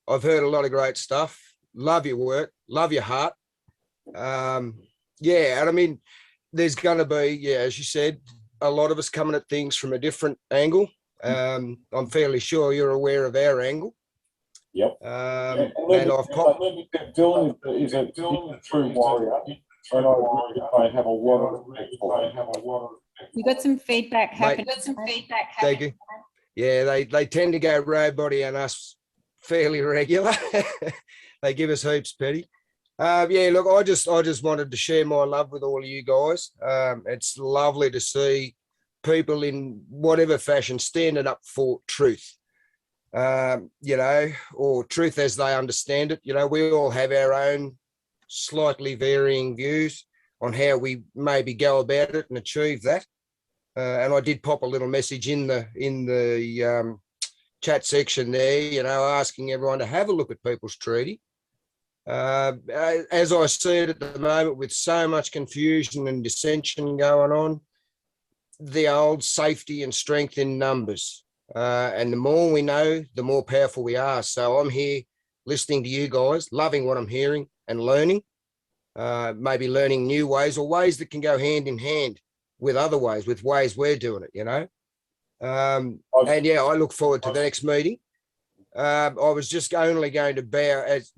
I've heard a lot of great stuff. Love your work, love your heart. Yeah, and I mean, there's going to be, yeah, as you said, a lot of us coming at things from a different angle. I'm fairly sure you're aware of our angle. Yep. And I've popped. Dylan is a true warrior, and I have a lot of respect for him. You got some feedback happening. Thank you. Yeah, they tend to go road body on us fairly regular. They give us heaps, Petty. Yeah, look, I just wanted to share my love with all of you guys. It's lovely to see people in whatever fashion standing up for truth. You know, or truth as they understand it. You know, we all have our own slightly varying views on how we maybe go about it and achieve that. And I did pop a little message in the chat section there, you know, asking everyone to have a look at People's Treaty. As I see it at the moment, with so much confusion and dissension going on, the old safety and strength in numbers. And the more we know, the more powerful we are. So I'm here listening to you guys, loving what I'm hearing and learning, maybe learning new ways or ways that can go hand in hand with other ways, with ways we're doing it, you know. And yeah, I look forward to the next meeting. I was just only going to bear as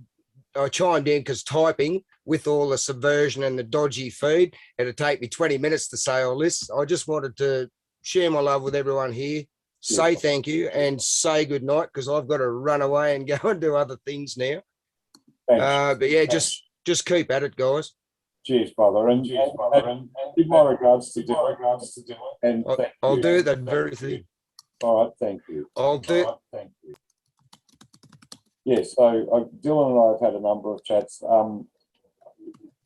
I chimed in because typing with all the subversion and the dodgy feed, it'd take me 20 minutes to say all this. I just wanted to share my love with everyone here, say thank you and say good night because I've got to run away and go and do other things now. But yeah, just keep at it, guys. Cheers, brother. And give my regards to Dylan. And I'll do that very thing. All right, thank you. I'll do it. Thank you. Yeah, so Dylan and I have had a number of chats.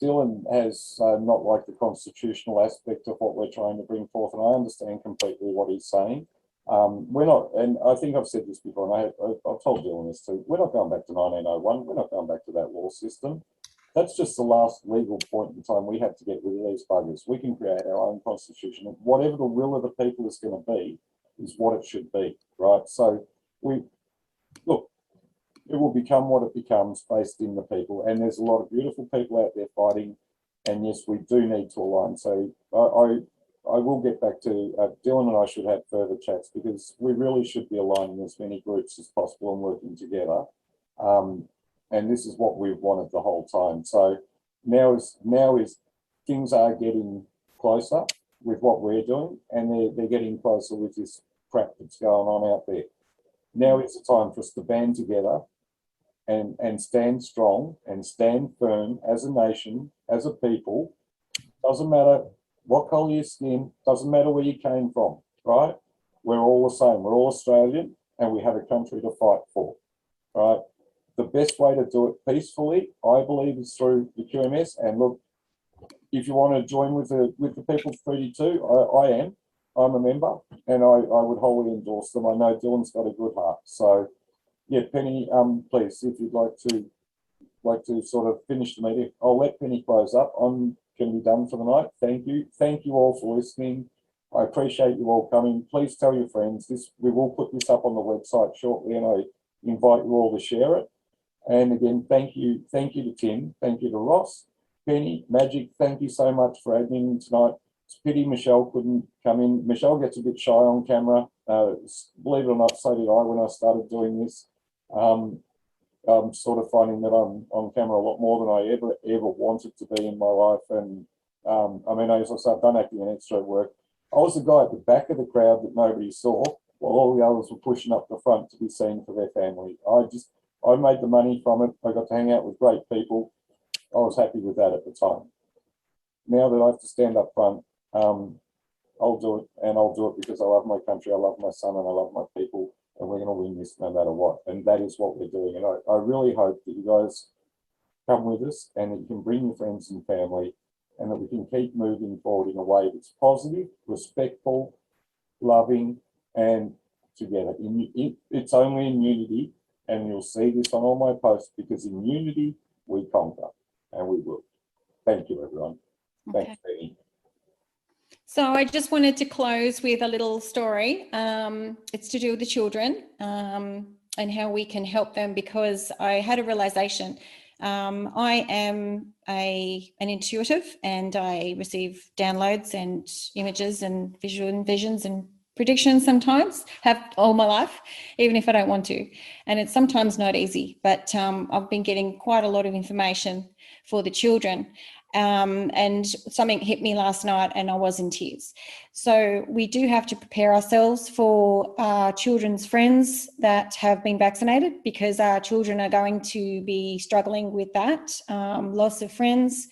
Dylan has not liked the constitutional aspect of what we're trying to bring forth, and I understand completely what he's saying. We're not, and I think I've said this before, and I've told Dylan this too, we're not going back to 1901, we're not going back to that law system. That's just the last legal point in time we have to get rid of these buggers. We can create our own constitution. Whatever the will of the people is going to be, is what it should be, right? So look, it will become what it becomes based in the people. And there's a lot of beautiful people out there fighting. And yes, we do need to align. So I will get back to Dylan, and I should have further chats because we really should be aligning as many groups as possible and working together. And this is what we've wanted the whole time. So now is things are getting closer with what we're doing, and they're getting closer with this crap that's going on out there. Now is the time for us to band together and stand strong and stand firm as a nation, as a people. Doesn't matter what colour your skin, doesn't matter where you came from, right? We're all the same. We're all Australian and we have a country to fight for, right? The best way to do it peacefully, I believe, is through the QMS. And look, if you want to join with the People's Treaty too, I am. I'm a member, and I would wholly endorse them. I know Dylan's got a good heart. So, yeah, Penny, please, if you'd like to sort of finish the meeting, I'll let Penny close up. I'm going to be done for the night. Thank you. Thank you all for listening. I appreciate you all coming. Please tell your friends. We will put this up on the website shortly, and I invite you all to share it. And again, thank you to Tim, thank you to Ross, Penny, Magic, thank you so much for admin tonight. It's a pity Michelle couldn't come in. Michelle gets a bit shy on camera. Believe it or not, so did I when I started doing this. I'm sort of finding that I'm on camera a lot more than I ever wanted to be in my life. And I mean, as I said, I've done acting and extra work. I was the guy at the back of the crowd that nobody saw, while all the others were pushing up the front to be seen for their family. I made the money from it. I got to hang out with great people. I was happy with that at the time. Now that I have to stand up front, I'll do it, and I'll do it because I love my country, I love my son, and I love my people, and we're going to win this no matter what. And that is what we're doing. And I really hope that you guys come with us and that you can bring your friends and family, and that we can keep moving forward in a way that's positive, respectful, loving, and together. It's only in unity. And you'll see this on all my posts, because in unity we conquer, and we will. Thank you, everyone. Okay. Thanks, Penny. So I just wanted to close with a little story. It's to do with the children and how we can help them, because I had a realization. I am an intuitive, and I receive downloads and images and visual visions and predictions sometimes, have all my life, even if I don't want to. And it's sometimes not easy, but I've been getting quite a lot of information for the children. And something hit me last night and I was in tears. So we do have to prepare ourselves for our children's friends that have been vaccinated, because our children are going to be struggling with that, loss of friends,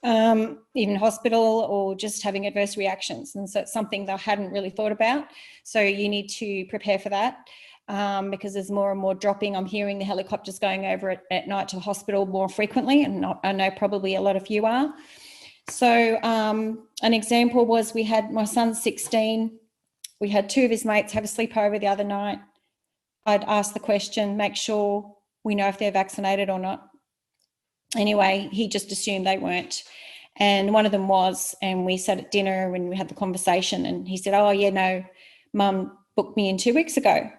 even hospital, or just having adverse reactions. And so it's something that I hadn't really thought about. So you need to prepare for that, because there's more and more dropping. I'm hearing the helicopters going over at night to the hospital more frequently, and I know probably a lot of you are. So an example was, we had, my son's 16. We had two of his mates have a sleepover the other night. I'd asked the question, make sure we know if they're vaccinated or not. Anyway, he just assumed they weren't. And one of them was, and we sat at dinner and we had the conversation, and he said, oh yeah, no, Mum booked me in 2 weeks ago.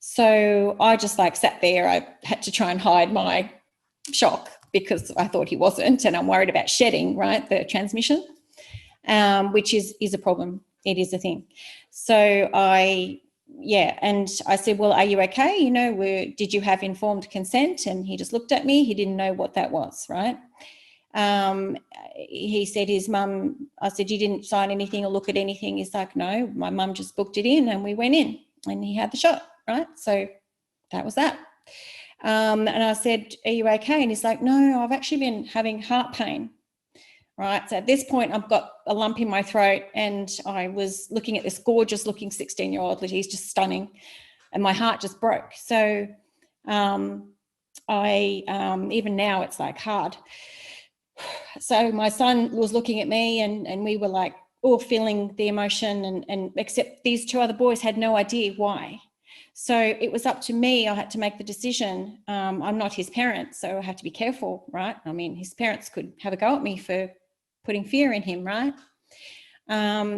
So I just sat there. I had to try and hide my shock, because I thought he wasn't, and I'm worried about shedding, right, the transmission, which is a problem. It is a thing. So and I said, well, are you okay? You know, did you have informed consent? And he just looked at me. He didn't know what that was, right? He said his mum, I said, you didn't sign anything or look at anything? He's like, no, my mum just booked it in and we went in and he had the shot, right? So that was that. And I said, are you okay? And he's like, no, I've actually been having heart pain. Right. So at this point, I've got a lump in my throat and I was looking at this gorgeous looking 16-year-old. He's just stunning. And my heart just broke. So even now it's like hard. So my son was looking at me and we were like all feeling the emotion and except these two other boys had no idea why. So it was up to me. I had to make the decision. I'm not his parent, so I have to be careful, right? I mean, his parents could have a go at me for putting fear in him, right?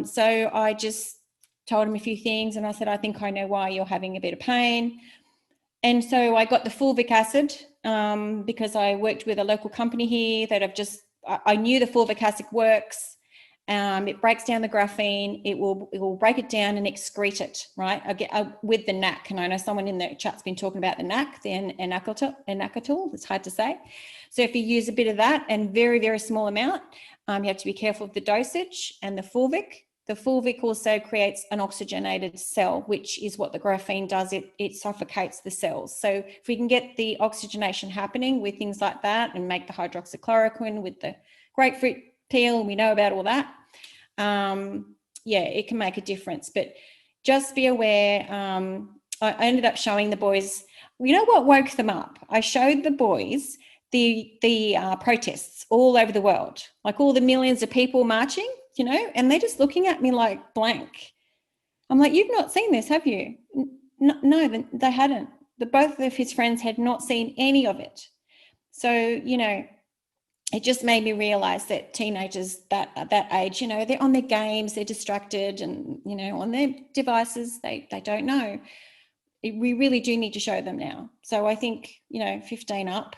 So I just told him a few things and I said, I think I know why you're having a bit of pain. And so I got the fulvic acid because I worked with a local company here that I knew the fulvic acid works. It breaks down the graphene. It will break it down and excrete it, right? With the NAC, and I know someone in the chat's been talking about the NAC, the N-acetol. It's hard to say. So if you use a bit of that and very, very small amount, you have to be careful of the dosage and the fulvic. The fulvic also creates an oxygenated cell, which is what the graphene does. It suffocates the cells. So if we can get the oxygenation happening with things like that and make the hydroxychloroquine with the grapefruit peel, we know about all that. It can make a difference. But just be aware. I ended up showing the boys, you know what woke them up? I showed the boys the protests all over the world, like all the millions of people marching, you know, and they're just looking at me like blank. I'm like, you've not seen this, have you? No, they hadn't. Both of his friends had not seen any of it. So, you know, it just made me realize that teenagers at that age, you know, they're on their games, they're distracted and, you know, on their devices, they don't know. We really do need to show them now. So I think, you know, 15 up,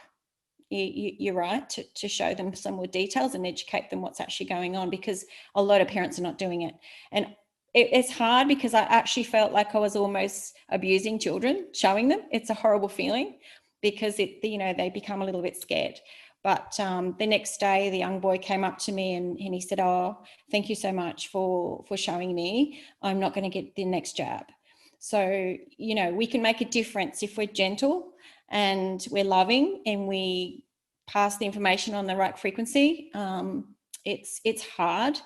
you're right to show them some more details and educate them what's actually going on, because a lot of parents are not doing it. And it's hard because I actually felt like I was almost abusing children, showing them. It's a horrible feeling because they become a little bit scared. But the next day, the young boy came up to me and he said, oh, thank you so much for showing me. I'm not going to get the next jab. So, you know, we can make a difference if we're gentle and we're loving and we pass the information on the right frequency. It's hard.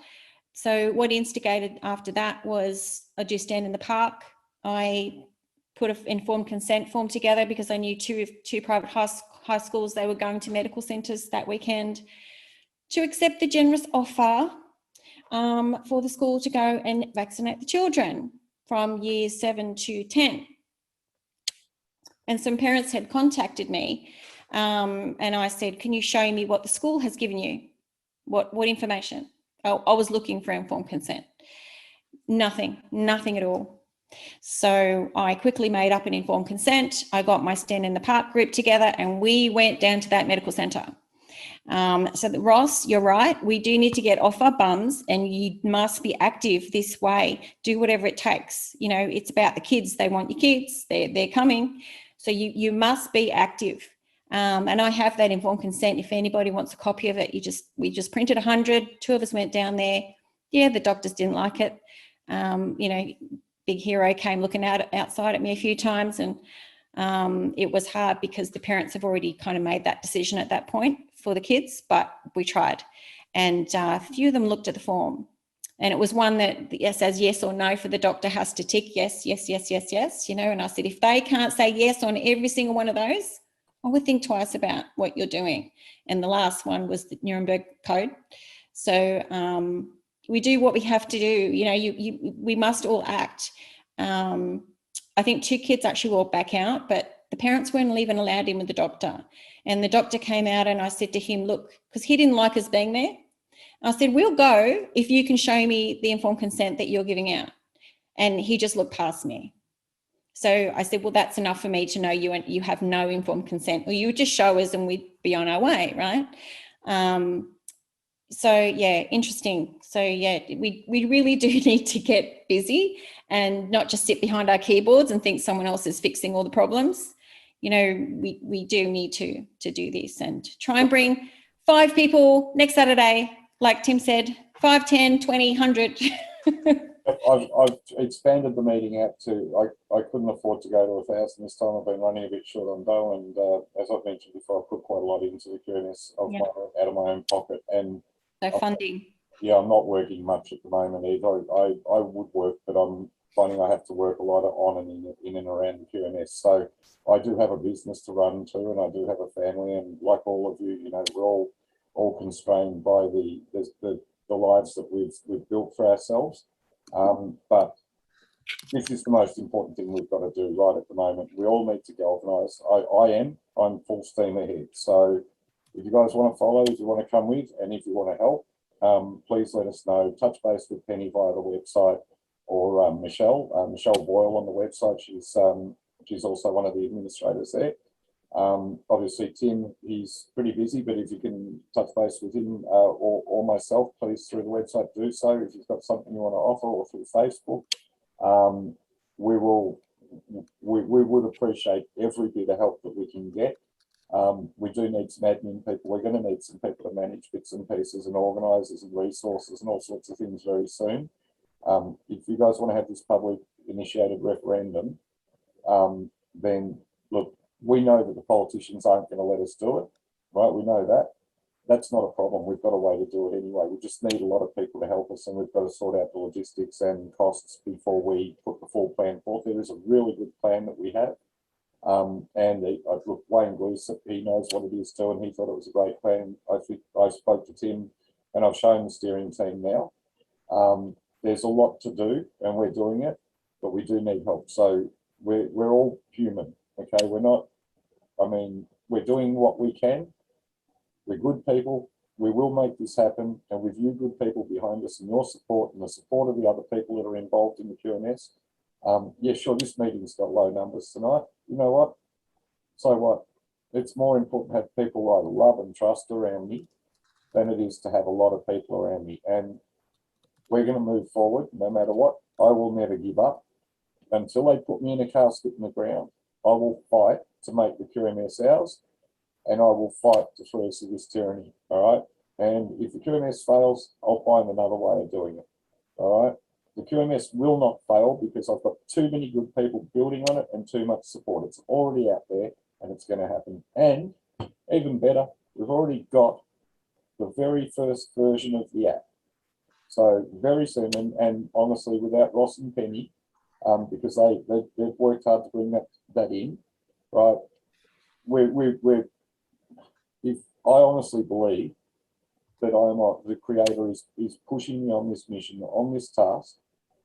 So what instigated after that was I do stand in the park. I put an informed consent form together because I knew two private high schools, they were going to medical centres that weekend to accept the generous offer for the school to go and vaccinate the children from years 7 to 10. And some parents had contacted me and I said, can you show me what the school has given you? What information? I was looking for informed consent. Nothing at all. So I quickly made up an informed consent. I got my Stand in the Park group together and we went down to that medical centre. So Ross, you're right. We do need to get off our bums and you must be active this way. Do whatever it takes. You know, it's about the kids. They want your kids. They're coming. So you must be active. And I have that informed consent. If anybody wants a copy of it, we just printed 100. 2 of us went down there. Yeah, the doctors didn't like it. You know, Big Hero came looking outside at me a few times and it was hard because the parents have already kind of made that decision at that point for the kids, but we tried. And a few of them looked at the form and it was one that says yes or no for the doctor has to tick yes, yes, yes, yes, yes, you know, and I said, if they can't say yes on every single one of those, I would think twice about what you're doing. And the last one was the Nuremberg Code. So we do what we have to do. You know, we must all act. I think 2 kids actually walked back out, but the parents weren't even allowed in with the doctor. And the doctor came out and I said to him, look, because he didn't like us being there. I said, we'll go if you can show me the informed consent that you're giving out. And he just looked past me. So I said, well, that's enough for me to know you have no informed consent, or you would just show us and we'd be on our way, right? So yeah, interesting. So yeah, we really do need to get busy and not just sit behind our keyboards and think someone else is fixing all the problems. You know, we do need to do this and try and bring 5 people next Saturday, like Tim said, 5, 10, 20, 100. I've expanded the meeting out to, I couldn't afford to go to 1,000 this time. I've been running a bit short on dough, and as I've mentioned before, I've put quite a lot into the QMS out of my own pocket. And So funding. yeah, I'm not working much at the moment either. I would work, but I'm finding I have to work a lot on and in and around the QMS. So I do have a business to run too, and I do have a family, and like all of you, you know, we're all constrained by the lives that we've built for ourselves. But this is the most important thing we've got to do right at the moment. We all need to galvanise. I'm full steam ahead. So if you guys want to follow, if you want to come with, and if you want to help, please let us know. Touch base with Penny via the website, or Michelle Boyle on the website. She's also one of the administrators there. Obviously, Tim, he's pretty busy, but if you can touch base with him or myself, please, through the website, do so. If you've got something you want to offer, or through Facebook, we would appreciate every bit of help that we can get. We do need some admin people. We're going to need some people to manage bits and pieces and organisers and resources and all sorts of things very soon. If you guys want to have this public initiated referendum, then look, we know that the politicians aren't going to let us do it, right? We know that. That's not a problem. We've got a way to do it anyway. We just need a lot of people to help us, and we've got to sort out the logistics and costs before we put the full plan forth. There is a really good plan that we have. Look, Wayne Glees, he knows what it is too, and he thought it was a great plan. I think I spoke to Tim, and I've shown the steering team now. There's a lot to do, and we're doing it, but we do need help. So we're all human, okay? We're not, I mean, we're doing what we can. We're good people. We will make this happen, and with you good people behind us and your support and the support of the other people that are involved in the QMS, yeah, sure, this meeting's got low numbers tonight. You know what? So what? It's more important to have people I love and trust around me than it is to have a lot of people around me. And we're going to move forward no matter what. I will never give up until they put me in a casket in the ground. I will fight to make the QMS ours, and I will fight to free us of this tyranny. All right. And if the QMS fails, I'll find another way of doing it. All right. The QMS will not fail because I've got too many good people building on it and too much support. It's already out there, and it's going to happen. And even better, we've already got the very first version of the app. So very soon, and honestly, without Ross and Penny, because they've worked hard to bring that in, right? If I honestly believe that the creator is pushing me on this mission, on this task,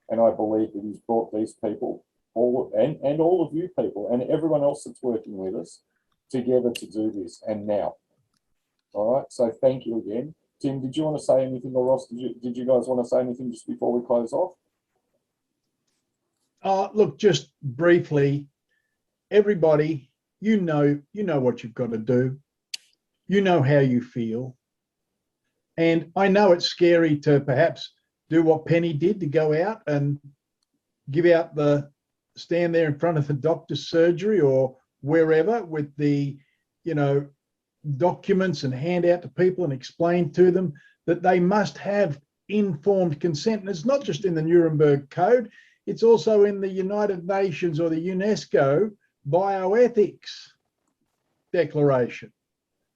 and I believe that he's brought these people, all of you people, and everyone else that's working with us, together to do this, and now. All right, so thank you again. Tim, did you want to say anything, or Ross, did you guys want to say anything just before we close off? Look, just briefly, everybody, you know what you've got to do. You know how you feel. And I know it's scary to perhaps do what Penny did, to go out and stand there in front of the doctor's surgery or wherever with the, documents and hand out to people and explain to them that they must have informed consent. And it's not just in the Nuremberg Code, it's also in the United Nations or the UNESCO Bioethics Declaration,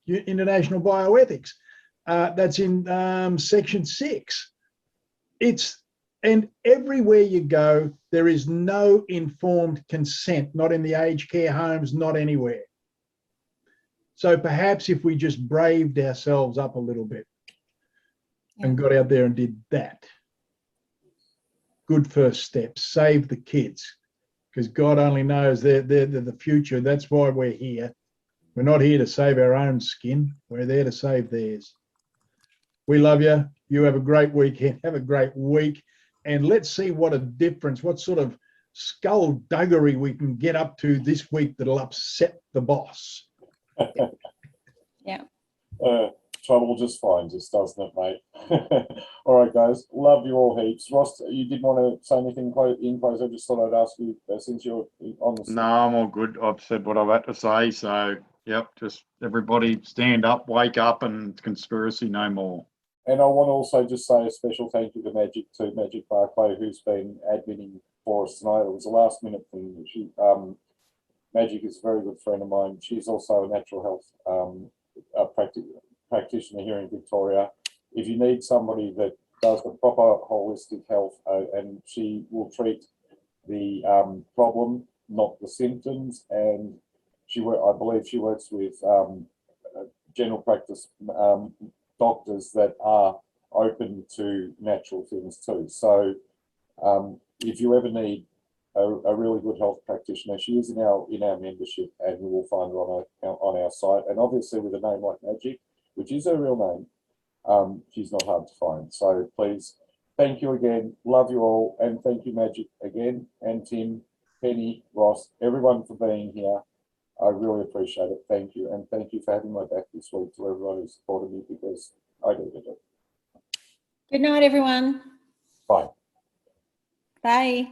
International Bioethics. That's in Section 6. And everywhere you go, there is no informed consent, not in the aged care homes, not anywhere. So perhaps if we just braved ourselves up a little bit and got out there and did that, good first steps, save the kids, because God only knows they're the future. That's why we're here. We're not here to save our own skin. We're there to save theirs. We love you. You have a great weekend. Have a great week. And let's see what a difference, what sort of skullduggery we can get up to this week that'll upset the boss. Yeah. trouble just finds us, doesn't it, mate? All right, guys. Love you all heaps. Ross, you did want to say anything in close? I just thought I'd ask you since you're on the. No, I'm all good. I've said what I've had to say. So, yep, just everybody stand up, wake up, and conspiracy no more. And I want to also just say a special thank you to Magic Barclay, who's been admitting for us tonight. It was a last minute thing. She, Magic is a very good friend of mine. She's also a natural health practitioner here in Victoria. If you need somebody that does the proper holistic health, and she will treat the problem, not the symptoms, and I believe she works with general practice doctors that are open to natural things too. So if you ever need a really good health practitioner, she is in our membership, and you will find her on our site. And obviously with a name like Magic, which is her real name, she's not hard to find. So please, thank you again. Love you all, and thank you, Magic, again, and Tim, Penny, Ross, everyone for being here. I really appreciate it. Thank you. And thank you for having my back this week, to everyone who supported me, because I needed it. Good night, everyone. Bye. Bye.